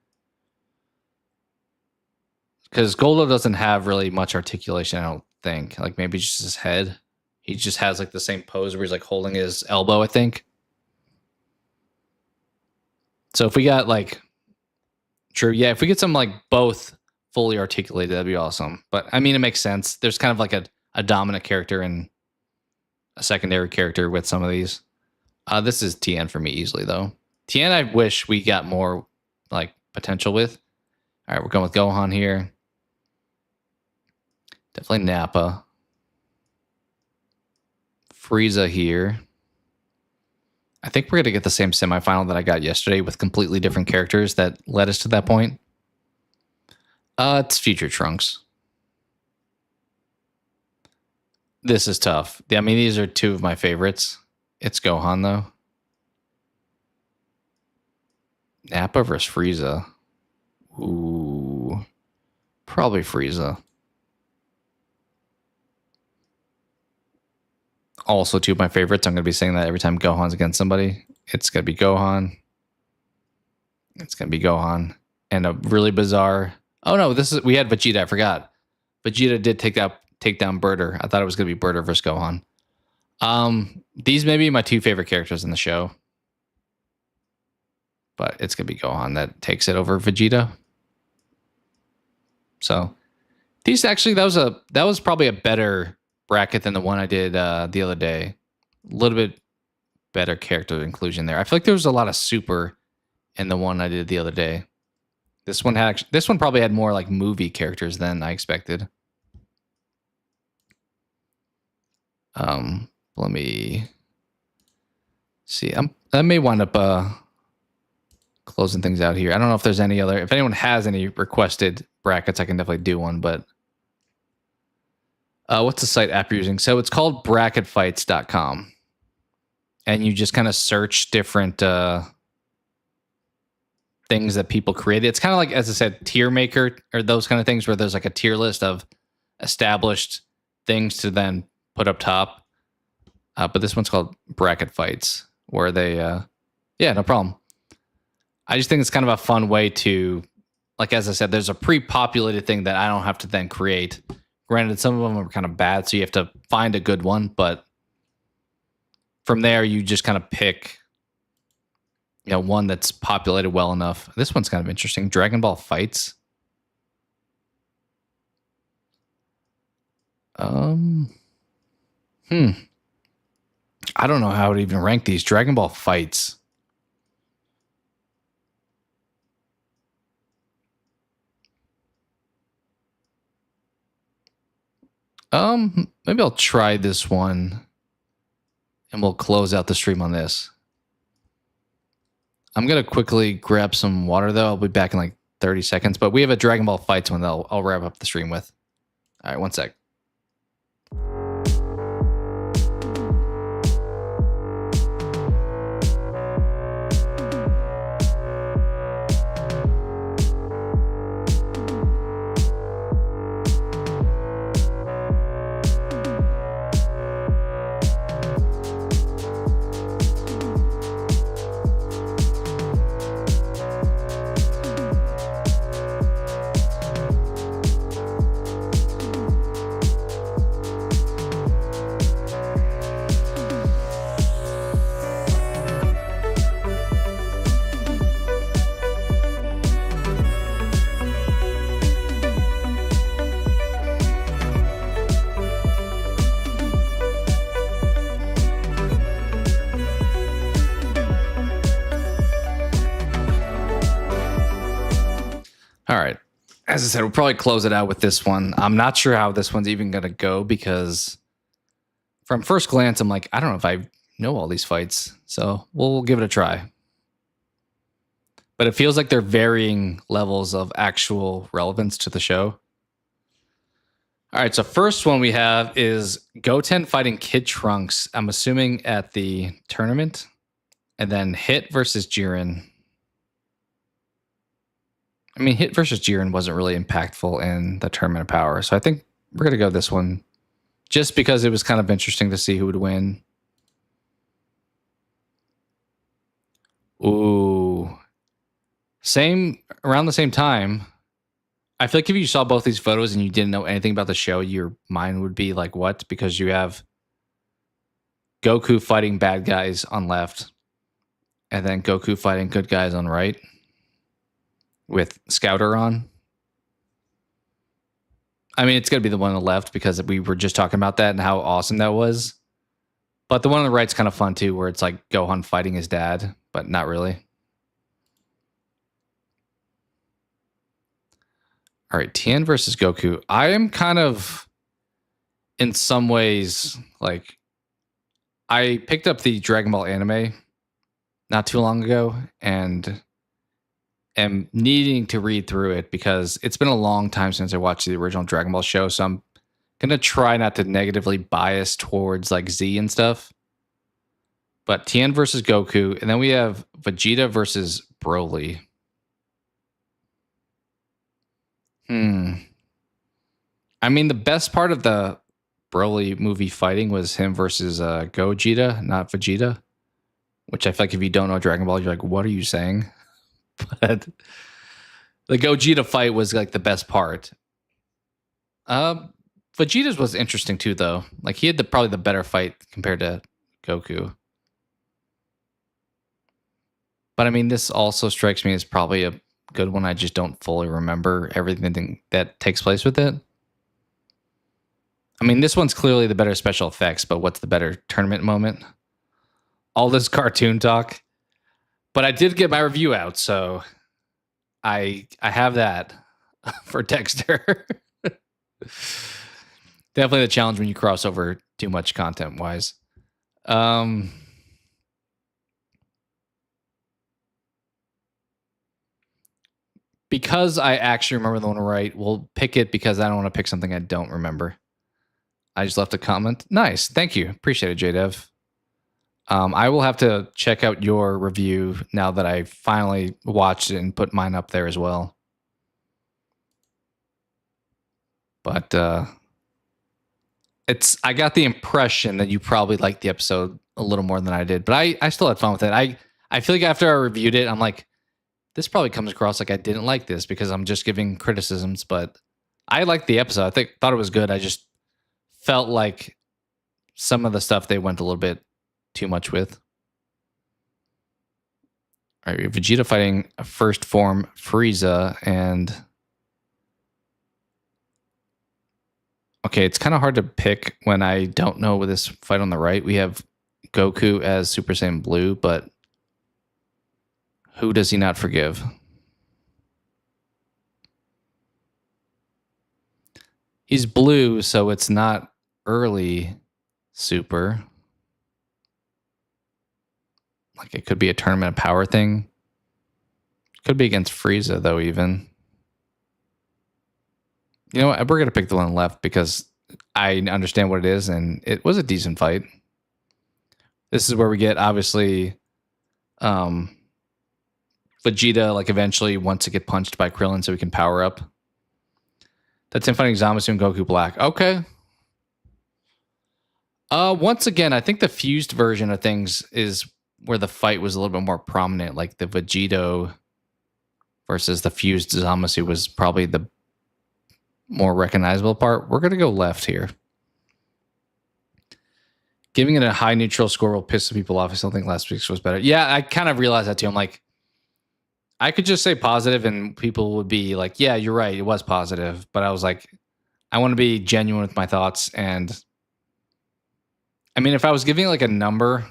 Because Goldo doesn't have really much articulation, I don't think. Like maybe just his head. He just has like the same pose where he's like holding his elbow, I think. So if we got like... True, yeah, if we get some like both fully articulated, that'd be awesome. But I mean, it makes sense. There's kind of like a dominant character and a secondary character with some of these. This is Tien for me easily, though. Tien, I wish we got more like potential with. All right, we're going with Gohan here. Definitely Nappa. Frieza here. I think we're going to get the same semifinal that I got yesterday with completely different characters that led us to that point. It's Future Trunks. This is tough. I mean, these are two of my favorites. It's Gohan, though. Nappa versus Frieza. Ooh. Probably Frieza. Also two of my favorites. I'm going to be saying that every time Gohan's against somebody. It's going to be Gohan. It's going to be Gohan. And a really bizarre... Oh, no, we had Vegeta. I forgot. Vegeta did take down Birder. I thought it was going to be Birder versus Gohan. These may be my two favorite characters in the show. But it's going to be Gohan that takes it over Vegeta. So, these actually, that was probably a better bracket than the one I did the other day. A little bit better character inclusion there. I feel like there was a lot of super in the one I did the other day. This one probably had more like movie characters than I expected. Let me see. I may wind up closing things out here. I don't know if there's any other. If anyone has any requested brackets, I can definitely do one. But what's the site app you're using? So it's called bracketfights.com. And you just kind of search different things that people created. It's kind of like, as I said, tier maker or those kind of things where there's like a tier list of established things to then put up top. But this one's called Bracket Fights, where they, yeah, no problem. I just think it's kind of a fun way to like as I said, there's a pre-populated thing that I don't have to then create. Granted, some of them are kind of bad, so you have to find a good one, but from there you just kind of pick, one that's populated well enough. This one's kind of interesting. Dragon Ball Fights. I don't know how to even rank these. Dragon Ball Fights. Maybe I'll try this one and we'll close out the stream on this. I'm going to quickly grab some water though. I'll be back in like 30 seconds, but we have a Dragon Ball Fights one that I'll wrap up the stream with. All right, one sec. All right. As I said, we'll probably close it out with this one. I'm not sure how this one's even going to go because from first glance, I'm like, I don't know if I know all these fights. So we'll give it a try. But it feels like they're varying levels of actual relevance to the show. All right. So first one we have is Goten fighting Kid Trunks. I'm assuming at the tournament. And then Hit versus Jiren. I mean, Hit versus Jiren wasn't really impactful in the Tournament of Power. So I think we're going to go this one just because it was kind of interesting to see who would win. Ooh. Around the same time. I feel like if you saw both these photos and you didn't know anything about the show, your mind would be like, what? Because you have Goku fighting bad guys on left and then Goku fighting good guys on right. With Scouter on. I mean, it's going to be the one on the left because we were just talking about that and how awesome that was. But the one on the right's kind of fun too, where it's like Gohan fighting his dad, but not really. All right, Tien versus Goku. I am kind of, in some ways, like, I picked up the Dragon Ball anime not too long ago, and am needing to read through it because it's been a long time since I watched the original Dragon Ball show. So I'm going to try not to negatively bias towards like Z and stuff. But Tien versus Goku. And then we have Vegeta versus Broly. I mean, the best part of the Broly movie fighting was him versus Gogeta, not Vegeta. Which I feel like if you don't know Dragon Ball, you're like, what are you saying? But the Gogeta fight was like the best part. Vegeta's was interesting too, though. Like he had probably the better fight compared to Goku. But I mean, this also strikes me as probably a good one. I just don't fully remember everything that takes place with it. I mean, this one's clearly the better special effects, but what's the better tournament moment? All this cartoon talk. But I did get my review out, so I have that for Dexter. Definitely the challenge when you cross over too much content-wise. Because I actually remember the one right, we'll pick it because I don't want to pick something I don't remember. I just left a comment. Nice. Thank you. Appreciate it, JDev. I will have to check out your review now that I finally watched it and put mine up there as well. But I got the impression that you probably liked the episode a little more than I did, but I still had fun with it. I feel like after I reviewed it, I'm like, this probably comes across like I didn't like this because I'm just giving criticisms, but I liked the episode. Thought it was good. I just felt like some of the stuff they went a little bit too much with. All right, Vegeta fighting a first form Frieza, and okay, it's kind of hard to pick when I don't know with this fight on the right. We have Goku as Super Saiyan Blue, but who does he not forgive? He's blue, so it's not early Super. Like, it could be a tournament of power thing. Could be against Frieza, though, even. You know what? We're going to pick the one left because I understand what it is, and it was a decent fight. This is where we get, obviously, Vegeta, like, eventually wants to get punched by Krillin so he can power up. That's him fighting Zamasu and Goku Black. Okay. Once again, I think the fused version of things is where the fight was a little bit more prominent. Like the Vegito versus the fused Zamasu was probably the more recognizable part. We're going to go left here. Giving it a high neutral score will piss some people off. I still think last week's was better. Yeah, I kind of realized that too. I'm like, I could just say positive and people would be like, yeah, you're right. It was positive. But I was like, I want to be genuine with my thoughts. And I mean, if I was giving like a number,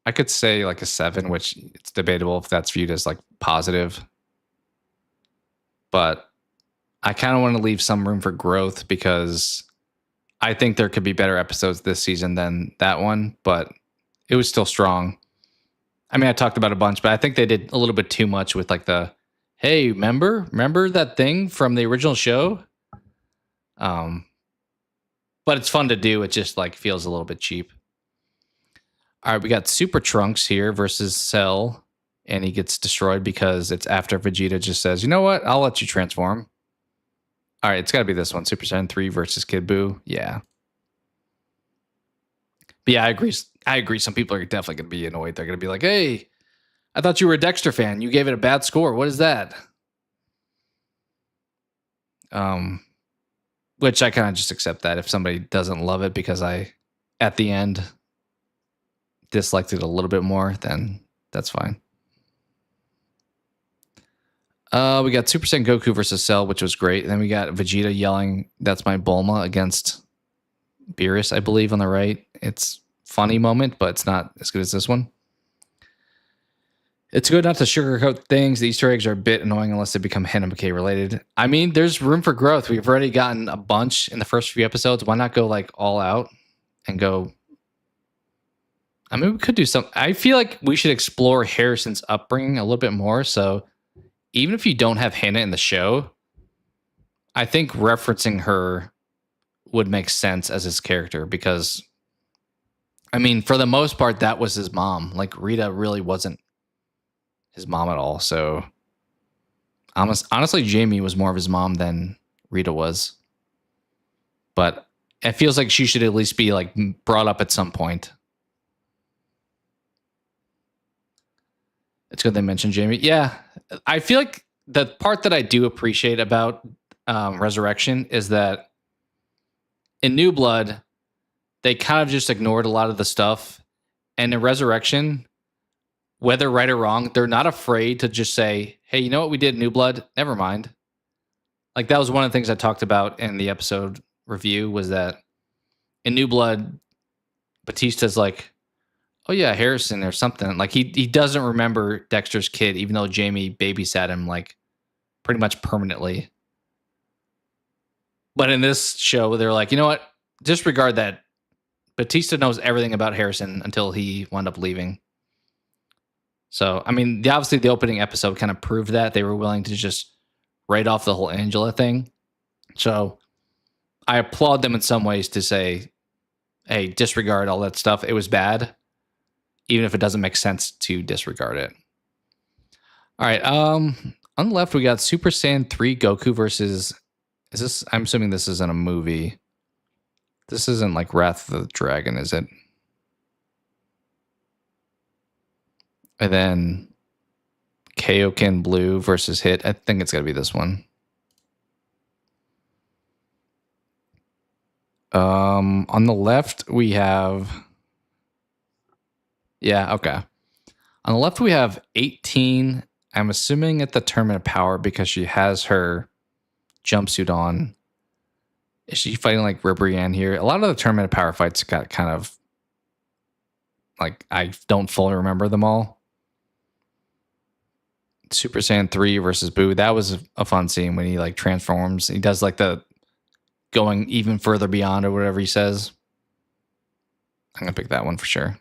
I could say like a 7, which it's debatable if that's viewed as like positive. But I kind of want to leave some room for growth because I think there could be better episodes this season than that one, but it was still strong. I mean, I talked about a bunch, but I think they did a little bit too much with like the, hey, remember that thing from the original show? But it's fun to do. It just like feels a little bit cheap. All right, we got Super Trunks here versus Cell, and he gets destroyed because it's after Vegeta just says, you know what? I'll let you transform. All right, it's got to be this one. Super Saiyan 3 versus Kid Buu. Yeah. But yeah, I agree. Some people are definitely going to be annoyed. They're going to be like, hey, I thought you were a Dexter fan. You gave it a bad score. What is that? Which I kind of just accept that if somebody doesn't love it because I, at the end, disliked it a little bit more, then that's fine. We got Super Saiyan Goku versus Cell, which was great. And then we got Vegeta yelling, "That's my Bulma," against Beerus, I believe, on the right. It's a funny moment, but it's not as good as this one. It's good not to sugarcoat things. The Easter eggs are a bit annoying unless they become Hanamake related. I mean, there's room for growth. We've already gotten a bunch in the first few episodes. Why not go like all out and go? I mean, we could do some. I feel like we should explore Harrison's upbringing a little bit more. So even if you don't have Hannah in the show, I think referencing her would make sense as his character because, I mean, for the most part, that was his mom. Like Rita really wasn't his mom at all. So honestly, Jamie was more of his mom than Rita was. But it feels like she should at least be like brought up at some point. It's good they mentioned Jamie. Yeah, I feel like the part that I do appreciate about Resurrection is that in New Blood, they kind of just ignored a lot of the stuff. And in Resurrection, whether right or wrong, they're not afraid to just say, hey, you know what we did in New Blood? Never mind. Like that was one of the things I talked about in the episode review was that in New Blood, Batista's like, oh yeah, Harrison or something. Like he doesn't remember Dexter's kid, even though Jamie babysat him like pretty much permanently. But in this show, they're like, you know what? Disregard that. Batista knows everything about Harrison until he wound up leaving. So, I mean, obviously the opening episode kind of proved that they were willing to just write off the whole Angela thing. So I applaud them in some ways to say, hey, disregard all that stuff. It was bad. Even if it doesn't make sense to disregard it. All right. On the left, we got Super Saiyan 3 Goku versus... Is this... I'm assuming this isn't a movie. This isn't like Wrath of the Dragon, is it? And then Kaioken Blue versus Hit. I think it's going to be this one. On the left, we have... Yeah, okay. On the left, we have 18. I'm assuming at the Tournament of Power because she has her jumpsuit on. Is she fighting like Ribrianne here? A lot of the Tournament of Power fights got kind of... Like, I don't fully remember them all. Super Saiyan 3 versus Boo. That was a fun scene when he like transforms. He does like the going even further beyond or whatever he says. I'm going to pick that one for sure.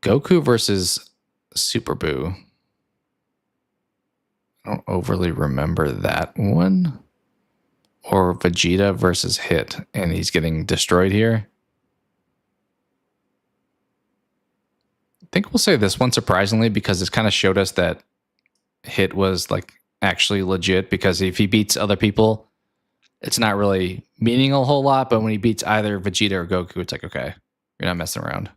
Goku versus Super Boo. I don't overly remember that one. Or Vegeta versus Hit. And he's getting destroyed here. I think we'll say this one surprisingly because it's kind of showed us that Hit was like actually legit, because if he beats other people, it's not really meaning a whole lot, but when he beats either Vegeta or Goku, it's like, okay, you're not messing around.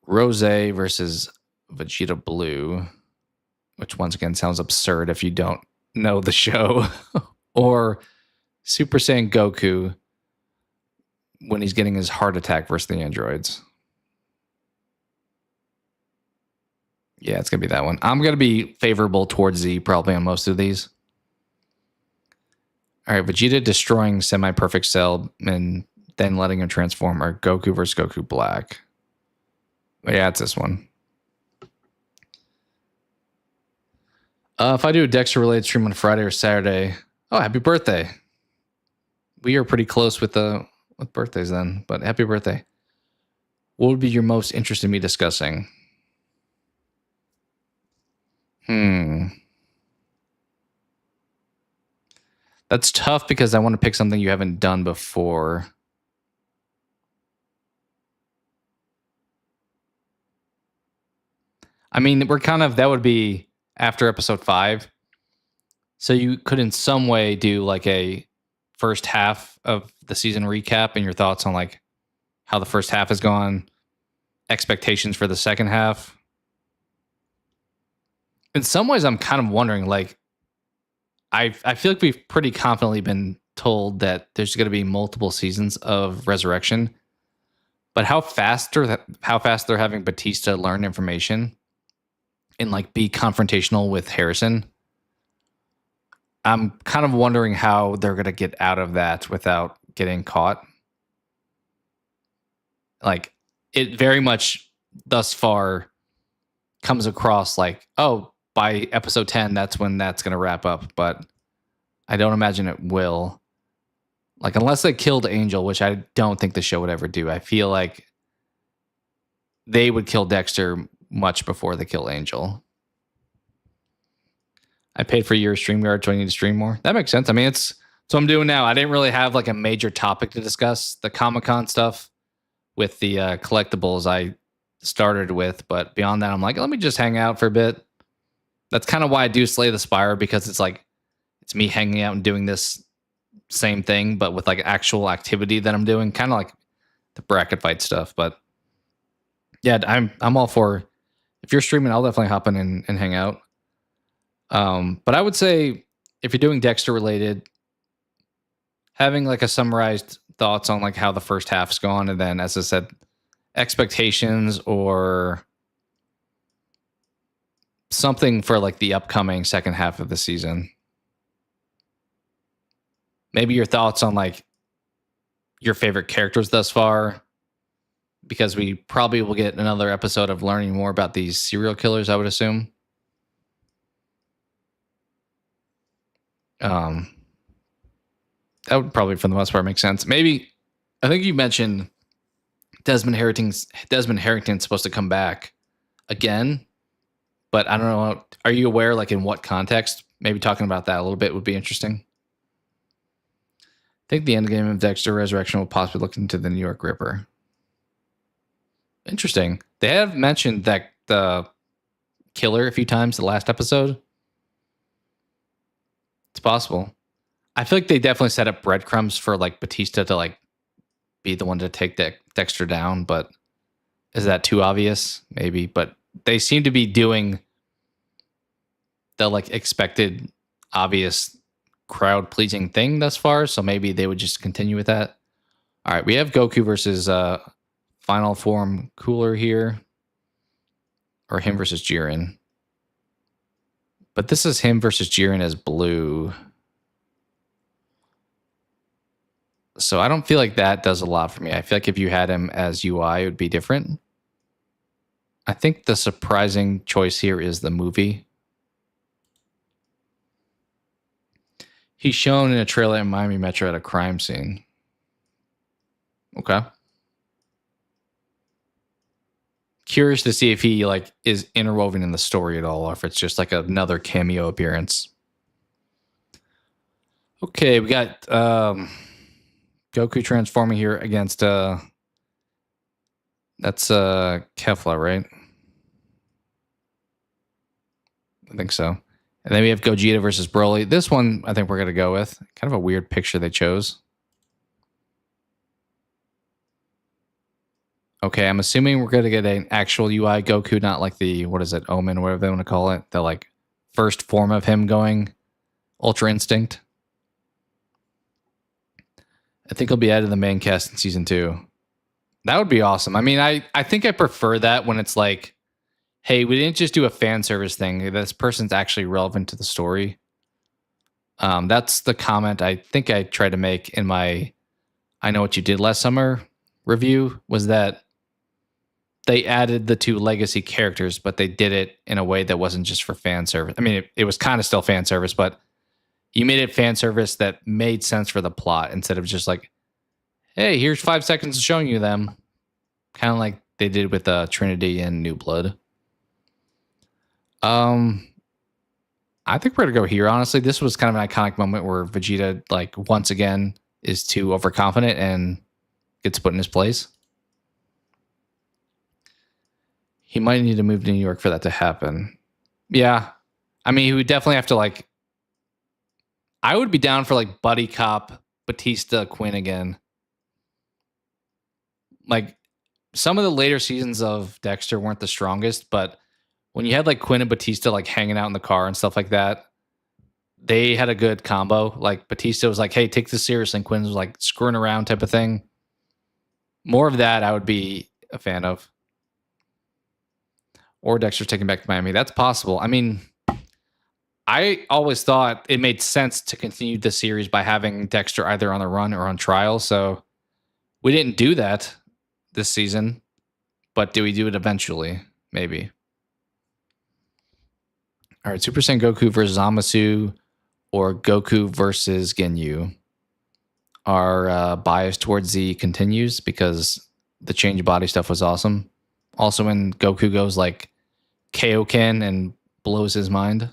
Rose versus Vegeta Blue, which once again sounds absurd if you don't know the show. Or Super Saiyan Goku when he's getting his heart attack versus the androids. Yeah, it's going to be that one. I'm going to be favorable towards Z probably on most of these. All right, Vegeta destroying Semi-Perfect Cell and then letting him transform, or Goku versus Goku Black. But yeah, it's this one. If I do a Dexter-related stream on Friday or Saturday, oh, happy birthday. We are pretty close with birthdays then, but happy birthday. What would be your most interest in me discussing? That's tough because I want to pick something you haven't done before. I mean, we're kind of, that would be after episode 5. So you could in some way do like a first half of the season recap and your thoughts on like how the first half has gone, expectations for the second half. In some ways, I'm kind of wondering, like, I feel like we've pretty confidently been told that there's going to be multiple seasons of Resurrection, but how fast they're having Batista learn information and like be confrontational with Harrison. I'm kind of wondering how they're going to get out of that without getting caught. Like, it very much thus far comes across like, oh, by episode 10, that's when that's going to wrap up. But I don't imagine it will. Like, unless they killed Angel, which I don't think the show would ever do. I feel like they would kill Dexter much before they kill Angel. I paid for your StreamYard, so I need to stream more. That makes sense. I mean, it's what I'm doing now. I didn't really have like a major topic to discuss. The Comic-Con stuff with the collectibles I started with, but beyond that, I'm like, let me just hang out for a bit. That's kind of why I do Slay the Spire, because it's like, it's me hanging out and doing this same thing, but with like actual activity that I'm doing, kind of like the bracket fight stuff. But yeah, I'm all for, if you're streaming, I'll definitely hop in and hang out. But I would say if you're doing Dexter related, having like a summarized thoughts on like how the first half's gone, and then, as I said, expectations or something for like the upcoming second half of the season. Maybe your thoughts on like your favorite characters thus far, because we probably will get another episode of learning more about these serial killers, I would assume. That would probably, for the most part, make sense. Maybe, I think you mentioned Desmond Harrington's supposed to come back again, but I don't know. Are you aware, like, in what context? Maybe talking about that a little bit would be interesting. I think the end game of Dexter Resurrection will possibly look into the New York Ripper. Interesting. They have mentioned that the killer a few times the last episode. It's possible. I feel like they definitely set up breadcrumbs for like Batista to like be the one to take Dexter down, but is that too obvious? Maybe, but they seem to be doing the like expected, obvious, crowd pleasing thing thus far. So maybe they would just continue with that. All right, we have Goku versus Final Form Cooler here, or him versus Jiren. But this is him versus Jiren as blue. So I don't feel like that does a lot for me. I feel like if you had him as UI, it would be different. I think the surprising choice here is the movie. He's shown in a trailer in Miami Metro at a crime scene. Okay. Curious to see if he like is interwoven in the story at all, or if it's just like another cameo appearance. Okay, we got Goku transforming here against that's Kefla, right? I think so. And then we have Gogeta versus Broly. This one I think we're gonna go with. Kind of a weird picture they chose. Okay, I'm assuming we're gonna get an actual UI Goku, not like the what is it, Omen, whatever they want to call it, the like first form of him going Ultra Instinct. I think he'll be added to the main cast in season 2. That would be awesome. I mean, I think I prefer that when it's like, hey, we didn't just do a fan service thing. This person's actually relevant to the story. That's the comment I think I tried to make in my I Know What You Did Last Summer review, was that they added the 2 legacy characters, but they did it in a way that wasn't just for fan service. I mean, it was kind of still fan service, but you made it fan service that made sense for the plot instead of just like, hey, here's 5 seconds of showing you them. Kind of like they did with Trinity and New Blood. I think we're gonna go here. Honestly, this was kind of an iconic moment where Vegeta, like, once again, is too overconfident and gets put in his place. He might need to move to New York for that to happen. Yeah, I mean, he would definitely have to like. I would be down for like buddy cop Batista Quinn again. Like, some of the later seasons of Dexter weren't the strongest, but when you had like Quinn and Batista like hanging out in the car and stuff like that, they had a good combo. Like Batista was like, hey, take this seriously, and Quinn was like screwing around type of thing. More of that I would be a fan of. Or Dexter taking back to Miami. That's possible. I mean, I always thought it made sense to continue the series by having Dexter either on the run or on trial. So we didn't do that this season, but do we do it eventually? Maybe. All right, Super Saiyan Goku versus Zamasu or Goku versus Ginyu. Our bias towards Z continues because the change body stuff was awesome. Also, when Goku goes like Kaioken and blows his mind.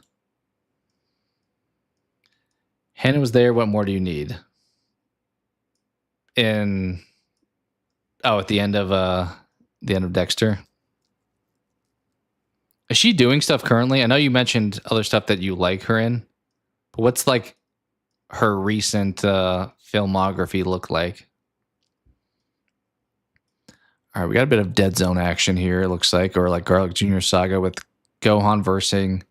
Hannah was there. What more do you need? At the end of Dexter. Is she doing stuff currently? I know you mentioned other stuff that you like her in, but what's like her recent filmography look like? All right, we got a bit of Dead Zone action here, it looks like, or like Garlic Jr. saga with Gohan versing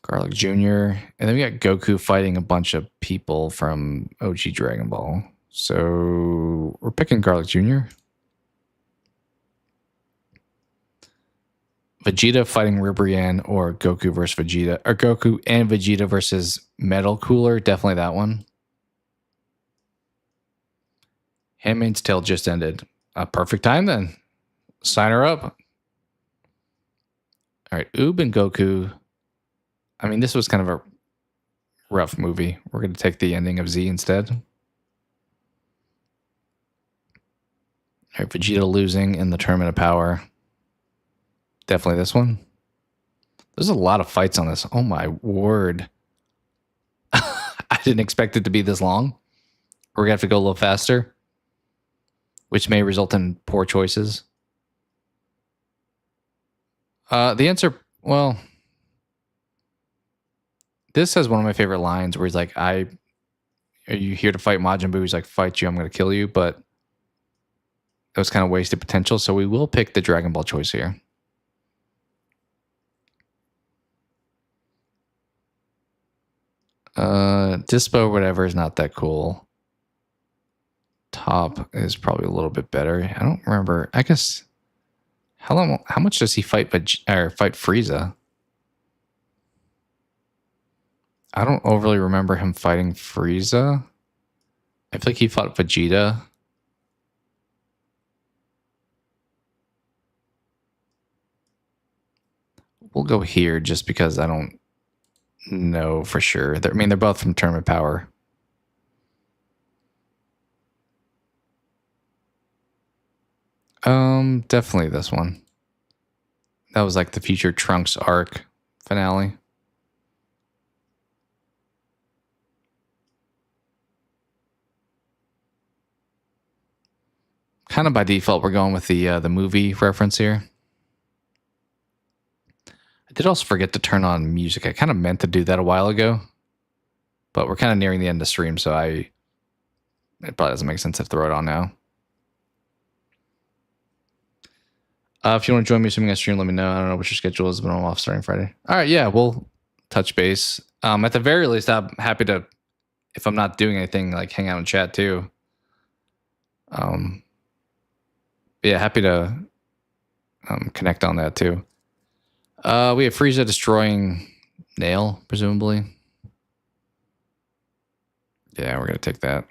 Garlic Jr. And then we got Goku fighting a bunch of people from OG Dragon Ball. So we're picking Garlic Jr. Vegeta fighting Ribrianne or Goku versus Vegeta, or Goku and Vegeta versus Metal Cooler. Definitely that one. Handmaid's Tale just ended. A perfect time then. Sign her up. All right, Oob and Goku. I mean, this was kind of a rough movie. We're going to take the ending of Z instead. All right, Vegeta losing in the Tournament of Power. Definitely this one. There's a lot of fights on this. Oh my word. I didn't expect it to be this long. We're going to have to go a little faster, which may result in poor choices. The answer, well, this has one of my favorite lines where he's like, are you here to fight Majin Buu? He's like, fight you, I'm going to kill you. But it was kind of wasted potential. So we will pick the Dragon Ball choice here. Dispo, whatever, is not that cool. Top is probably a little bit better. I don't remember. I guess how much does he fight fight Frieza? I don't overly remember him fighting Frieza. I feel like he fought Vegeta. We'll go here just because I don't know for sure. I mean, they're both from Tournament Power. Definitely this one. That was like the Future Trunks arc finale. Kind of by default, we're going with the movie reference here. I did also forget to turn on music. I kind of meant to do that a while ago, but we're kind of nearing the end of the stream, so it probably doesn't make sense to throw it on now. If you want to join me assuming I stream, let me know. I don't know what your schedule is, but I'm off starting Friday. All right, yeah, we'll touch base. At the very least, I'm happy to, if I'm not doing anything, like hang out and chat too. Yeah, happy to connect on that too. We have Frieza destroying Nail, presumably. Yeah, we're gonna take that.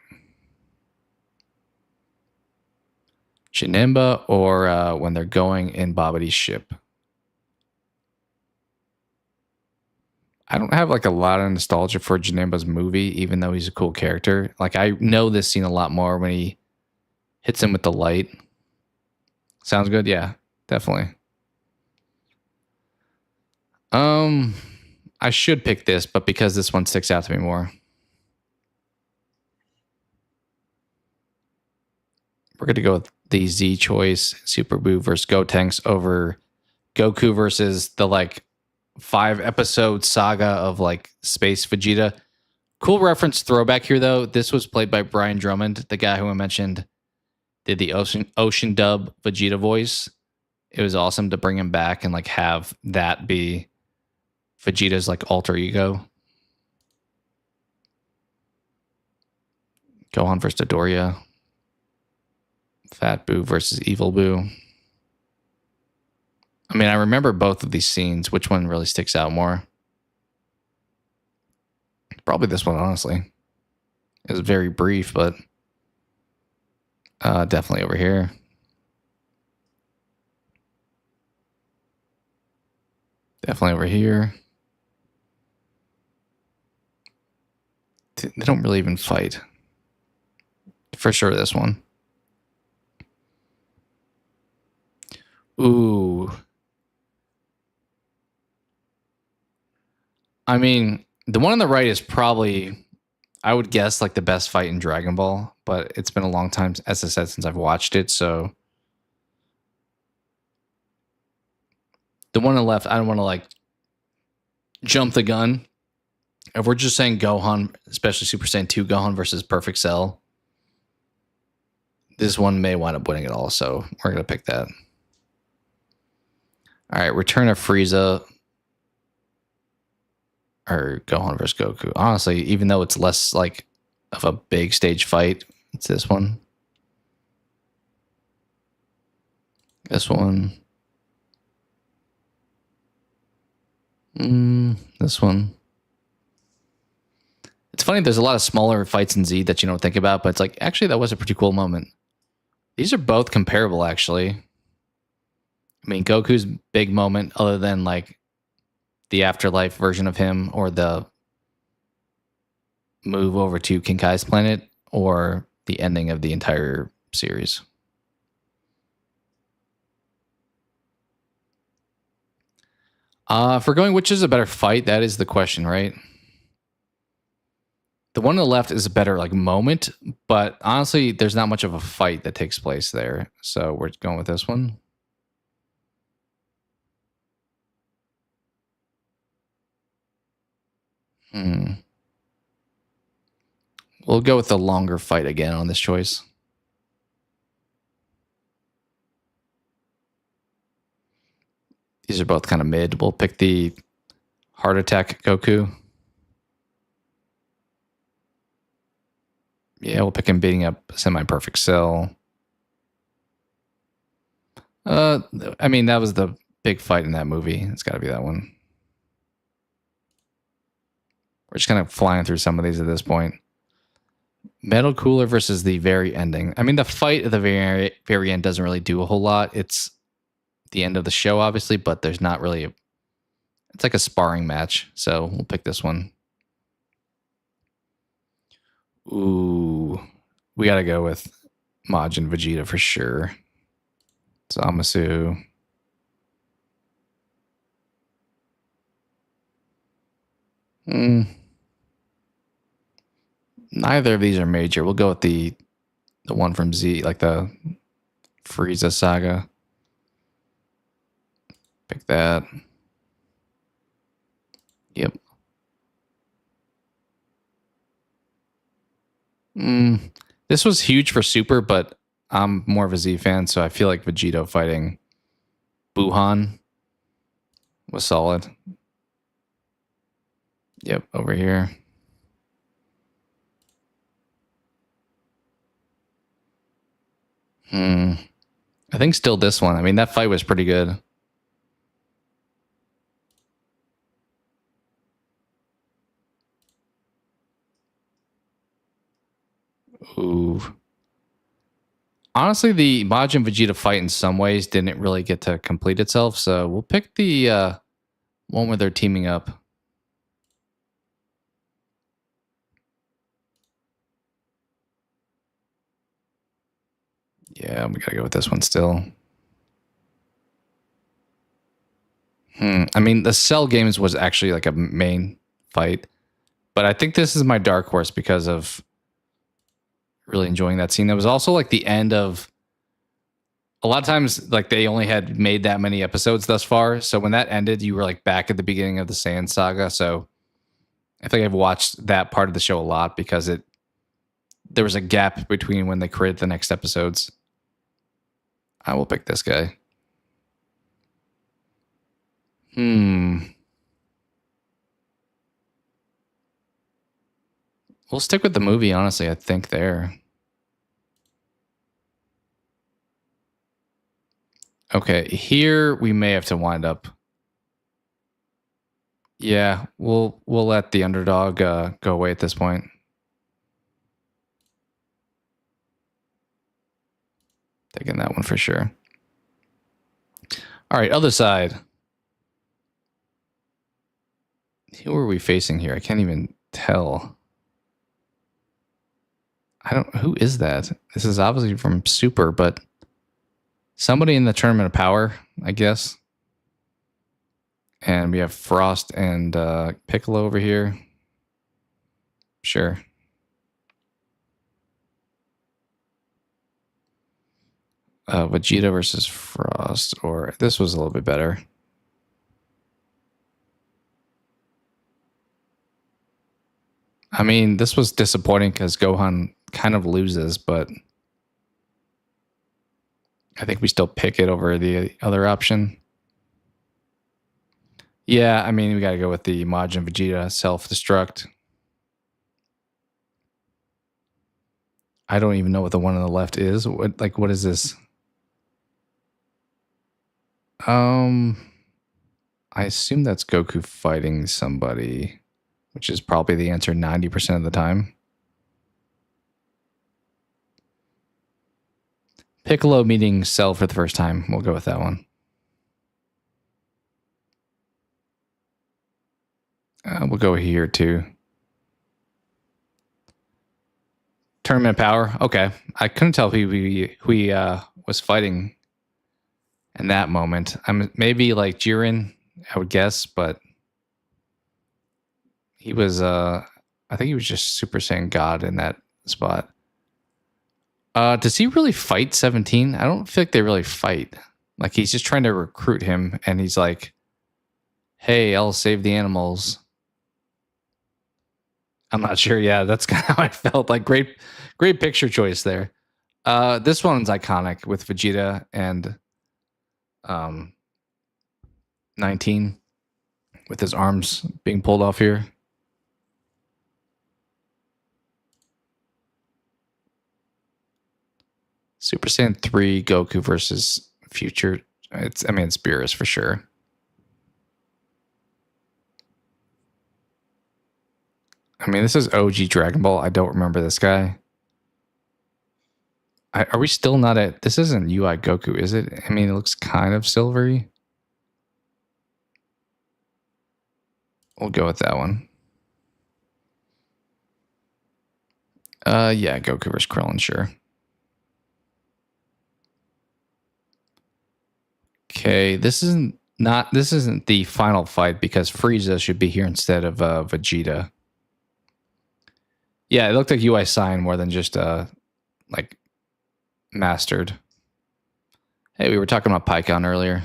Janemba or when they're going in Babidi's ship. I don't have like a lot of nostalgia for Janemba's movie, even though he's a cool character. Like I know this scene a lot more when he hits him with the light. Sounds good? Yeah, definitely. I should pick this, but because this one sticks out to me more. We're going to go with the Z choice, Super Buu versus Gotenks over Goku versus the like 5-episode saga of like Space Vegeta. Cool reference throwback here though. This was played by Brian Drummond, the guy who I mentioned did the Ocean dub Vegeta voice. It was awesome to bring him back and like have that be Vegeta's like alter ego. Gohan versus Dodoria. Fat Buu versus Evil Buu. I mean, I remember both of these scenes. Which one really sticks out more? Probably this one, honestly. It was very brief, but definitely over here. Definitely over here. They don't really even fight. For sure, this one. Ooh. I mean, the one on the right is probably, I would guess, like the best fight in Dragon Ball, but it's been a long time, as I said, since I've watched it, so. The one on the left, I don't want to like jump the gun. If we're just saying Gohan, especially Super Saiyan 2 Gohan versus Perfect Cell, this one may wind up winning it all, so we're going to pick that. All right, Return of Frieza or Gohan versus Goku. Honestly, even though it's less like of a big stage fight, it's this one. This one. This one. It's funny, there's a lot of smaller fights in Z that you don't think about, but it's like, actually, that was a pretty cool moment. These are both comparable, actually. I mean, Goku's big moment, other than like the afterlife version of him or the move over to King Kai's planet or the ending of the entire series. If we're going, which is a better fight, that is the question, right? The one on the left is a better like moment, but honestly, there's not much of a fight that takes place there. So we're going with this one. We'll go with the longer fight again on this choice. These are both kind of mid. We'll pick the Heart Attack Goku. Yeah, we'll pick him beating up Semi-Perfect Cell. I mean, that was the big fight in that movie. It's got to be that one. We're just kind of flying through some of these at this point. Metal Cooler versus the very ending. I mean, the fight at the very end doesn't really do a whole lot. It's the end of the show, obviously, but there's not really it's like a sparring match. So we'll pick this one. Ooh, we got to go with Majin Vegeta for sure. Zamasu. Neither of these are major. We'll go with the one from Z, like the Frieza saga. Pick that. Yep. This was huge for Super, but I'm more of a Z fan, so I feel like Vegito fighting Buhan was solid. Yep, over here. I think still this one. I mean, that fight was pretty good. Ooh. Honestly, the Majin Vegeta fight in some ways didn't really get to complete itself, so we'll pick the one where they're teaming up. Yeah, we gotta go with this one still. I mean, the Cell games was actually like a main fight, but I think this is my dark horse because of really enjoying that scene. It was also like the end of a lot of times, like they only had made that many episodes thus far. So when that ended, you were like back at the beginning of the Saiyan saga. So I think I've watched that part of the show a lot because there was a gap between when they created the next episodes. I will pick this guy. We'll stick with the movie, honestly, I think there. Okay, here we may have to wind up. Yeah, we'll let the underdog go away at this point. Taking that one for sure. All right, other side. Who are we facing here? I can't even tell. Who is that? This is obviously from Super, but somebody in the Tournament of Power, I guess. And we have Frost and Piccolo over here. Sure. Vegeta versus Frost, or this was a little bit better. I mean, this was disappointing because Gohan kind of loses, but I think we still pick it over the other option. Yeah, I mean, we got to go with the Majin Vegeta self-destruct. I don't even know what the one on the left is. What is this? I assume that's Goku fighting somebody, which is probably the answer 90% of the time. Piccolo meeting Cell for the first time. We'll go with that one. We'll go here too. Tournament of Power. Okay, I couldn't tell who he was fighting in that moment. Maybe like Jiren, I would guess, but he was. I think he was just Super Saiyan God in that spot. Does he really fight 17? I don't feel like they really fight. Like he's just trying to recruit him, and he's like, "Hey, I'll save the animals." I'm not sure. Yeah, that's kind of how I felt. Like great picture choice there. This one's iconic with Vegeta and 19 with his arms being pulled off here. Super Saiyan 3 Goku versus Future. It's Beerus for sure. I mean, this is OG Dragon Ball. I don't remember this guy. Are we still not at... This isn't UI Goku, is it? I mean, it looks kind of silvery. We'll go with that one. Yeah, Goku versus Krillin, sure. Okay, this isn't the final fight because Frieza should be here instead of Vegeta. Yeah, it looked like UI Sign more than just like mastered. Hey, we were talking about PyCon earlier.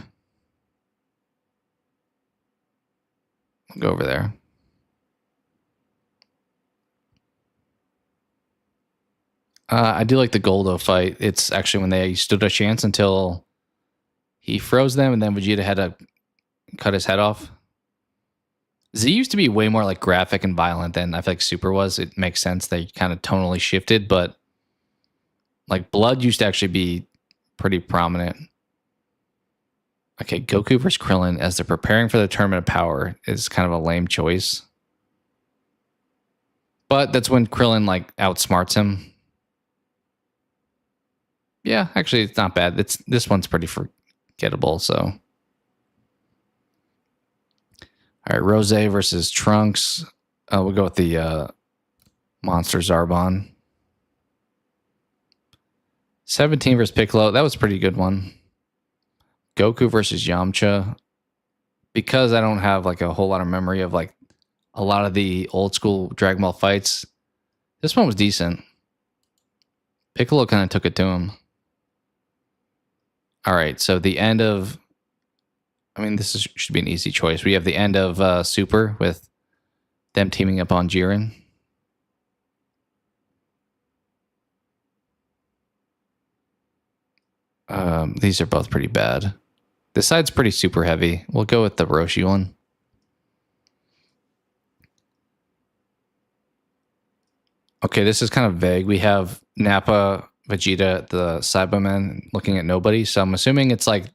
I'll go over there. I do like the Goldo fight. It's actually when they stood a chance until he froze them, and then Vegeta had to cut his head off. Z used to be way more like graphic and violent than I feel like Super was. It makes sense. They kind of tonally shifted, but like Blood used to actually be pretty prominent. Okay, Goku versus Krillin as they're preparing for the Tournament of Power is kind of a lame choice. But that's when Krillin like outsmarts him. Yeah, actually, it's not bad. This one's pretty forgettable, so. All right, Rose versus Trunks. We'll go with the Monster Zarbon. 17 versus Piccolo. That was a pretty good one. Goku versus Yamcha. Because I don't have like a whole lot of memory of like a lot of the old school Dragon Ball fights, this one was decent. Piccolo kind of took it to him. All right, so the end of... I mean, should be an easy choice. We have the end of Super with them teaming up on Jiren. These are both pretty bad. This side's pretty super heavy. We'll go with the Roshi one. Okay, this is kind of vague. We have Nappa, Vegeta, the Cybermen looking at nobody. So I'm assuming it's like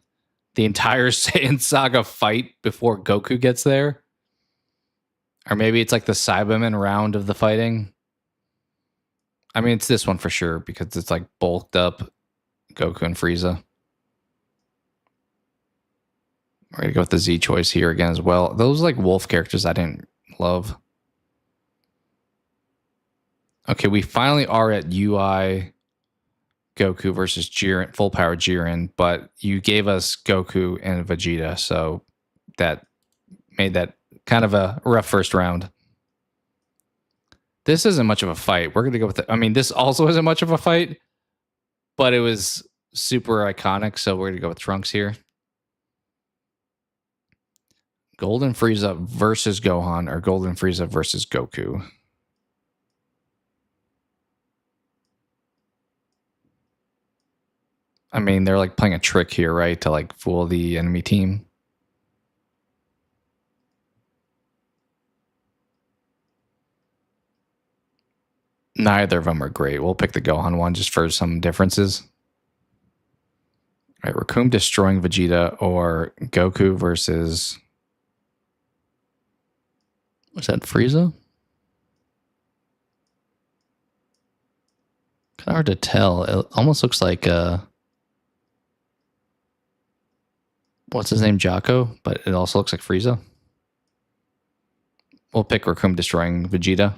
the entire Saiyan Saga fight before Goku gets there. Or maybe it's like the Cybermen round of the fighting. I mean, it's this one for sure because it's like bulked up Goku and Frieza. We're going to go with the Z choice here again as well. Those like wolf characters I didn't love. Okay, we finally are at UI Goku versus Jiren, full power Jiren, but you gave us Goku and Vegeta, so that made that kind of a rough first round. This isn't much of a fight. We're going to go with I mean, this also isn't much of a fight, but it was super iconic, so we're going to go with Trunks here. Golden Frieza versus Gohan or Golden Frieza versus Goku. I mean, they're like playing a trick here, right? To like fool the enemy team. Neither of them are great. We'll pick the Gohan one just for some differences. All right, Raccoon destroying Vegeta or Goku versus... What's that, Frieza? Kind of hard to tell. It almost looks like... what's his name? Jocko, but it also looks like Frieza. We'll pick Raccoon destroying Vegeta.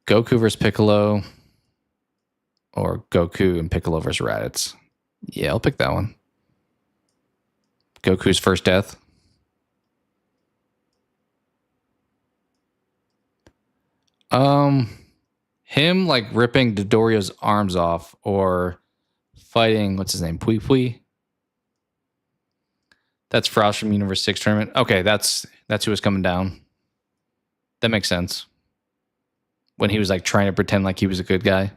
Goku versus Piccolo. Or Goku and Piccolo versus Raditz. Yeah, I'll pick that one. Goku's first death. Him like ripping Dodorio's arms off or fighting, what's his name? Pui Pui. That's Frost from Universe 6 tournament. Okay, that's who was coming down. That makes sense. When he was like trying to pretend like he was a good guy.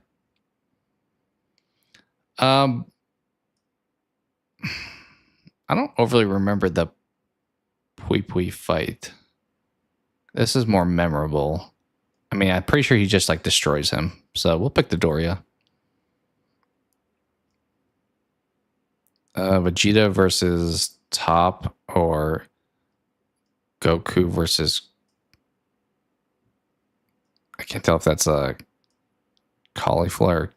I don't overly remember the Pui Pui fight. This is more memorable. I mean, I'm pretty sure he just like destroys him. So we'll pick the Doria. Vegeta versus Top or Goku versus... I can't tell if that's a cauliflower or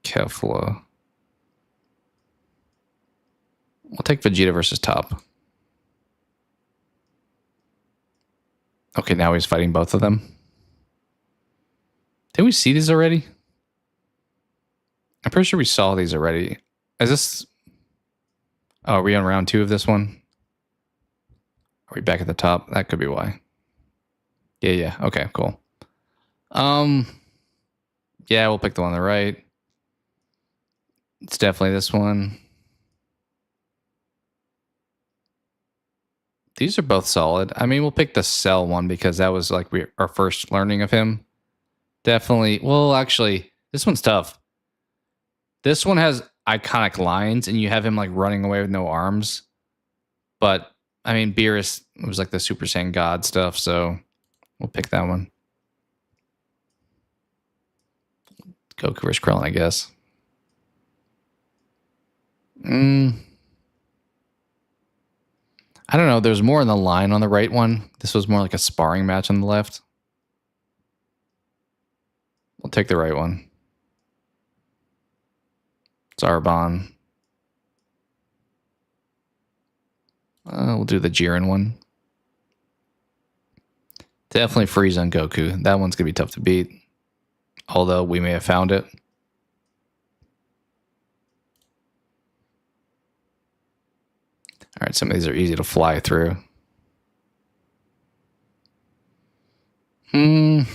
Kefla. We'll take Vegeta versus Top. Okay, now he's fighting both of them. Did we see these already? I'm pretty sure we saw these already. Is this... Oh, are we on round 2 of this one? Are we back at the top? That could be why. Yeah. Okay, cool. Yeah, we'll pick the one on the right. It's definitely this one. These are both solid. I mean, we'll pick the Cell one because that was like our first learning of him. Definitely. Well, actually, this one's tough. This one has iconic lines, and you have him like running away with no arms. But I mean, Beerus was like the Super Saiyan God stuff, so we'll pick that one. Goku versus Krillin, I guess. I don't know. There's more in the line on the right one. This was more like a sparring match on the left. We'll take the right one. Zarbon. We'll do the Jiren one. Definitely Frieza and Goku. That one's going to be tough to beat. Although we may have found it. All right, some of these are easy to fly through. I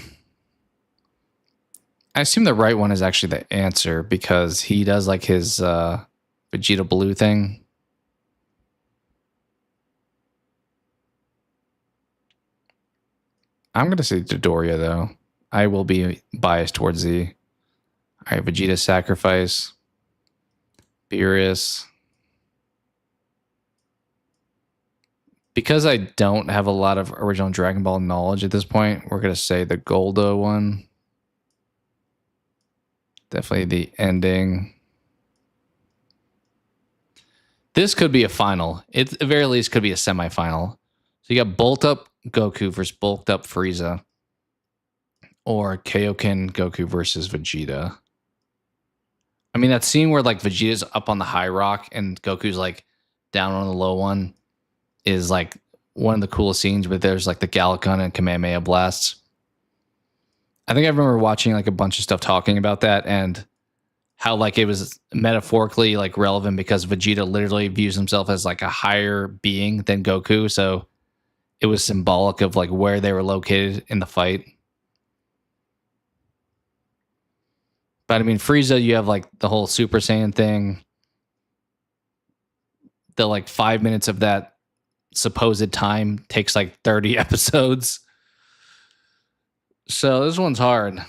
assume the right one is actually the answer because he does like his Vegeta Blue thing. I'm going to say Dodoria, though. I will be biased towards Z. All right, Vegeta Sacrifice. Beerus. Because I don't have a lot of original Dragon Ball knowledge at this point, we're going to say the Goldo one. Definitely the ending. This could be a final. It, at the very least, could be a semifinal. So you got Bolt Up Goku versus Bulked Up Frieza. Or Kaioken Goku versus Vegeta. I mean, that scene where like Vegeta's up on the high rock and Goku's like down on the low one is like one of the coolest scenes, but there's like the Galacon and Kamehameha blasts. I think I remember watching like a bunch of stuff talking about that and how like it was metaphorically like relevant because Vegeta literally views himself as like a higher being than Goku. So it was symbolic of like where they were located in the fight. But I mean, Frieza, you have like the whole Super Saiyan thing. The like 5 minutes of that supposed time takes like 30 episodes. So this one's hard.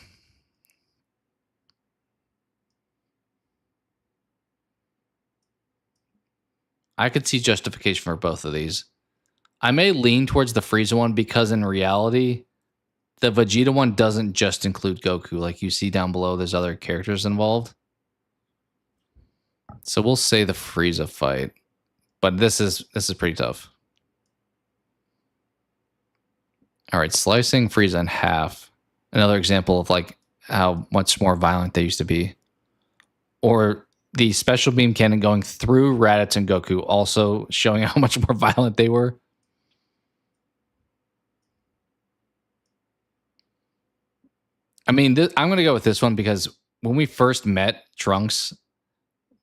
I could see justification for both of these. I may lean towards the Frieza one because in reality, the Vegeta one doesn't just include Goku. Like you see down below, there's other characters involved. So we'll say the Frieza fight. But this is pretty tough. All right, slicing Frieza in half. Another example of like how much more violent they used to be. Or the special beam cannon going through Raditz and Goku, also showing how much more violent they were. I mean, I'm going to go with this one because when we first met Trunks,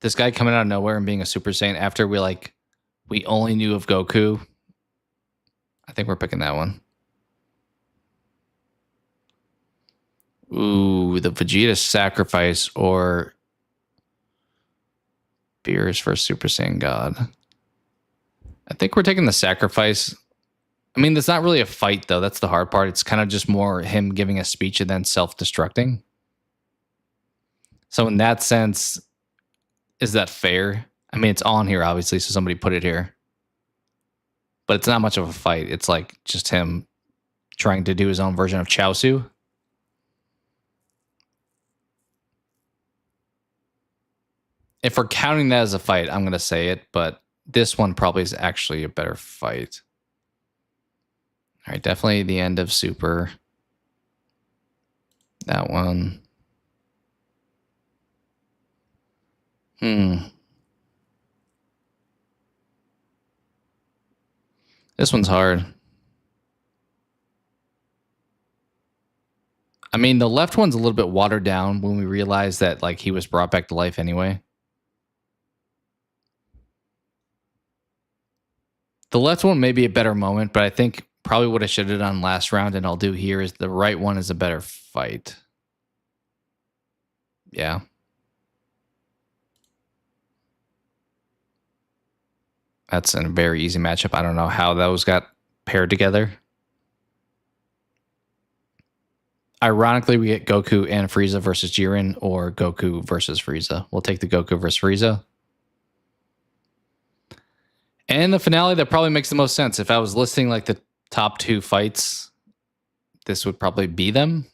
this guy coming out of nowhere and being a Super Saiyan after we only knew of Goku. I think we're picking that one. Ooh, the Vegeta Sacrifice or Beerus versus Super Saiyan God. I think we're taking the Sacrifice. I mean, it's not really a fight, though. That's the hard part. It's kind of just more him giving a speech and then self-destructing. So in that sense, is that fair? I mean, it's on here, obviously, so somebody put it here. but it's not much of a fight. It's like just him trying to do his own version of Chaosu. If we're counting that as a fight, I'm going to say it, but this one probably is actually a better fight. All right, definitely the end of Super. That one. This one's hard. I mean, the left one's a little bit watered down when we realize that like he was brought back to life anyway. The left one may be a better moment, but I think probably what I should have done last round and I'll do here is the right one is a better fight. Yeah. That's a very easy matchup. I don't know how those got paired together. Ironically, we get Goku and Frieza versus Jiren or Goku versus Frieza. We'll take the Goku versus Frieza. And the finale, that probably makes the most sense. If I was listing like the top 2 fights, this would probably be them.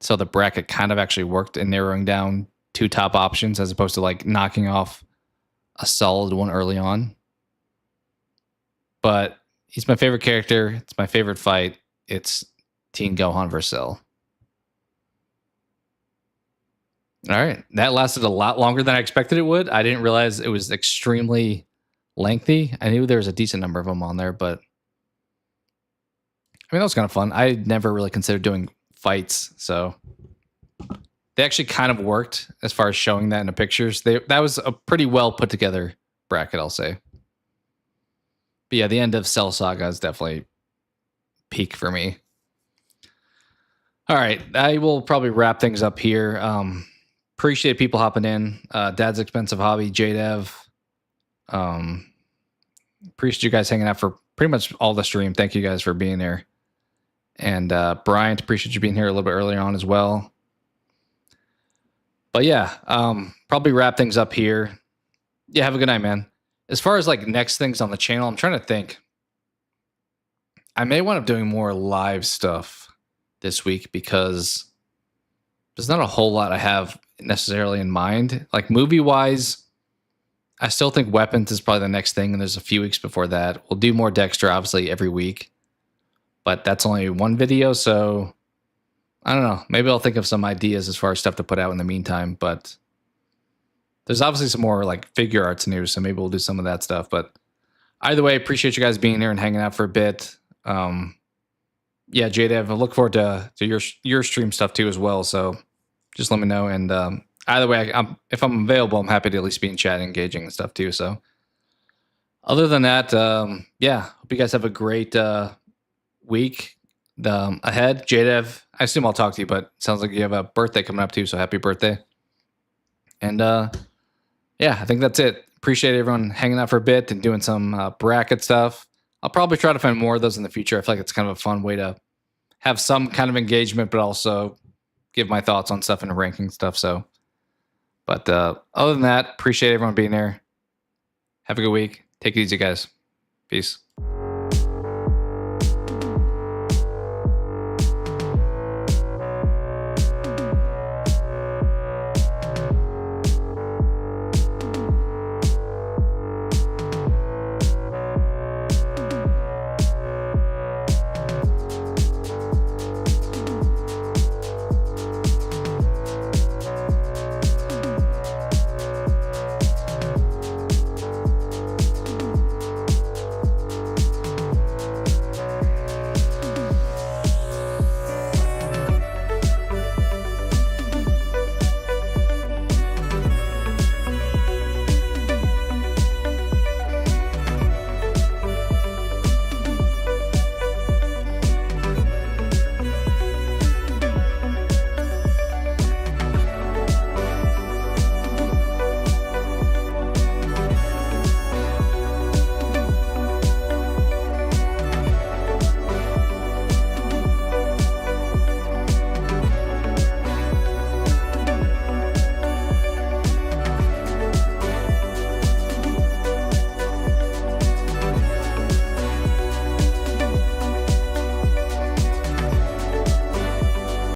So the bracket kind of actually worked in narrowing down 2 top options as opposed to like knocking off a solid one early on. But he's my favorite character. It's my favorite fight. It's Teen Gohan vs. Cell. All right. That lasted a lot longer than I expected it would. I didn't realize it was extremely lengthy. I knew there was a decent number of them on there, but I mean, that was kind of fun. I never really considered doing fights, so they actually kind of worked as far as showing that in the pictures. That was a pretty well put together bracket, I'll say. But yeah, the end of Cell Saga is definitely peak for me. All right, I will probably wrap things up here. Appreciate people hopping in. Dad's Expensive Hobby, JDev. Appreciate you guys hanging out for pretty much all the stream. Thank you guys for being there. And Bryant, appreciate you being here a little bit earlier on as well. But yeah, probably wrap things up here. Yeah, have a good night, man. As far as like next things on the channel, I'm trying to think. I may wind up doing more live stuff this week because there's not a whole lot I have necessarily in mind. Like movie-wise, I still think Weapons is probably the next thing, and there's a few weeks before that. We'll do more Dexter, obviously, every week. But that's only one video, so I don't know. Maybe I'll think of some ideas as far as stuff to put out in the meantime, but there's obviously some more like Figuarts news, so maybe we'll do some of that stuff. But either way, appreciate you guys being here and hanging out for a bit. Yeah, JDev, I look forward to your stream stuff too as well, so just let me know. And either way, if I'm available, I'm happy to at least be in chat and engaging and stuff too. So other than that, yeah, hope you guys have a great week ahead. JDev, I assume I'll talk to you, but it sounds like you have a birthday coming up too, so happy birthday. And yeah, I think that's it. Appreciate everyone hanging out for a bit and doing some bracket stuff. I'll probably try to find more of those in the future. I feel like it's kind of a fun way to have some kind of engagement, but also give my thoughts on stuff and the ranking stuff. So, but other than that, appreciate everyone being there. Have a good week. Take it easy, guys. Peace.